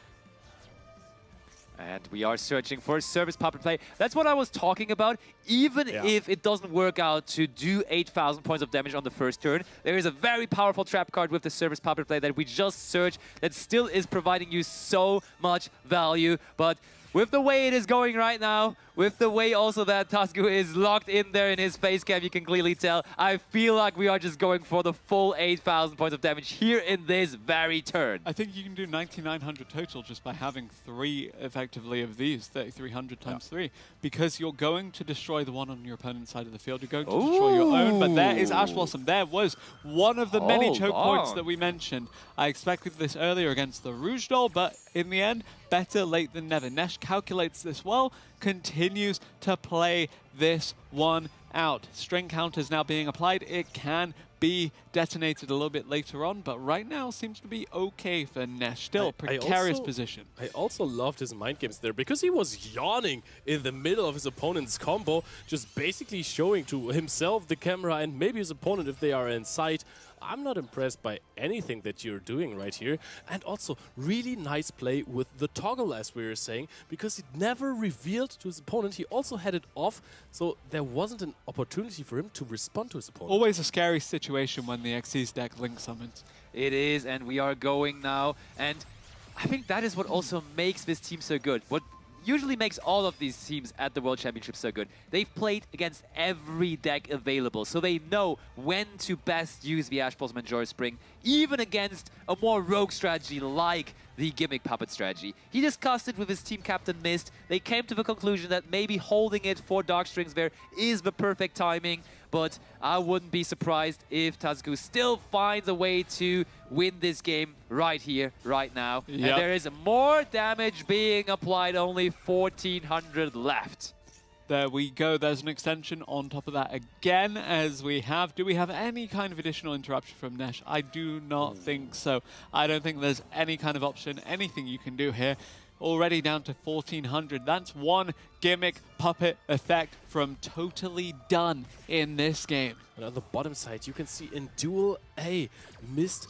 And we are searching for Service Puppet play. That's what I was talking about. Even if it doesn't work out to do 8,000 points of damage on the first turn, there is a very powerful trap card with the Service Puppet play that we just searched that still is providing you so much value. But with the way it is going right now, with the way also that Tasku is locked in there in his face cam, you can clearly tell, I feel like we are just going for the full 8,000 points of damage here in this very turn. I think you can do 9,900 total just by having 3 effectively of these, 3,300 times 3, because you're going to destroy the one on your opponent's side of the field. You're going to destroy your own, but there is Ash Blossom. There was one of the many choke points that we mentioned. I expected this earlier against the Rouge Doll, but in the end, better late than never. Nesh calculates this well, continues to play this one out. String counters now being applied. It can be detonated a little bit later on, but right now seems to be okay for Nesh. Still precarious position. I also loved his mind games there, because he was yawning in the middle of his opponent's combo, just basically showing to himself, the camera, and maybe his opponent if they are in sight. I'm not impressed by anything that you're doing right here. And also, really nice play with the toggle, as we were saying, because it never revealed to his opponent. He also had it off, so there wasn't an opportunity for him to respond to his opponent. Always a scary situation when the Xyz deck link summons. It is, and we are going now. And I think that is what also makes this team so good. What usually makes all of these teams at the World Championship so good. They've played against every deck available, so they know when to best use the Ash Blossom and Joy Spring, even against a more rogue strategy like the Gimmick Puppet strategy. He discussed it with his team captain Mist. They came to the conclusion that maybe holding it for Dark Strings there is the perfect timing, but I wouldn't be surprised if Tasku still finds a way to win this game right here, right now. Yep. And there is more damage being applied, only 1,400 left. There we go. There's an extension on top of that again, as we have. Do we have any kind of additional interruption from Nesh? I do not think so. I don't think there's any kind of option, anything you can do here. Already down to 1,400. That's one Gimmick Puppet effect from totally done in this game. And on the bottom side, you can see in Duel A, Mist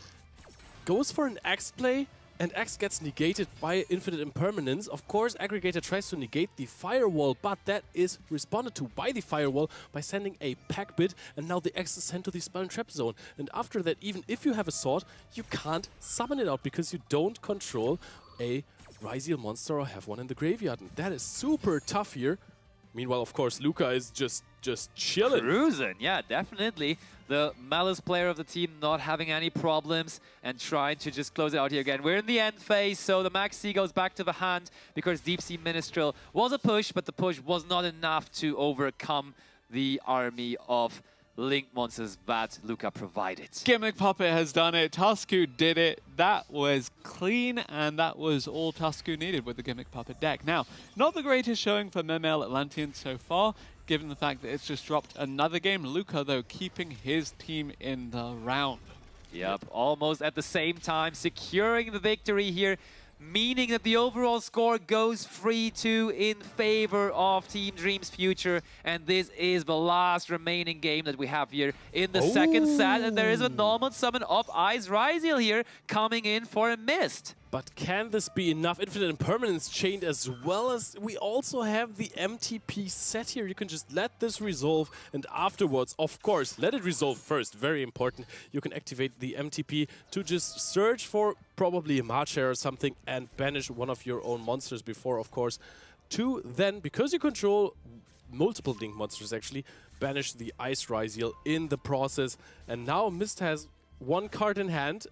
goes for an X play, and X gets negated by Infinite Impermanence. Of course, Aggregator tries to negate the Firewall, but that is responded to by the Firewall by sending a pack bit, and now the X is sent to the Spell and Trap zone. And after that, even if you have a sword, you can't summon it out because you don't control a Ryziel monster or have one in the graveyard. And that is super tough here. Meanwhile, of course, Luca is just chilling. Cruising, yeah, definitely. The Malice player of the team not having any problems and trying to just close it out here again. We're in the end phase, so the Max C goes back to the hand because Deep Sea Minstrel was a push, but the push was not enough to overcome the army of Link monsters that Luca provided. Gimmick Puppet has done it. Tusku did it. That was clean, and that was all Tusku needed with the Gimmick Puppet deck. Now, not the greatest showing for Mermail Atlantean so far, given the fact that it's just dropped another game. Luca, though, keeping his team in the round. Yep, almost at the same time, securing the victory here, meaning that the overall score goes 3-2 in favor of Team Dream's future. And this is the last remaining game that we have here in the second set. And there is a normal summon of Ice Ryziel here coming in for a mist. But can this be enough? Infinite Impermanence chained, as well as we also have the MTP set here. You can just let this resolve, and afterwards, of course, let it resolve first. Very important. You can activate the MTP to just search for probably a Marcher or something and banish one of your own monsters before, of course, to then, because you control multiple Link monsters actually, banish the Ice Ryziel in the process. And now Mist has one card in hand.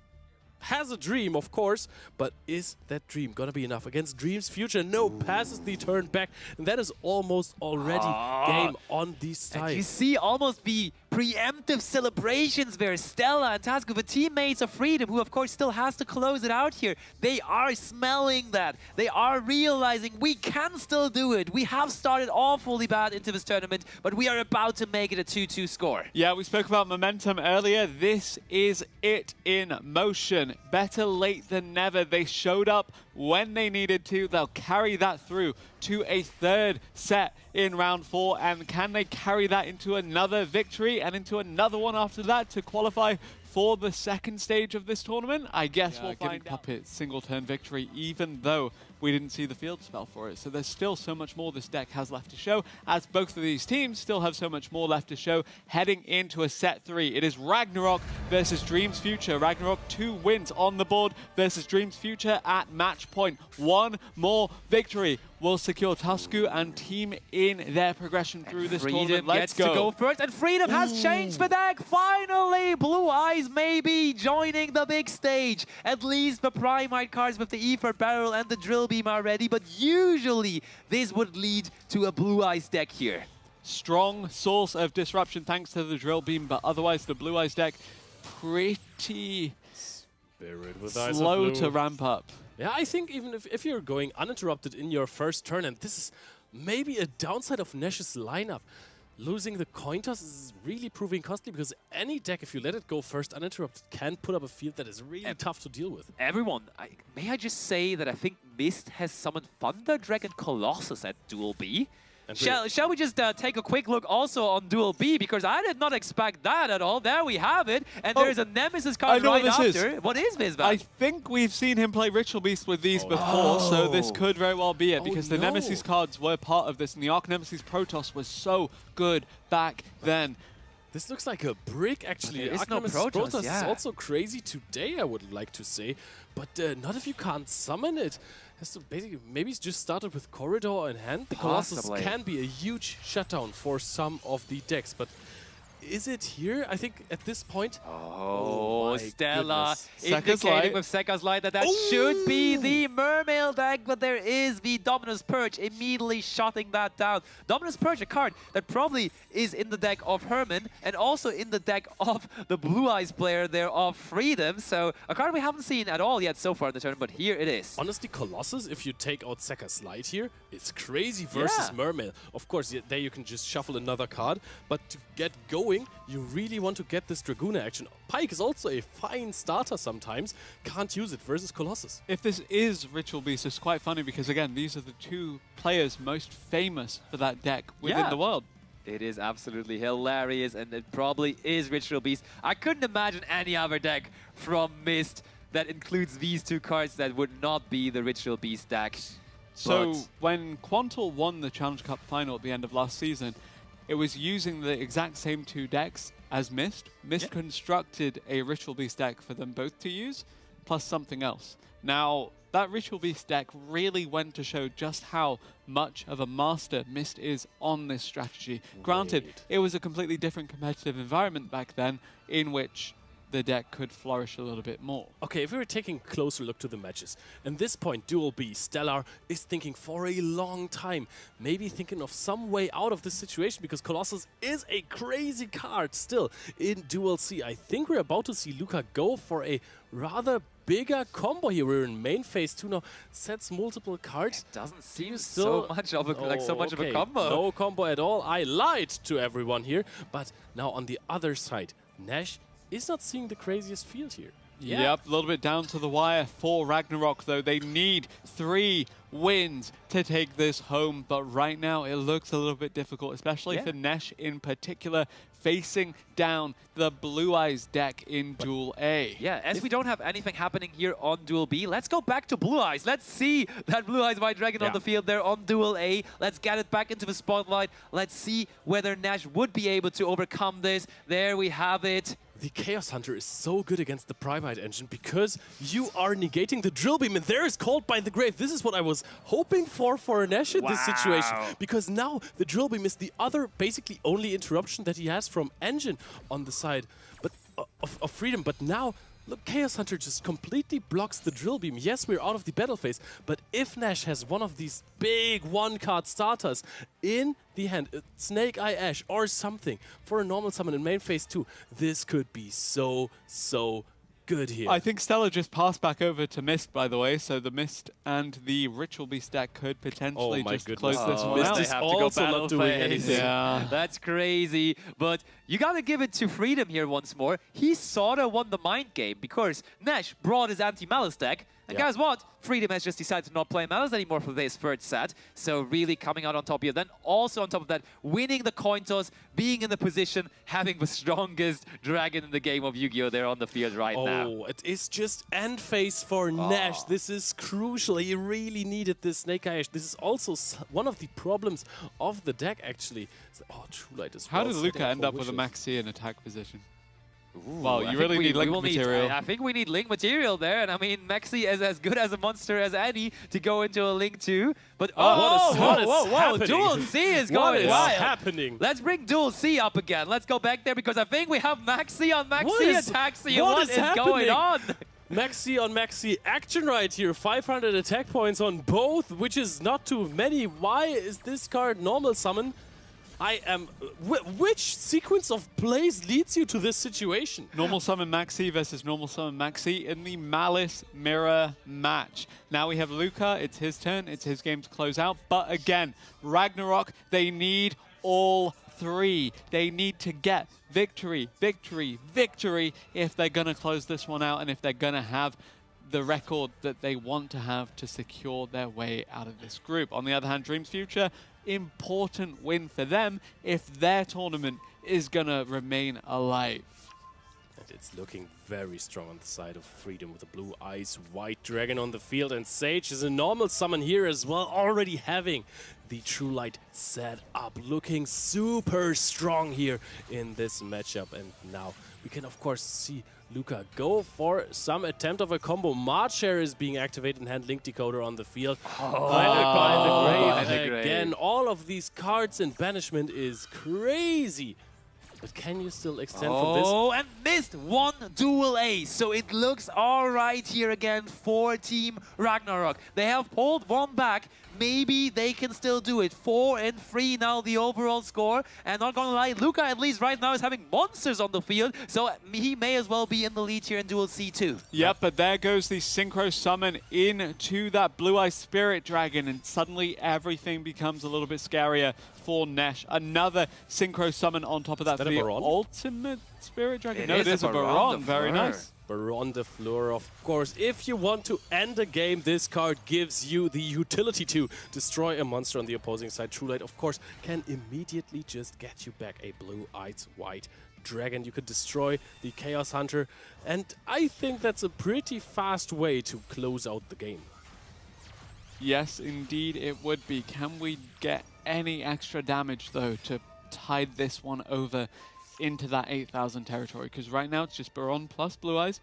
Has a dream, of course, but is that dream gonna be enough against Dream's future? No, passes the turn back, and that is almost already game on the side. And you see almost the preemptive celebrations where Stella and Tasco, the teammates of Freedom, who of course still has to close it out here, they are smelling that. They are realizing we can still do it. We have started awfully bad into this tournament, but we are about to make it a 2-2 score. Yeah, we spoke about momentum earlier. This is it in motion. Better late than never. They showed up when they needed to. They'll carry that through to a third set in round 4. And can they carry that into another victory and into another one after that to qualify for the second stage of this tournament? I guess we'll find out. Puppet single turn victory, even though we didn't see the field spell for it. So there's still so much more this deck has left to show, as both of these teams still have so much more left to show heading into a set 3. It is Ragnarok versus Dream's Future. Ragnarok 2 wins on the board versus Dream's Future at match point. One more victory will secure Tusku and team in their progression through this tournament. Let's go. Freedom gets to go first, and Freedom has changed the deck. Finally, Blue Eyes may be joining the big stage. At least the Primite cards with the Ether Barrel and the Drill Beam are ready, but usually this would lead to a Blue Eyes deck here. Strong source of disruption thanks to the Drill Beam, but otherwise the Blue Eyes deck pretty slow to ramp up. Yeah, I think even if you're going uninterrupted in your first turn, and this is maybe a downside of Nash's lineup, losing the coin toss is really proving costly, because any deck, if you let it go first uninterrupted, can put up a field that is really tough to deal with. Everyone, may I just say that I think Mist has summoned Thunder Dragon Colossus at Duel B? Shall we just take a quick look also on Duel B, because I did not expect that at all. There we have it, and there's a Nemesis card right after. What is this, man? I think we've seen him play Ritual Beast with these before, so this could very well be it, because the Nemesis cards were part of this, and the Arc Nemesis Protoss was so good back then. This looks like a brick, actually. There is no Protoss is also crazy today, I would like to say, but not if you can't summon it. So basically, maybe it's just started with Corridor in hand. The Colossus can be a huge shutdown for some of the decks, but is it here? I think at this point... Oh, Stella indicating with Sekka's Light that should be the Mermail deck, but there is the Dominus Purge immediately shutting that down. Dominus Purge, a card that probably is in the deck of Herman and also in the deck of the Blue Eyes player there of Freedom. So a card we haven't seen at all yet so far in the tournament, but here it is. Honestly, Colossus, if you take out Sekka's Light here, it's crazy versus Mermail. Of course, there you can just shuffle another card, but to get going, you really want to get this Dragoon action. Pike is also a fine starter sometimes. Can't use it versus Colossus. If this is Ritual Beast, it's quite funny because, again, these are the two players most famous for that deck within the world. It is absolutely hilarious, and it probably is Ritual Beast. I couldn't imagine any other deck from Mist that includes these two cards that would not be the Ritual Beast deck. So But when Quantal won the Challenge Cup final at the end of last season, it was using the exact same two decks as Mist. Mist constructed a Ritual Beast deck for them both to use, plus something else. Now, that Ritual Beast deck really went to show just how much of a master Mist is on this strategy. Granted, it was a completely different competitive environment back then in which the deck could flourish a little bit more. Okay, if we were taking a closer look to the matches, at this point, Duel B, Stellar is thinking for a long time, maybe thinking of some way out of this situation, because Colossus is a crazy card still in Duel C. I think we're about to see Luca go for a rather bigger combo here. We're in main phase 2 now, sets multiple cards. it doesn't seem still- so much of a combo. No combo at all. I lied to everyone here. But now on the other side, Nash is not seeing the craziest field here. Yep, a little bit down to the wire for Ragnarok, though. They need 3 wins to take this home, but right now it looks a little bit difficult, especially for Nesh in particular, facing down the Blue Eyes deck in Duel A. Yeah, as we don't have anything happening here on Duel B, let's go back to Blue Eyes. Let's see that Blue Eyes White Dragon on the field there on Duel A. Let's get it back into the spotlight. Let's see whether Nash would be able to overcome this. There we have it. The Chaos Hunter is so good against the Primite engine because you are negating the Drill Beam, and there is Called by the Grave. This is what I was hoping for Nash in this situation, because now the Drill Beam is the other, basically only interruption that he has from engine on the side but of Freedom. But now, look, Chaos Hunter just completely blocks the Drill Beam. Yes, we're out of the battle phase, but if Nash has one of these big one-card starters in the hand, Snake Eye Ash or something, for a normal summon in main phase 2, this could be so good here. I think Stella just passed back over to Mist, by the way, so the Mist and the Ritual Beast deck could potentially just close this one Mist out. is also not doing anything. Yeah. That's crazy. But you gotta give it to Freedom here once more. He sorta won the mind game because Nash brought his anti-Malice deck. And guys what? Freedom has just decided to not play Malice anymore for this third set. So really coming out on top here. Then also on top of that, winning the coin toss, being in the position, having the strongest dragon in the game of Yu-Gi-Oh! There on the field right now. Oh, it is just end phase for Nash. This is crucial. He really needed this Snake Eye Ash. This is also one of the problems of the deck, actually. Oh, True Light as well. How did Luca end up with a Maxi in attack position? Well, you really need link material. I think we need link material there, and I mean, Maxi is as good as a monster as any to go into a link too. But whoa, Duel C is going wild. What is happening? Let's bring Duel C up again. Let's go back there because I think we have Maxi on Maxi attacks. What is going on? Maxi on Maxi action right here. 500 attack points on both, which is not too many. Why is this card normal summon? Which sequence of plays leads you to this situation? Normal Summon Maxi versus Normal Summon Maxi in the Malice Mirror match. Now we have Luca. It's his turn. It's his game to close out. But again, Ragnarok, they need all 3. They need to get victory, victory, victory if they're going to close this one out and if they're going to have the record that they want to have to secure their way out of this group. On the other hand, Dreams Future, important win for them if their tournament is going to remain alive. And it's looking very strong on the side of Freedom with the Blue Eyes White Dragon on the field, and Sage is a normal summon here as well, already having the True Light set up, looking super strong here in this matchup. And now we can of course see Luca go for some attempt of a combo. Marcher is being activated and hand Link Decoder on the field. By the grave again. All of these cards in banishment is crazy. But can you still extend from this? Oh, and missed one Duel Ace. So it looks all right here again for Team Ragnarok. They have pulled one back. Maybe they can still do it. 4-3 now the overall score. And not gonna lie, Luca at least right now is having monsters on the field. So he may as well be in the lead here in Duel C2. Yep, but there goes the Synchro Summon into that Blue Eye Spirit Dragon. And suddenly everything becomes a little bit scarier for Nesh. Another Synchro Summon on top of that for the ultimate Spirit Dragon. No, it is a Baron. Very nice. Baron the Floor, of course. If you want to end a game, this card gives you the utility to destroy a monster on the opposing side. True Light, of course, can immediately just get you back a Blue Eyes White Dragon. You could destroy the Chaos Hunter. And I think that's a pretty fast way to close out the game. Yes, indeed it would be. Can we get any extra damage, though, to tide this one over into that 8,000 territory? Because right now it's just Baron plus Blue Eyes.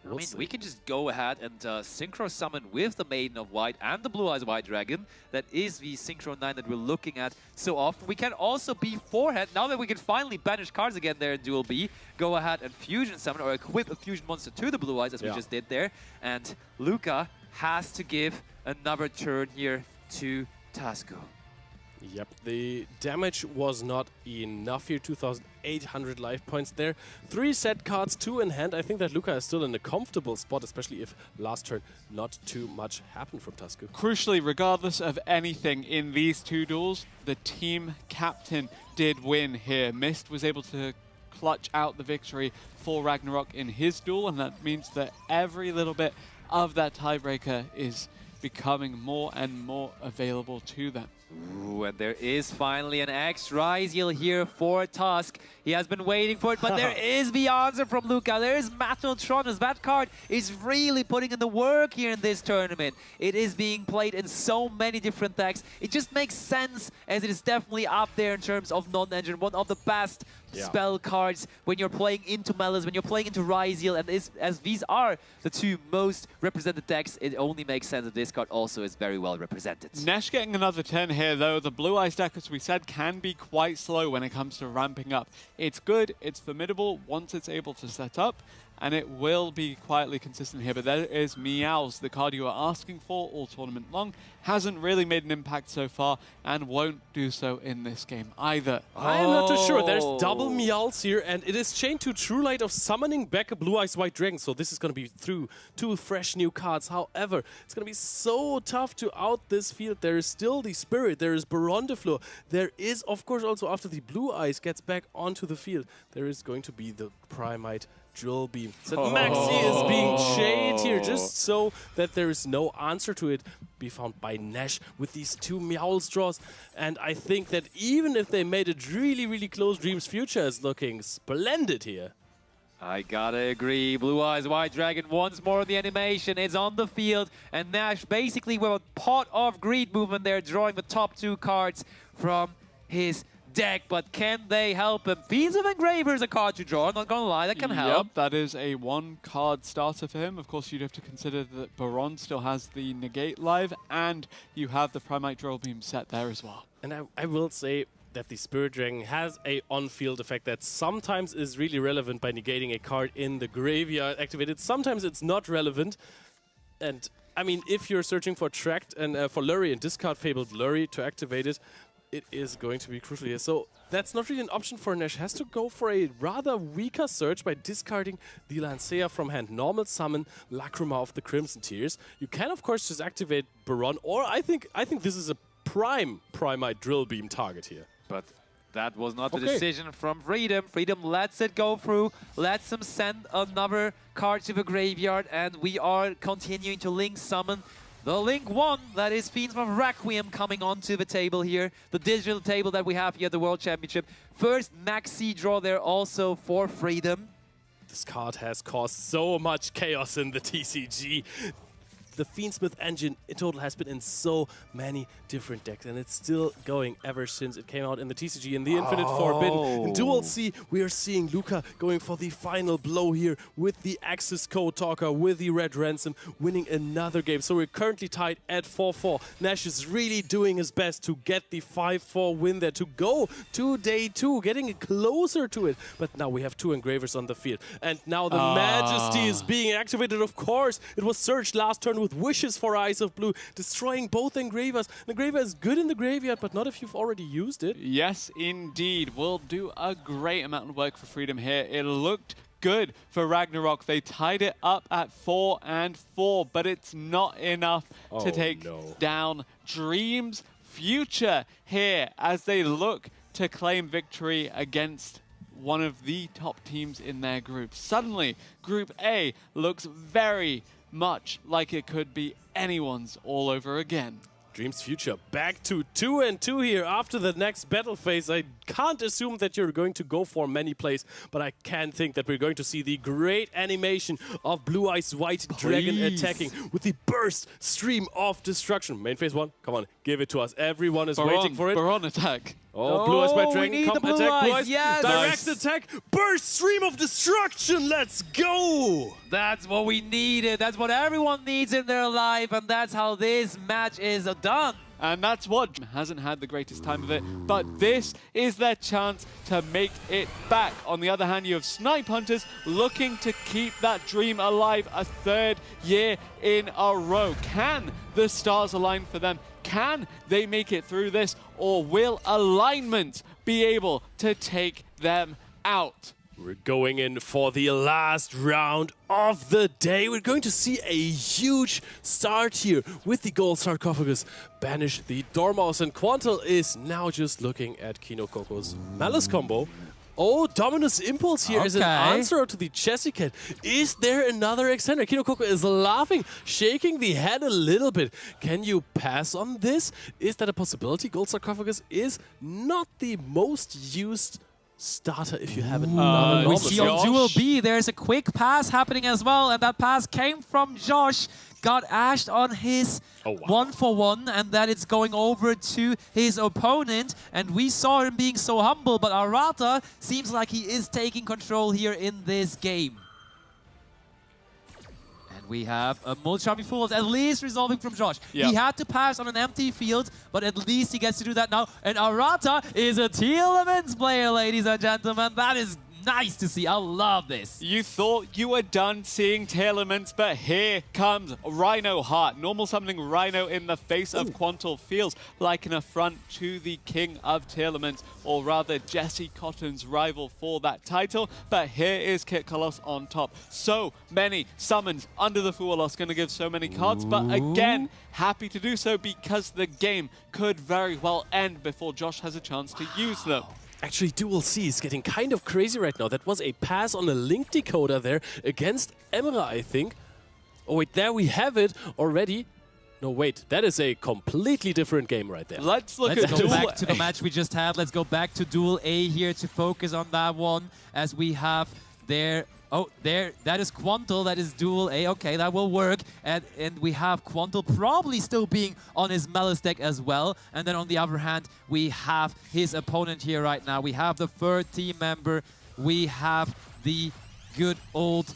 I mean, we can just go ahead and synchro summon with the Maiden of White and the Blue Eyes White Dragon. That is the Synchro 9 that we're looking at so often. We can also be forehead. Now that we can finally banish cards again there in Duel B, go ahead and fusion summon or equip a fusion monster to the Blue Eyes as we just did there. And Luca has to give another turn here to Tasco. Yep, the damage was not enough here. 2,800 life points there. 3 set cards, 2 in hand. I think that Luca is still in a comfortable spot, especially if last turn not too much happened from Tasco. Crucially, regardless of anything in these two duels, the team captain did win here. Mist was able to clutch out the victory for Ragnarok in his duel, and that means that every little bit of that tiebreaker is becoming more and more available to them. Ooh, and there is finally an X-Ryziel here for Tusk. He has been waiting for it, but there is the answer from Luca. There is Matnotronus. That card is really putting in the work here in this tournament. It is being played in so many different decks. It just makes sense, as it is definitely up there in terms of non-engine. One of the best spell cards when you're playing into Melis, when you're playing into Ryziel, and as these are the two most represented decks, it only makes sense that this card also is very well represented. Nesh getting another turn here, though. The Blue Eyes deck, as we said, can be quite slow when it comes to ramping up. It's good, it's formidable once it's able to set up, and it will be quietly consistent here. But there is Meows, the card you are asking for all tournament long. Hasn't really made an impact so far, and won't do so in this game either. I am not too sure. There's double Meows here, and it is chained to True Light of summoning back a Blue Eyes White Dragon. So this is going to be through 2 fresh new cards. However, it's going to be so tough to out this field. There is still the Spirit. There is Baron de Fleur. There is, of course, also after the Blue Eyes gets back onto the field, there is going to be the Primite Drill Beam. So Maxi is being chained here just so that there is no answer to it be found by Nesh with these 2 Meowl draws. And I think that even if they made it really, really close, Dream's future is looking splendid here. I gotta agree. Blue Eyes White Dragon once more in the animation. It's on the field, and Nash basically with a pot of greed movement there, drawing the top 2 cards from his deck. But can they help him? Fiends of Engraver is a card to draw, not gonna lie, that can help. Yep, that is a 1-card starter for him. Of course, you'd have to consider that Baron still has the Negate live, and you have the Primite Drill Beam set there as well. And I will say that the Spirit Dragon has a on-field effect that sometimes is really relevant by negating a card in the graveyard activated. Sometimes it's not relevant. And I mean, if you're searching for Tract and for Lurry and discard Fabled Lurry to activate it, it is going to be crucial here. So that's not really an option for Nash. Has to go for a rather weaker search by discarding the Lancea from hand. Normal summon Lacrima of the Crimson Tears. You can, of course, just activate Baron, or I think this is a Primite Drill Beam target here. But that was not the decision from Freedom. Freedom lets it go through, lets him send another card to the graveyard, and we are continuing to link summon the Link 1, that is Fiends of Requiem coming onto the table here. The digital table that we have here at the World Championship. First Maxi draw there also for Freedom. This card has caused so much chaos in the TCG. The Fiendsmith engine in total has been in so many different decks, and it's still going ever since it came out in the TCG in the Infinite Forbidden. In Duel C, we are seeing Luca going for the final blow here with the Axis Code Talker, with the Red Ransom, winning another game. So we're currently tied at 4-4. Nash is really doing his best to get the 5-4 win there, to go to day 2, getting closer to it. But now we have 2 engravers on the field, and now the Majesty is being activated. Of course, it was searched last turn with Wishes for Eyes of Blue, destroying both engravers. An engraver is good in the graveyard, but not if you've already used it. Yes, indeed. Will do a great amount of work for Freedom here. It looked good for Ragnarok. They tied it up at 4-4, but it's not enough to take down Dream's future here as they look to claim victory against one of the top teams in their group. Suddenly, Group A looks very much like it could be anyone's all over again. Dream's future back to 2-2 here after the next battle phase. I can't assume that you're going to go for many plays, but I can think that we're going to see the great animation of Blue Eyes White Dragon attacking with the burst stream of destruction. Main phase 1, come on, give it to us. Everyone is waiting for it. Baron attack. Oh, Blue Eyes White Dragon, come Blue attack, Blue Eyes, Eyes. yes. Direct attack, burst stream of destruction, let's go! That's what we needed. That's what everyone needs in their life, and that's how this match is done. And that's what hasn't had the greatest time of it, but this is their chance to make it back. On the other hand, you have Snipe Hunters looking to keep that dream alive a third year in a row. Can the stars align for them? Can they make it through this, or will alignment be able to take them out? We're going in for the last round of the day. We're going to see a huge start here with the gold sarcophagus. Banish the Dormouse, and Quantal is now just looking at Kinokoko's Malice combo. Oh, Dominus Impulse here is an answer to the Jessica. Is there another extender? Kinokoko is laughing, shaking the head a little bit. Can you pass on this? Is that a possibility? Gold sarcophagus is not the most used starter if you have another. We see on Duel B, there's a quick pass happening as well, and that pass came from Josh. Got ashed on his 1-for-1, and that it's going over to his opponent. And we saw him being so humble, but Arata seems like he is taking control here in this game. And we have a multi-sharpie full, at least resolving from Josh. Yep. He had to pass on an empty field, but at least he gets to do that now. And Arata is a T-Elements player, ladies and gentlemen. That is nice to see. I love this. You thought you were done seeing Taillaments, but here comes Rhino Heart. Normal summoning Rhino in the face of Quantal feels like an affront to the king of Taillaments, or rather Jesse Cotton's rival for that title. But here is Kit Kolos on top. So many summons under the Fualos, going to give so many cards, but again, happy to do so because the game could very well end before Josh has a chance to use them. Actually, Duel C is getting kind of crazy right now. That was a pass on a link decoder there against Emra, I think. Oh, wait, there we have it already. No, wait, that is a completely different game right there. Let's go back to the match we just had. Let's go back to Duel A here to focus on that one, as we have there. Oh, there, that is Quantal, that is Duel A. Okay, that will work. And we have Quantal probably still being on his Malice deck as well. And then on the other hand, we have his opponent here right now. We have the third team member. We have the good old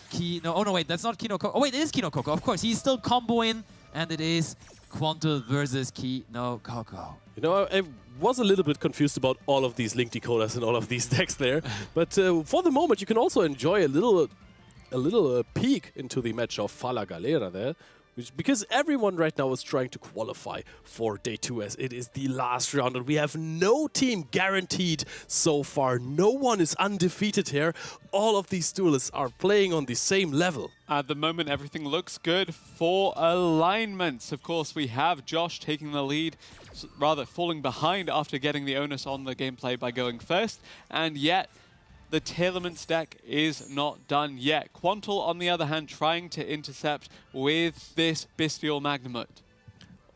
Kino. Oh, no, wait, that's not Kinokoko. Oh, wait, it is Kinokoko. Of course, he's still comboing. And it is Quantal versus Kinokoko. You know, I was a little bit confused about all of these link decoders and all of these decks there. But for the moment, you can also enjoy a little peek into the match of Fala Galera there. Because everyone right now is trying to qualify for Day 2, as it is the last round. And we have no team guaranteed so far. No one is undefeated here. All of these duelists are playing on the same level. At the moment, everything looks good for alignments. Of course, we have Josh taking the lead, rather falling behind after getting the onus on the gameplay by going first. And yet, the Taillaments deck is not done yet. Quantal, on the other hand, trying to intercept with this Bestial Magnamut.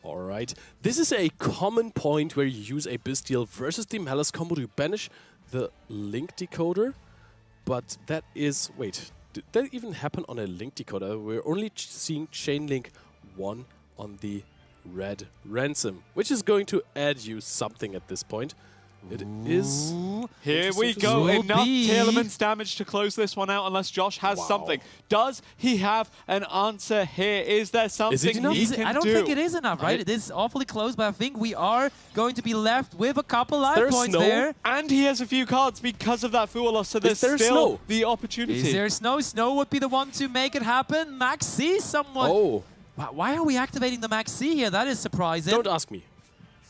All right. This is a common point where you use a Bestial versus the Malice combo to banish the link decoder. But that is... Wait, did that even happen on a link decoder? We're only seeing Chain Link 1 on the red ransom, which is going to add you something at this point. It is... Here we go. Enough Taillaments damage to close this one out, unless Josh has something. Does he have an answer here? Is there something he can do? I don't think it is enough, right? It is awfully close, but I think we are going to be left with a couple life points there. And he has a few cards because of that Fualos, so there's still the opportunity. Is there Snow? Snow would be the one to make it happen. Maxi, someone... Oh. Why are we activating the Maxi here? That is surprising. Don't ask me.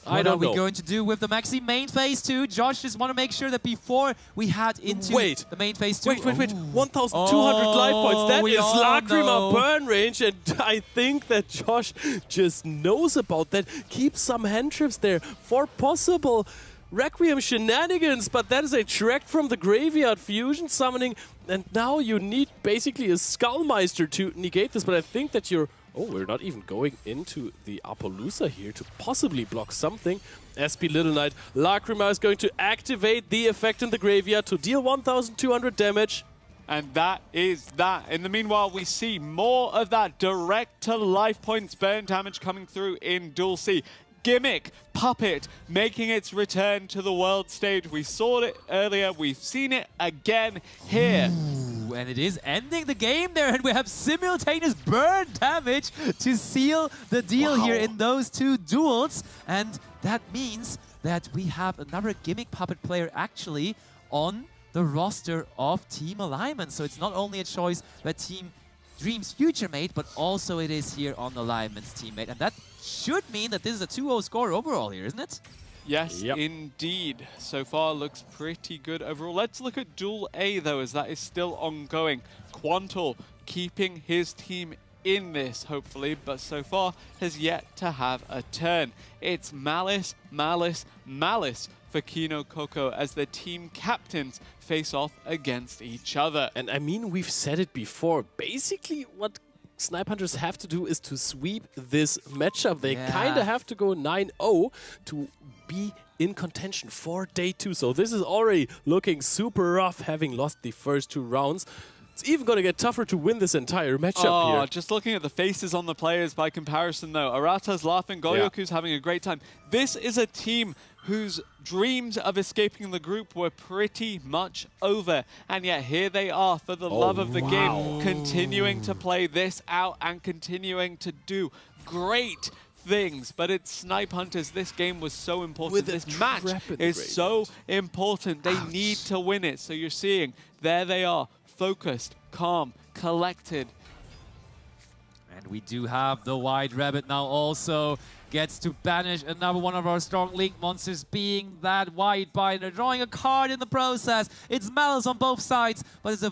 What are we going to do with the Maxi main phase 2? Josh just want to make sure that before we head into the main phase 2. Wait. 1,200 life points. That is Lacrima burn range, and I think that Josh just knows about that. Keep some hand trips there for possible Requiem shenanigans, but that is a track from the graveyard fusion summoning, and now you need basically a Skullmeister to negate this, but I think that you're... Oh, we're not even going into the Appaloosa here to possibly block something. SP Little Knight, Lacrima is going to activate the effect in the graveyard to deal 1,200 damage. And that is that. In the meanwhile, we see more of that direct to life points burn damage coming through in Duel C. Gimmick Puppet making its return to the world stage. We saw it earlier. We've seen it again here. Ooh, and it is ending the game there, and we have simultaneous burn damage to seal the deal here in those two duels. And that means that we have another Gimmick Puppet player actually on the roster of Team Alignment. So it's not only a choice that Team Dream's future mate, but also it is here on Alignment's teammate. And that should mean that this is a 2-0 score overall here, isn't it? Yes, indeed. So far looks pretty good overall. Let's look at Duel A though, as that is still ongoing. Quantal keeping his team in this, hopefully, but so far has yet to have a turn. It's Malice, Malice, Malice for Kino Coco as the team captains face off against each other. And I mean, we've said it before. Basically, what Snipe Hunters have to do is to sweep this matchup. They kind of have to go 9-0 to be in contention for day 2. So this is already looking super rough, having lost the first 2 rounds. It's even going to get tougher to win this entire matchup here. Just looking at the faces on the players by comparison, though. Arata's laughing, Goyoku's having a great time. This is a team whose dreams of escaping the group were pretty much over. And yet here they are, for the love of the game, continuing to play this out and continuing to do great things. But it's Snipe Hunters. This game was so important. This match is so important. They need to win it. So you're seeing, there they are, focused, calm, collected. And we do have the White Rabbit now also gets to banish another one of our strong Link monsters, being that White Binder, drawing a card in the process. It's Malice on both sides, but it's a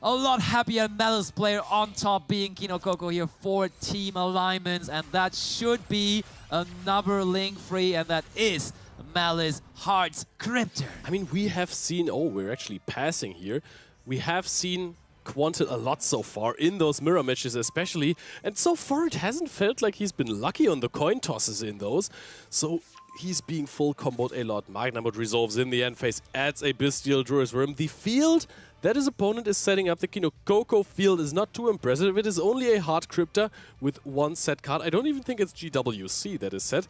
lot happier Malice player on top, being Kino Coco here for Team Alignments, and that should be another Link free, and that is Malice Hearts Cryptor. I mean, we have seen, we're actually passing here. We have seen Quantal a lot so far in those mirror matches especially, and so far it hasn't felt like he's been lucky on the coin tosses in those. So he's being full comboed a lot. Magnamod resolves in the end phase, adds a Bestial Druid's Worm. The field that his opponent is setting up, the Kino Coco field, is not too impressive. It is only a hard Cryptor with 1 set card. I don't even think it's GWC that is set.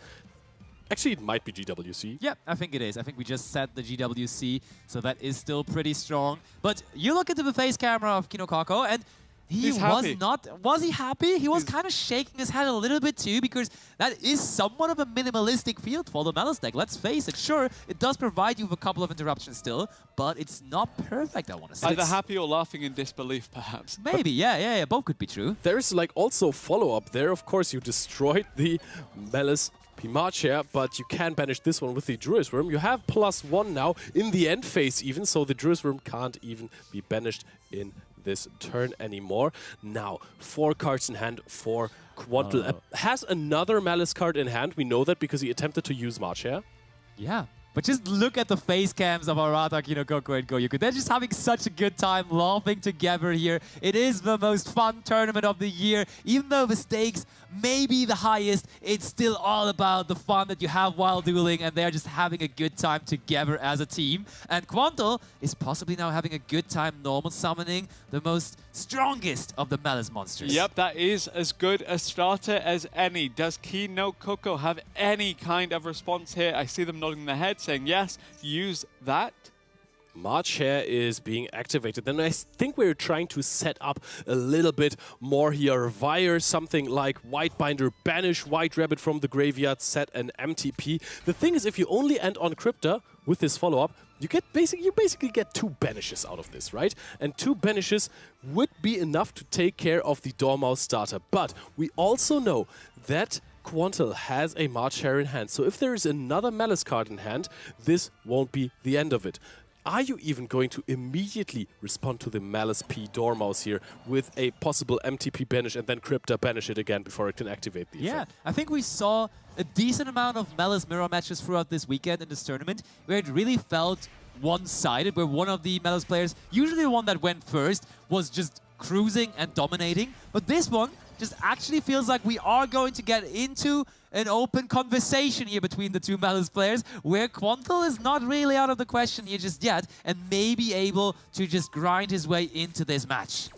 Actually, it might be GWC. Yeah, I think it is. I think we just set the GWC, so that is still pretty strong. But you look into the face camera of Kino Coco, and he was not... Was he happy? He was kind of shaking his head a little bit too, because that is somewhat of a minimalistic field for the Malice deck. Let's face it. Sure, it does provide you with a couple of interruptions still, but it's not perfect, I want to say. Either happy or laughing in disbelief, perhaps. Maybe, yeah. Both could be true. There's like also follow-up there. Of course, you destroyed the Malice P-March here, but you can banish this one with the Druid's Worm. You have +1 now in the end phase even, so the Druid's Worm can't even be banished in this turn anymore. Now, 4 cards in hand for Quantal. Has another Malice card in hand. We know that because he attempted to use March here. Yeah. But just look at the face cams of Arata, Kino Coco, and Goyoku. They're just having such a good time laughing together here. It is the most fun tournament of the year. Even though the stakes may be the highest, it's still all about the fun that you have while dueling, and they're just having a good time together as a team. And Quantal is possibly now having a good time normal summoning the most strongest of the Malice monsters. Yep, that is as good a starter as any. Does Kino Coco have any kind of response here? I see them nodding their heads, saying yes, use that. March here is being activated. Then I think we're trying to set up a little bit more here via something like White Binder, banish White Rabbit from the graveyard, set an MTP. The thing is, if you only end on Cryptor with this follow-up, you basically get 2 banishes out of this, right? And 2 banishes would be enough to take care of the Dormouse starter. But we also know that Quantal has a March Hare in hand. So if there is another Malice card in hand, this won't be the end of it. Are you even going to immediately respond to the Malice P Dormouse here with a possible MTP banish and then Cryptor banish it again before it can activate the effect? I think we saw a decent amount of Malice mirror matches throughout this weekend in this tournament where it really felt one-sided, where one of the Malice players, usually the one that went first, was just cruising and dominating. But this one, just actually feels like we are going to get into an open conversation here between the two Malice players, where Quantal is not really out of the question here just yet, and may be able to just grind his way into this match.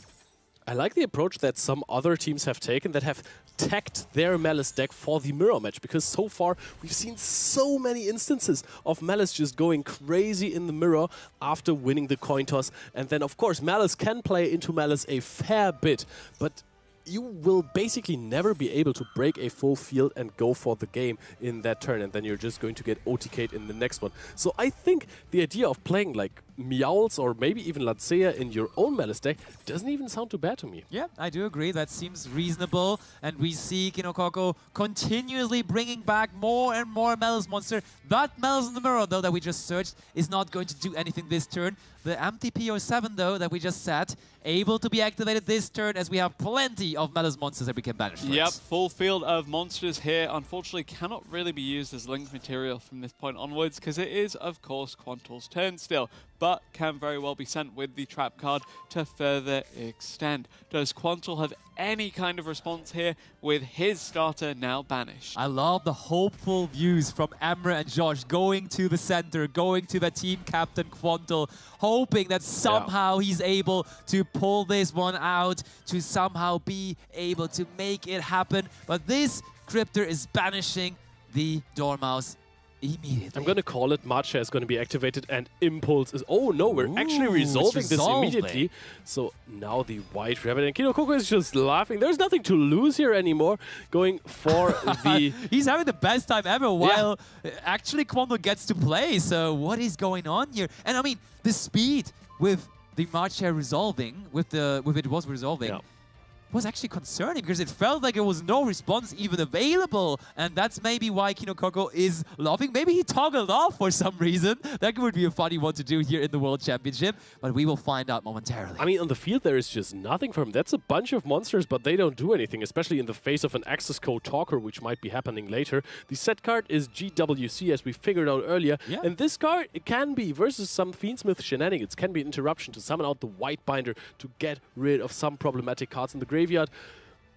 I like the approach that some other teams have taken that have tacked their Malice deck for the mirror match, because so far we've seen so many instances of Malice just going crazy in the mirror after winning the coin toss. And then, of course, Malice can play into Malice a fair bit, but you will basically never be able to break a full field and go for the game in that turn, and then you're just going to get OTK'd in the next one. So I think the idea of playing like Meowls or maybe even Latzea in your own Malice deck doesn't even sound too bad to me. Yeah, I do agree. That seems reasonable. And we see Kinokoko continuously bringing back more and more Malice monster. That Malice in the mirror, though, that we just searched is not going to do anything this turn. The empty PO7, though, that we just set, able to be activated this turn, as we have plenty of Malice monsters that we can banish. Yep, full field of monsters here. Unfortunately, cannot really be used as link material from this point onwards, because it is, of course, Quantal's turn still, but can very well be sent with the trap card to further extend. Does Quantal have any kind of response here with his starter now banished? I love the hopeful views from Emre and Josh going to the center, going to the team captain Quantal, hoping that somehow he's able to pull this one out, to somehow be able to make it happen. But this Cryptor is banishing the Dormouse immediately. I'm going to call it. Matcha is going to be activated, and Impulse is... Oh no, we're actually resolving this immediately. So now the White Rabbit, and Kinokoko is just laughing. There's nothing to lose here anymore. Going for the... He's having the best time ever, while actually Quantal gets to play. So what is going on here? And I mean, the speed with the Matcha resolving, with it was resolving, was actually concerning, because it felt like there was no response even available, and that's maybe why Kinokoko is laughing. Maybe he toggled off for some reason. That would be a funny one to do here in the World Championship, but we will find out momentarily. I mean, on the field there is just nothing for him. That's a bunch of monsters, but they don't do anything, especially in the face of an access code talker, which might be happening later. The set card is GWC, as we figured out earlier, and this card, it can be, versus some Fiendsmith shenanigans, can be an interruption to summon out the White Binder to get rid of some problematic cards in the graveyard.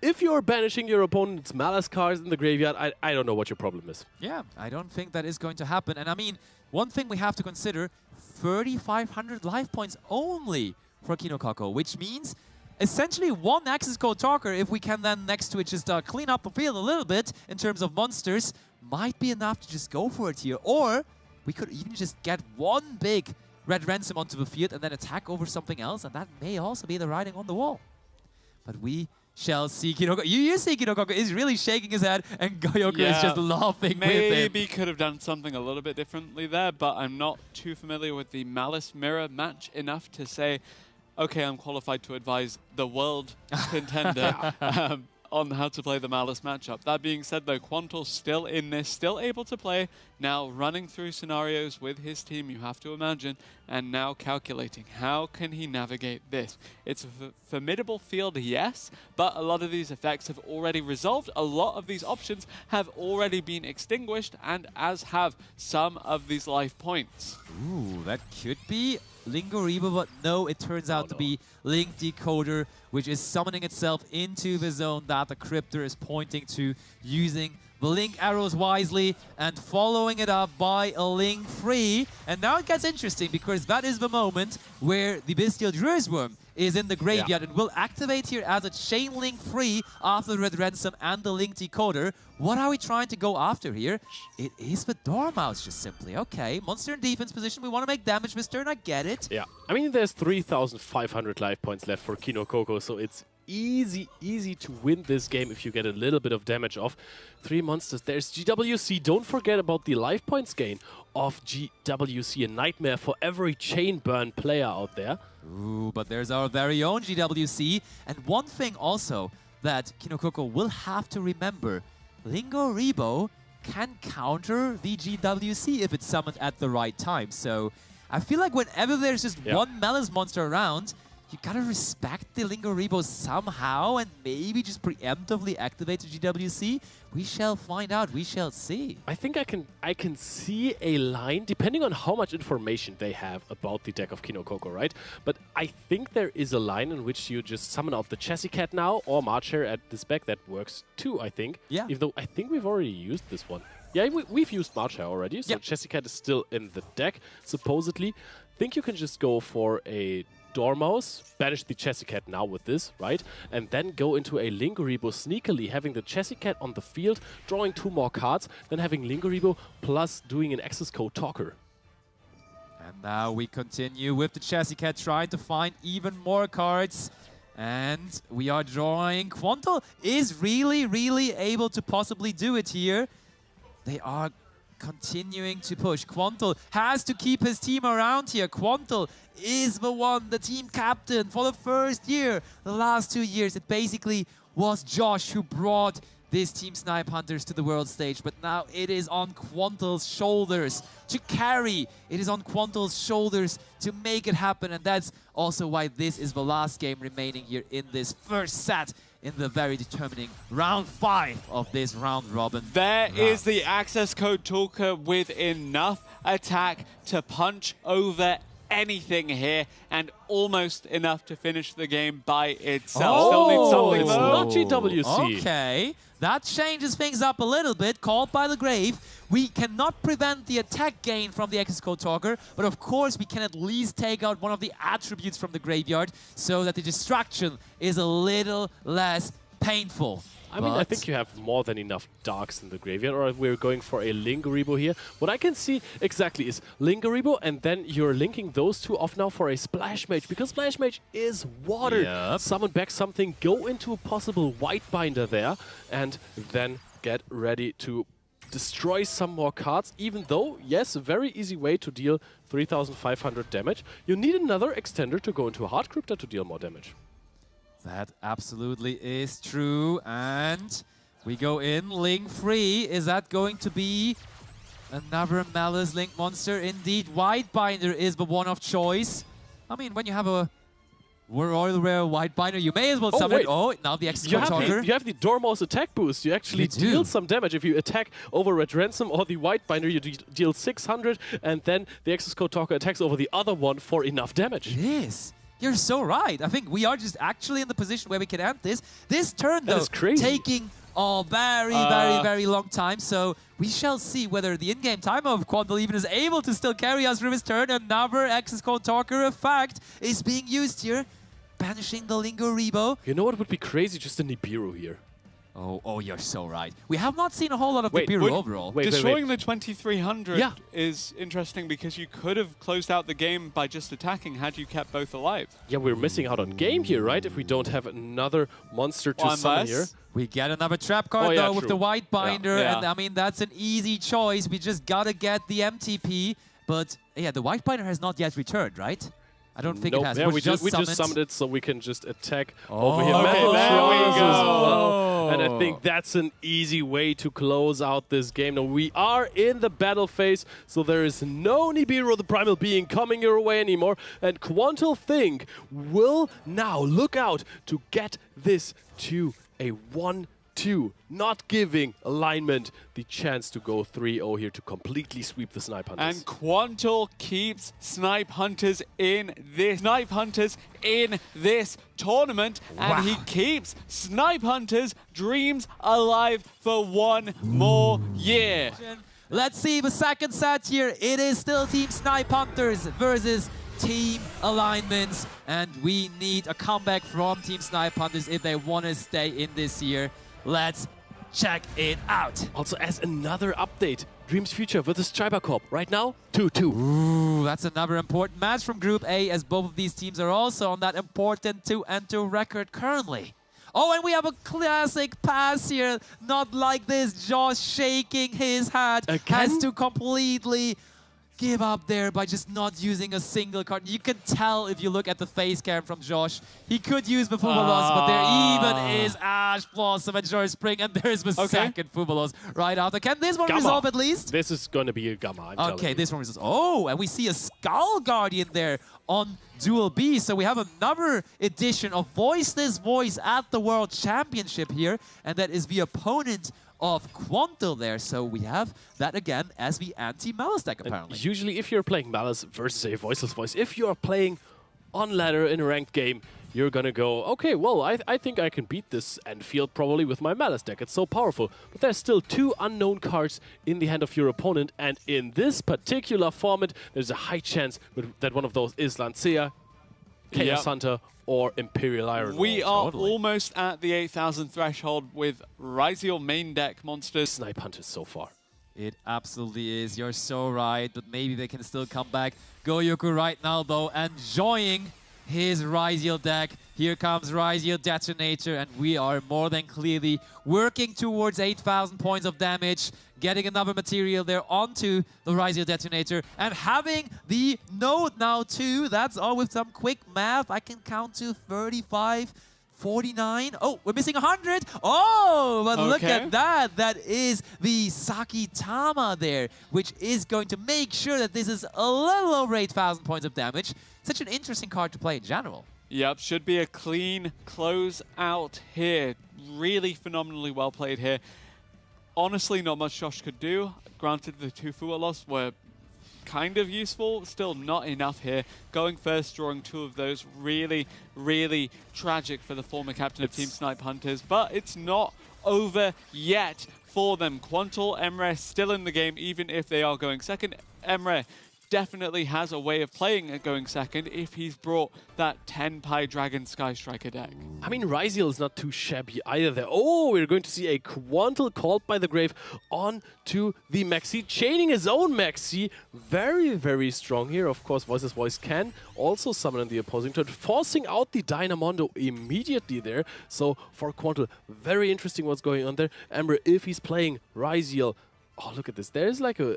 If you're banishing your opponent's Malice cards in the graveyard, I don't know what your problem is. Yeah, I don't think that is going to happen. And I mean, one thing we have to consider, 3,500 life points only for Kinokoko, which means essentially one access code talker, if we can then next to it just clean up the field a little bit in terms of monsters, might be enough to just go for it here. Or we could even just get one big Red Ransom onto the field and then attack over something else, and that may also be the writing on the wall. But we shall see. Kinokoko. You see Kinokoko is really shaking his head, and Goyoku is just laughing with him. Maybe could have done something a little bit differently there, but I'm not too familiar with the Malice Mirror match enough to say, okay, I'm qualified to advise the world contender on how to play the Malice matchup. That being said, though, Quantal's still in this, still able to play, now running through scenarios with his team, you have to imagine, and now calculating how can he navigate this. It's a formidable field, yes, but a lot of these effects have already resolved. A lot of these options have already been extinguished, and as have some of these life points. Ooh, that could be Lingoriba, but no, it turns out to be Link Decoder, which is summoning itself into the zone that the Cryptor is pointing to, using the Link arrows wisely and following it up by a Link free. And now it gets interesting, because that is the moment where the Bestial Druid's Worm is in the graveyard and will activate here as a chain link free after the Red Ransom and the Link Decoder. What are we trying to go after here? It is the Dormouse, just simply. Okay, monster in defense position. We want to make damage this turn. I get it. Yeah, I mean, there's 3,500 life points left for Kinokoko, so it's easy to win this game if you get a little bit of damage off. 3 monsters. There's GWC. Don't forget about the life points gain of GWC. A nightmare for every chain burn player out there. Ooh, but there's our very own GWC. And one thing also that Kinokoko will have to remember, Lingoribo can counter the GWC if it's summoned at the right time. So I feel like whenever there's just one Malice monster around, you gotta respect the Linguribo somehow and maybe just preemptively activate the GWC. We shall find out. We shall see. I think I can see a line, depending on how much information they have about the deck of Kinokoko, right? But I think there is a line in which you just summon out the Chessy Cat now or Marcher at this spec. That works too, I think. Yeah. Even though I think we've already used this one. Yeah, we've used Marcher already, so yep. Chessy Cat is still in the deck, supposedly. Think you can just go for a Dormouse, banish the Chessy Cat now with this, right? And then go into a Linguribo sneakily, having the Chessy Cat on the field, drawing 2 more cards, then having Linguribo plus doing an access code talker. And now we continue with the Chessy Cat trying to find even more cards. And we are drawing. Quantal is really able to possibly do it here. They are continuing to push. Quantal has to keep his team around here. Quantal is the one, the team captain for the first year. The last 2 years, it basically was Josh who brought this Team Snipe Hunters to the world stage. But now it is on Quantal's shoulders to carry. It is on Quantal's shoulders to make it happen. And that's also why this is the last game remaining here in this first set in the very determining round 5 of this round robin. There is the access code talker with enough attack to punch over anything here and almost enough to finish the game by itself. Still need something it's though. not GWC. Okay, that changes things up a little bit. Called by the Grave. We cannot prevent the attack gain from the access code talker, but of course we can at least take out one of the attributes from the graveyard so that the distraction is a little less painful. I mean, I think you have more than enough darks in the graveyard, or if we're going for a Linguribo here. What I can see exactly is Linguribo, and then you're linking those two off now for a Splash Mage, because Splash Mage is water. Yep. Summon back something, go into a possible White Binder there, and then get ready to destroy some more cards, even though, yes, a very easy way to deal 3,500 damage. You need another extender to go into a Hard Crypta to deal more damage. That absolutely is true. And we go in, Link free. Is that going to be another Malice Link monster? Indeed, White Binder is the one of choice. I mean, when you have a Royal Rare White Binder, you may as well summon it. Oh, now the access code talker. You have the Dormouse attack boost. You actually deal some damage. If you attack over Red Ransom or the White Binder, you deal 600, and then the access code talker attacks over the other one for enough damage. It is. You're so right. I think we are just actually in the position where we can end this. This turn, though, taking a very long time. So we shall see whether the in-game timer of Quantal even is able to still carry us through his turn. Another access code talker effect is being used here, banishing the Linguribo. You know what would be crazy? Just a Nibiru here. Oh, you're so right. We have not seen a whole lot of Nibiru overall. Destroying the 2300 is interesting because you could have closed out the game by just attacking had you kept both alive. Yeah, we're missing out on game here, right? If we don't have another monster to summon here. We get another trap card, though, with the White Binder. And, I mean, that's an easy choice. We just gotta get the MTP. But, yeah, the White Binder has not yet returned, right? I don't think it has. Yeah, we just summoned it, so we can just attack over here. Okay, there we go. Well. And I think that's an easy way to close out this game. Now, we are in the battle phase, so there is no Nibiru, the Primal Being, coming your way anymore. And Quantal Think will now look out to get this to a 1-2, not giving Alignment the chance to go 3-0 here to completely sweep the Snipe Hunters. And Quantal keeps Snipe Hunters in this tournament, and he keeps Snipe Hunters' dreams alive for one more year. Let's see the second set here. It is still Team Snipe Hunters versus Team Alignments, and we need a comeback from Team Snipe Hunters if they want to stay in this year. Let's check it out. Also, as another update, Dreams Future versus Chiba Corp. Right now, 2-2. Ooh, that's another important match from Group A, as both of these teams are also on that important 2-2 record currently. Oh, and we have a classic pass here. Not like this. Josh shaking his head. Has to completely give up there by just not using a single card. You can tell if you look at the face cam from Josh. He could use the Fubalos, but there even is Ash Blossom and Joy Spring, and there's the second Fubalos right after. Can this one resolve at least? This is going to be a Gamma, I'm telling you. This one resolves. Oh, and we see a Skull Guardian there on Duel B. So we have another edition of Voiceless Voice at the World Championship here, and that is the opponent of Quantil there. So we have that again as the anti-Malice deck, apparently. And usually if you're playing Malice versus a Voiceless Voice, if you're playing on ladder in a ranked game, you're gonna go, okay, well, I think I can beat this Enfield probably with my Malice deck. It's so powerful. But there's still 2 unknown cards in the hand of your opponent, and in this particular format, there's a high chance that one of those is Lancea, Chaos Hunter, or Imperial Iron. We are almost at the 8,000 threshold with Ryziel main deck monsters. Snipe Hunters so far. It absolutely is. You're so right, but maybe they can still come back. Goyoku right now, though, enjoying his Ryziel deck. Here comes Ryziel Detonator, and we are more than clearly working towards 8,000 points of damage, getting another material there onto the Ryziel Detonator, and having the node now too. That's all with some quick math. I can count to 35, 49. Oh, we're missing 100. Oh, but look at that. That is the Sakitama there, which is going to make sure that this is a little over 8,000 points of damage. Such an interesting card to play in general. Yep, should be a clean close out here. Really phenomenally well played here. Honestly, not much Josh could do. Granted, the 2 Fualos were kind of useful, still not enough here. Going first, drawing 2 of those, really, really tragic for the former captain of Team Snipe Hunters, but it's not over yet for them. Quantil, Emre still in the game, even if they are going second. Emre definitely has a way of playing it going second if he's brought that 10-pie Dragon Sky Striker deck. I mean, Ryziel is not too shabby either there. Oh, we're going to see a Quantil called by the grave on to the Maxi, chaining his own Maxi. Very, very strong here. Of course, Voiceless Voice can also summon the opposing turret, forcing out the Dynamondo immediately there. So for Quantil, very interesting what's going on there. Emre, if he's playing Ryziel, oh, look at this. There's like a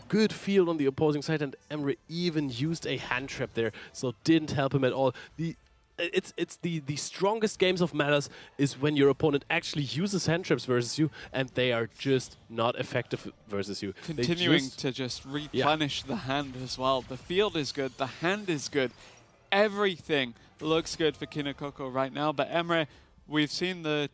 good field on the opposing side, and Emre even used a hand trap there, so didn't help him at all. It's the strongest games of Malice is when your opponent actually uses hand traps versus you, and they are just not effective versus you. Continuing to just replenish the hand as well. The field is good, the hand is good. Everything looks good for Kinokoko right now, but Emre, we've seen the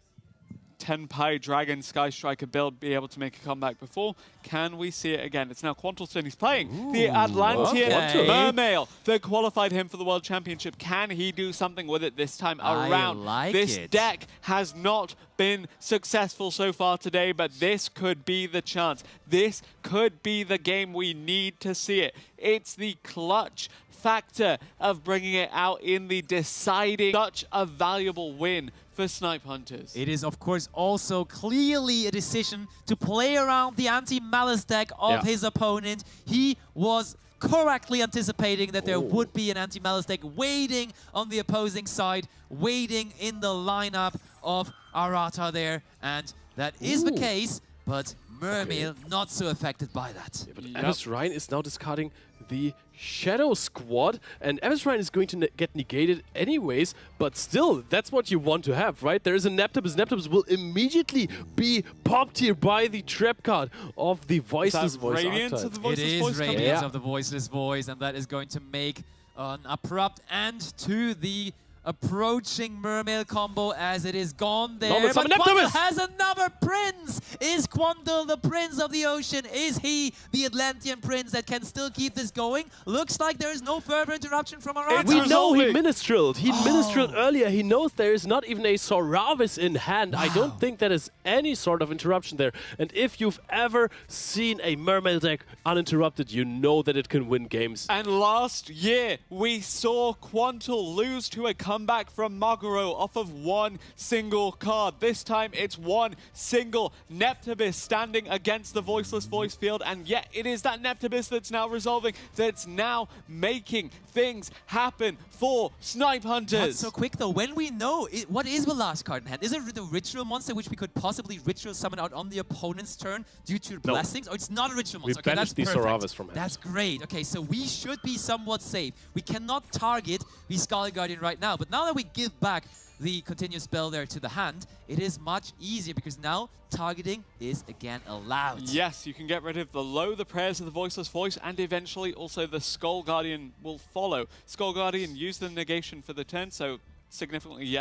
10-pie Dragon Sky Striker build be able to make a comeback before. Can we see it again? It's now Quantilstone. He's playing the Atlantean Mermail that qualified him for the World Championship. Can he do something with it this time around? This deck has not been successful so far today, but this could be the chance. This could be the game we need to see it. It's the clutch factor of bringing it out in the deciding, such a valuable win for Snipe Hunters. It is, of course, also clearly a decision to play around the anti-Malice deck of his opponent. He was correctly anticipating that there would be an anti-Malice deck waiting on the opposing side, waiting in the lineup of Arata there, and that is the case, but Mermail not so affected by that. Yeah, but Abyss Ryan is now discarding the Shadow Squad, and Abyss Ryan is going to get negated anyways, but still, that's what you want to have, right? There is a Neptibus. Neptibus will immediately be popped here by the trap card of the Voiceless Voice Radiance of the Voiceless Voice? It is Radiance of the Voiceless Voice, and that is going to make an abrupt end to the approaching Mermail combo as it is gone there. But Quantil has another prince! Is Quantil the prince of the ocean? Is he the Atlantean prince that can still keep this going? Looks like there is no further interruption from Arata. We know he Ministreled. He Ministreled earlier. He knows there is not even a Soravis in hand. I don't think that is any sort of interruption there. And if you've ever seen a Mermail deck uninterrupted, you know that it can win games. And last year, we saw Quantil lose to a comeback from Maguro off of one single card. This time, it's one single Neptibus standing against the Voiceless Voice field, and yet it is that Neptibus that's now resolving, that's now making things happen for Snipe Hunters. Not so quick though. When we know what is the last card in hand? Is it the Ritual Monster which we could possibly possibly ritual summon out on the opponent's turn due to blessings? Or it's not a ritual monster. We Okay, that's banished the perfect. Soravas from hand. That's great. Okay, so we should be somewhat safe. We cannot target the Skull Guardian right now, but now that we give back the continuous spell there to the hand, it is much easier because now targeting is again allowed. Yes, you can get rid of the low, the prayers of the Voiceless Voice, and eventually also the Skull Guardian will follow. Skull Guardian used the negation for the turn, so significantly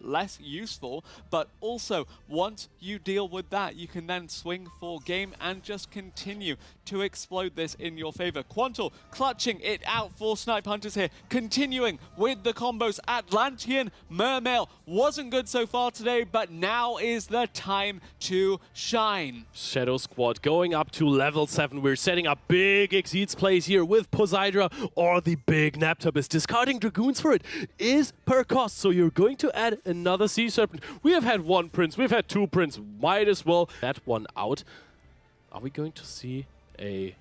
less useful, but also once you deal with that, you can then swing for game and just continue to explode this in your favor. Quantal clutching it out for Snipe Hunters here, continuing with the combos. Atlantean Mermail wasn't good so far today, but now is the time to shine. Shadow Squad going up to level 7. We're setting up big Exceeds plays here with Poseidra or the big Naptabis. Discarding Dragoons for it is per cost, so you're going to add another Sea Serpent. We have had 1 Prince, we've had 2 Prince. Might as well that one out. Are we going to see a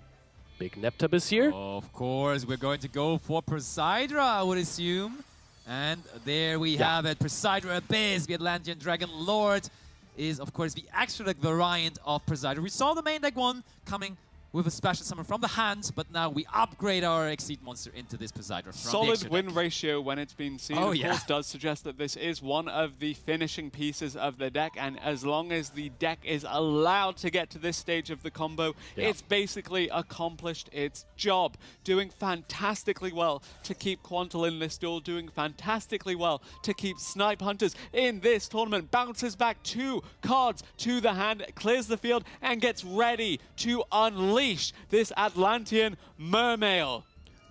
big Naptabis here? Of course, we're going to go for Poseidra, I would assume. And there we have it. Poseidra Abyss, the Atlantean Dragon Lord, is of course the extra deck variant of Poseidra. We saw the main deck one coming with a special summon from the hand, but now we upgrade our Exceed monster into this Poseidra. Solid win ratio when it's been seen, of course, does suggest that this is one of the finishing pieces of the deck, and as long as the deck is allowed to get to this stage of the combo, it's basically accomplished its job. Doing fantastically well to keep Quantal in this duel, doing fantastically well to keep Snipe Hunters in this tournament. Bounces back 2 cards to the hand, clears the field, and gets ready to unleash this Atlantean Mermail.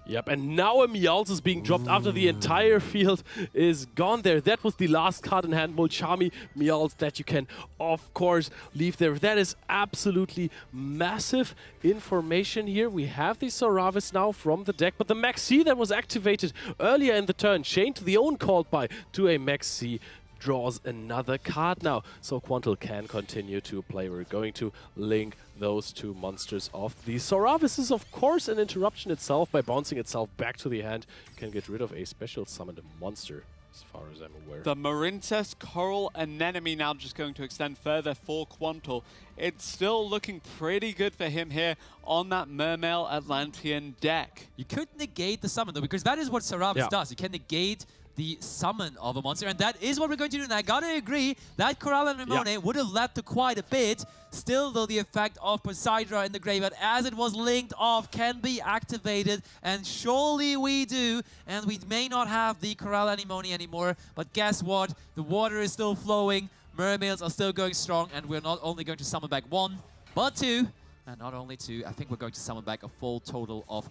Yep, and now a Meowth is being dropped after the entire field is gone there. That was the last card in hand, Molchami Meowth, that you can, of course, leave there. That is absolutely massive information here. We have the Soravas now from the deck, but the Maxi that was activated earlier in the turn, chained to the own called by to a Maxi, draws another card now, so Quantal can continue to play. We're going to link those 2 monsters off. The Soravas is of course an interruption itself. By bouncing itself back to the hand, you can get rid of a special summoned monster, as far as I'm aware. The Marincess Coral Anemone now just going to extend further for Quantal. It's still looking pretty good for him here on that Mermail Atlantean deck. You could negate the summon though, because that is what Soravas does. You can negate the summon of a monster, and that is what we're going to do. And I gotta agree, that Coral Anemone would have led to quite a bit. Still, though, the effect of Poseidra in the graveyard, as it was linked off, can be activated, and surely we do. And we may not have the Coral Anemone anymore, but guess what? The water is still flowing, Mermails are still going strong, and we're not only going to summon back 1, but 2. And not only 2, I think we're going to summon back a full total of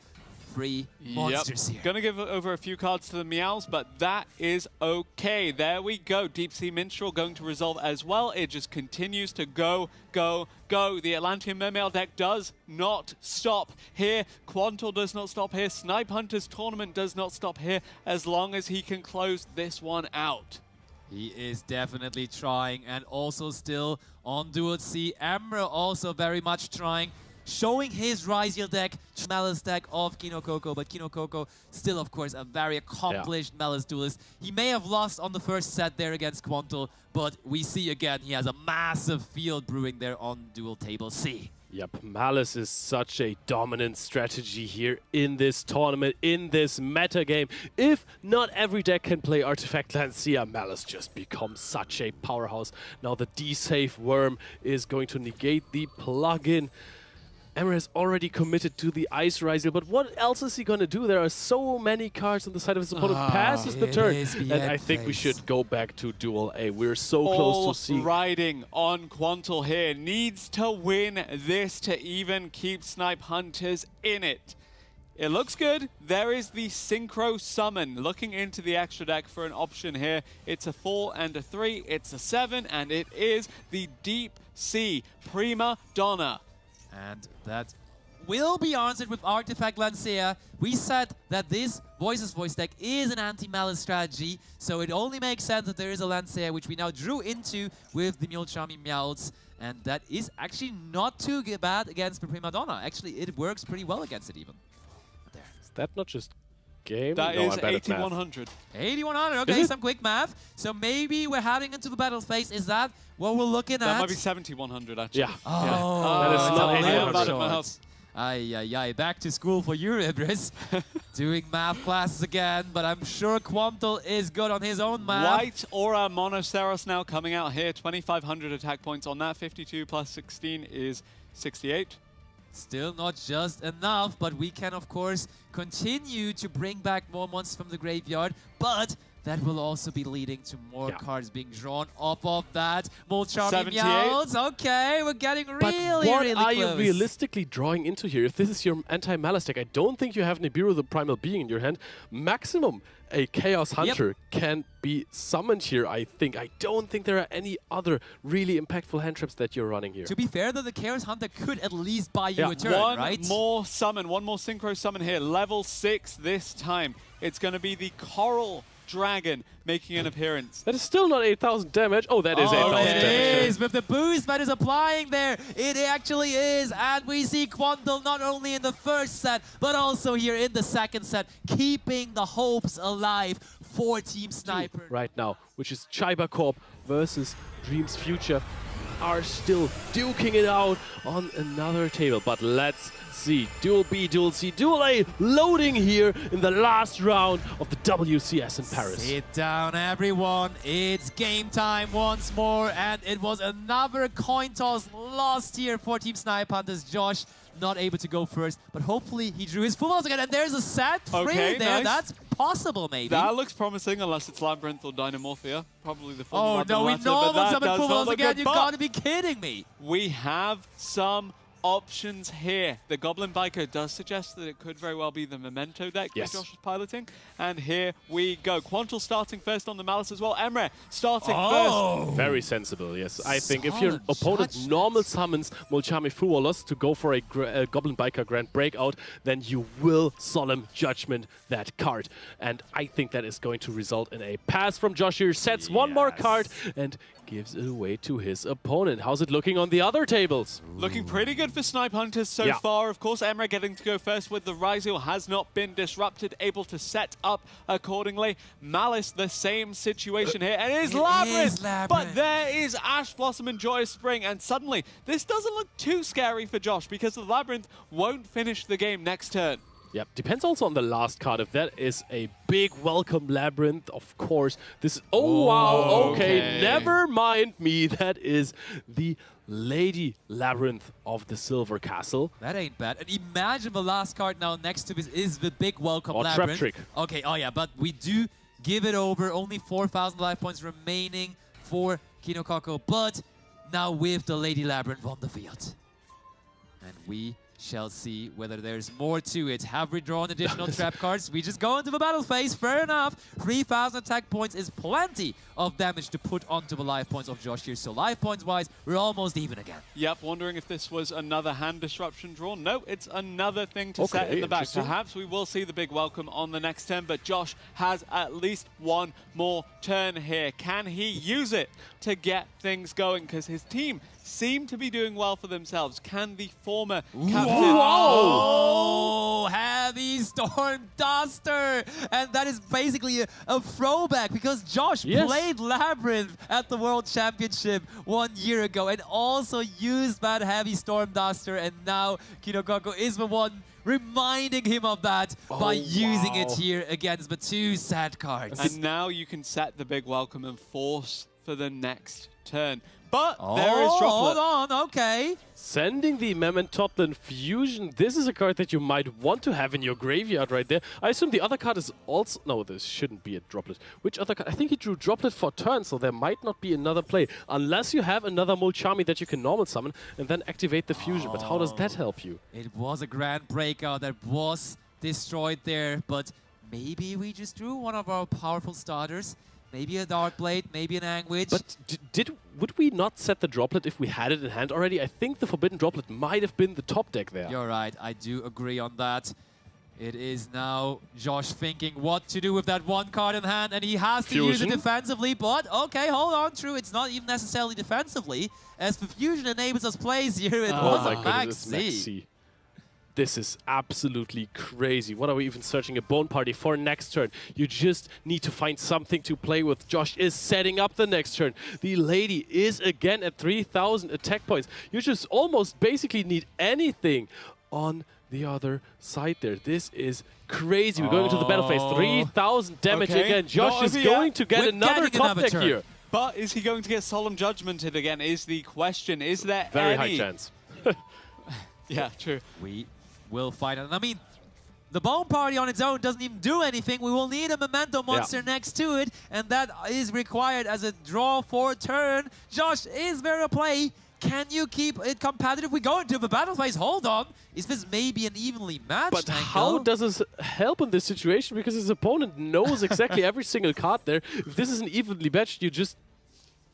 3 monsters here. Gonna give over a few cards to the Meows, but that is okay. There we go. Deep Sea Minstrel going to resolve as well. It just continues to go, go, go. The Atlantean Mermail deck does not stop here. Quantal does not stop here. Snipe Hunters Tournament does not stop here, as long as he can close this one out. He is definitely trying, and also still on Duel C. Emerald also very much trying, showing his Ryziel deck, Malice deck of Kino Coco, but Kino Coco still, of course, a very accomplished Malice duelist. He may have lost on the first set there against Quantal, but we see again he has a massive field brewing there on Duel Table C. Yep, Malice is such a dominant strategy here in this tournament, in this meta game. If not every deck can play Artifact Lancia, Malice just becomes such a powerhouse. Now the D-Safe Worm is going to negate the plugin. Emre has already committed to the Ice Ryziel, but what else is he going to do? There are so many cards on the side of his opponent. Passes the turn, and I think we should go back to Duel A. We're so close to seeing. Riding on Quantal here. Needs to win this to even keep Snipe Hunters in it. It looks good. There is the Synchro Summon. Looking into the extra deck for an option here. It's a 4 and a 3. It's a 7, and it is the Deep Sea Prima Donna. And that will be answered with Artifact Lancia. We said that this Voices Voice deck is an anti-Malice strategy, so it only makes sense that there is a Lancia, which we now drew into with the Mulchami Meowths, and that is actually not too bad against the Prima Donna. Actually, it works pretty well against it even. There. Is that not just game? That No, is I'm bad at math. 8100. 8100, okay, some quick math. So maybe we're heading into the battle phase. Is that what we're looking at? That might be 7100 actually. Yeah. Oh, That is it's not a little 800. short. Ay, back to school for you, Idris. Doing math classes again, but I'm sure Quantal is good on his own math. White Aura Monoceros now coming out here. 2500 attack points on that. 52 plus 16 is 68. Still not just enough, but we can, of course, continue to bring back more monsters from the graveyard, but that will also be leading to more cards being drawn off of that. Molchami Meowths. Okay, we're getting really, really close. What are you realistically drawing into here? If this is your anti-Malice deck, I don't think you have Nibiru the Primal Being in your hand. Maximum a Chaos Hunter can be summoned here, I think. I don't think there are any other really impactful hand traps that you're running here. To be fair, though, the Chaos Hunter could at least buy you a turn, right? One more summon, one more Synchro summon here. Level 6 this time. It's going to be the Coral Dragon making an appearance. That is still not 8,000 damage. Oh, that is 8,000 damage. It is, with the boost that is applying there. It actually is, and we see Quantal not only in the first set, but also here in the second set, keeping the hopes alive for Team Sniper. Right now, which is Chiba Corp versus Dreams Future, are still duking it out on another table. But let's see. Duel B, Duel C, Duel A loading here in the last round of the WCS in Paris. Sit down, everyone. It's game time once more, and it was another coin toss lost here for Team Snipe Hunters. Josh not able to go first, but hopefully he drew his full house again, and there's a set free there. Nice. That's possible, maybe. That looks promising, unless it's Labyrinth or Dynamorphia. Probably the full Oh no, we normal summon full house again. You But gotta be kidding me. we have some options here. The Goblin Biker does suggest that it could very well be the Memento deck that Josh is piloting. And here we go. Quantal starting first on the Malice as well. Emre starting first. Very sensible, yes. I think if your opponent normal summons Molchami Fuwalos to go for a Goblin Biker Grand Breakout, then you will Solemn Judgment that card. And I think that is going to result in a pass from Josh here. Sets one more card and gives it away to his opponent. How's it looking on the other tables? Looking pretty good for Snipe Hunters so far. Of course, Emre getting to go first with the Ryzeal has not been disrupted, able to set up accordingly. Malice, the same situation here. And it is Labyrinth, but there is Ash Blossom and Joyous Spring. And suddenly, this doesn't look too scary for Josh because the Labyrinth won't finish the game next turn. Yep, depends also on the last card. If that is a big welcome Labyrinth, of course. This is, wow, okay, never mind me. That is the Lady Labyrinth of the Silver Castle. That ain't bad. And imagine the last card now next to this is the big welcome or Labyrinth. Trap Trick. Okay, oh yeah, but we do give it over. Only 4,000 life points remaining for Kinokako, but now with the Lady Labyrinth on the field. And we shall see whether there's more to it. Have we drawn additional trap cards? We just go into the battle phase. Fair enough. 3,000 attack points is plenty of damage to put onto the life points of Josh here. So life points wise, we're almost even again. Yep, wondering if this was another hand disruption drawn. No, it's another thing to set in the back. Perhaps we will see the big welcome on the next turn, but Josh has at least one more turn here. Can he use it to get things going? Because his team seem to be doing well for themselves. Can the former captain... Oh, Heavy Storm Duster! And that is basically a throwback because Josh played Labyrinth at the World Championship 1 year ago and also used that Heavy Storm Duster, and now Kinokako is the one reminding him of that by using it here against the two sad cards. And now you can set the big welcome and force for the next turn. But there is Droplet. Hold on, okay. Sending the Memantotlan Fusion. This is a card that you might want to have in your graveyard right there. I assume the other card is also... No, this shouldn't be a Droplet. Which other card? I think he drew Droplet for turn, so there might not be another play. Unless you have another Molchami that you can normal summon and then activate the Fusion. But how does that help you? It was a Grand Breakout that was destroyed there, but maybe we just drew one of our powerful starters. Maybe a Dark Blade, maybe an Anguage. But would we not set the Droplet if we had it in hand already? I think the Forbidden Droplet might have been the top deck there. You're right, I do agree on that. It is now Josh thinking what to do with that one card in hand, and he has to use it defensively, but okay, hold on, true, it's not even necessarily defensively, as the Fusion enables us plays here, it was a Max C. This is absolutely crazy. What are we even searching a bone party for next turn? You just need to find something to play with. Josh is setting up the next turn. The lady is again at 3,000 attack points. You just almost basically need anything on the other side there. This is crazy. We're going into the battle phase. 3,000 damage again. Josh is going to get another top deck here. But is he going to get Solemn Judgmented again is the question. Is there Very any... high chance. Yeah, true. We will find out. I mean, the Bone Party on its own doesn't even do anything. We will need a Memento monster next to it, and that is required as a draw for turn. Josh, is there a play? Can you keep it competitive? We go into the battle phase. Hold on. Is this maybe an evenly matched But how does this help in this situation? Because his opponent knows exactly every single card there. If this is an evenly matched, you just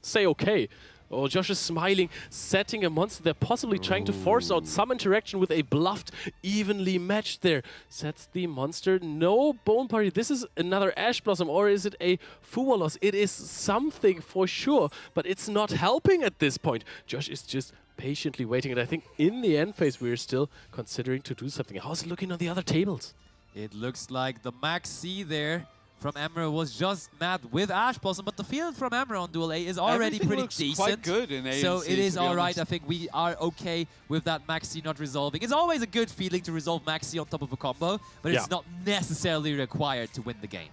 say okay. Oh, Josh is smiling, setting a monster there, possibly trying to force out some interaction with a bluffed, evenly matched there. Sets the monster. No Bone Party. This is another Ash Blossom, or is it a Fuwalos? It is something for sure, but it's not helping at this point. Josh is just patiently waiting, and I think in the end phase we're still considering to do something. How's it looking on the other tables? It looks like the Max C there from Emra was just mad with Ash Blossom, but the field from Emra on Duel A is already Everything pretty looks decent. quite good in A so and C, it is to be all right. honest. I think we are okay with that Maxi not resolving. It's always a good feeling to resolve Maxi on top of a combo, but it's not necessarily required to win the game.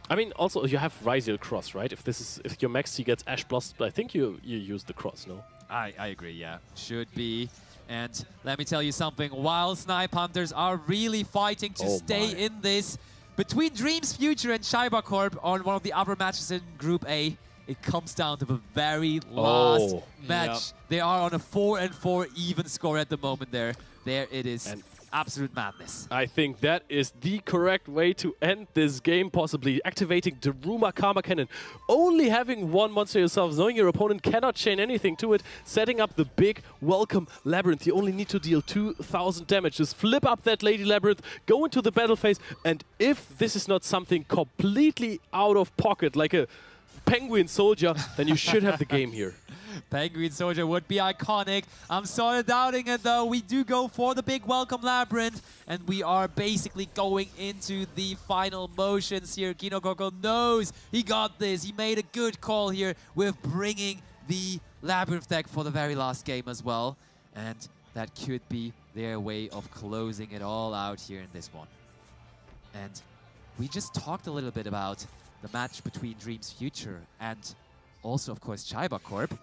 I mean, also you have Ryziel Cross, right? If your Maxi gets Ash Blossom, I think you use the Cross, no? I agree, yeah. Should be. And let me tell you something, while Snipe Hunters are really fighting to stay in this, between Dreams Future and Shiba Corp on one of the other matches in Group A, it comes down to the very last match. Yep. They are on a 4-4 even score at the moment there. There it is. And absolute madness. I think that is the correct way to end this game, possibly. Activating Daruma Karma Cannon. Only having one monster yourselves, knowing your opponent cannot chain anything to it, setting up the big Welcome Labyrinth. You only need to deal 2,000 damage. Just flip up that Lady Labyrinth, go into the battle phase, and if this is not something completely out of pocket, like a Penguin Soldier, then you should have the game here. Penguin Soldier would be iconic. I'm sort of doubting it though. We do go for the big Welcome Labyrinth, and we are basically going into the final motions here. Kino Gogo knows he got this. He made a good call here with bringing the Labyrinth deck for the very last game as well. And that could be their way of closing it all out here in this one. And we just talked a little bit about the match between Dreams Future and also, of course, Shiba Corp.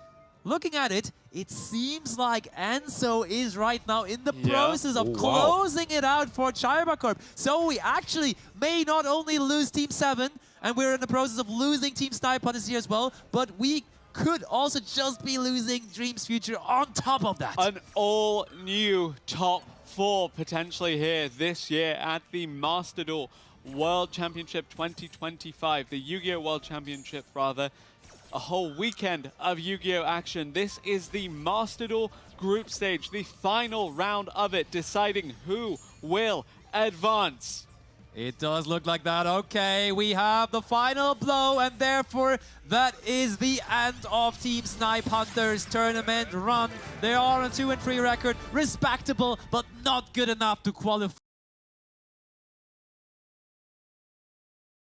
Looking at it, it seems like Enzo is right now in the process of closing it out for Shiba Corp. So we actually may not only lose Team 7, and we're in the process of losing Team Snipe Hunters here as well, but we could also just be losing Dreams Future on top of that. An all-new top 4 potentially here this year at the Master Duel World Championship 2025, the Yu-Gi-Oh! World Championship, rather. A whole weekend of Yu-Gi-Oh! Action. This is the Master Duel group stage, the final round of it, deciding who will advance. It does look like that. Okay, we have the final blow, and therefore that is the end of Team Snipe Hunters tournament run. They are on a 2-3 record, respectable, but not good enough to qualify.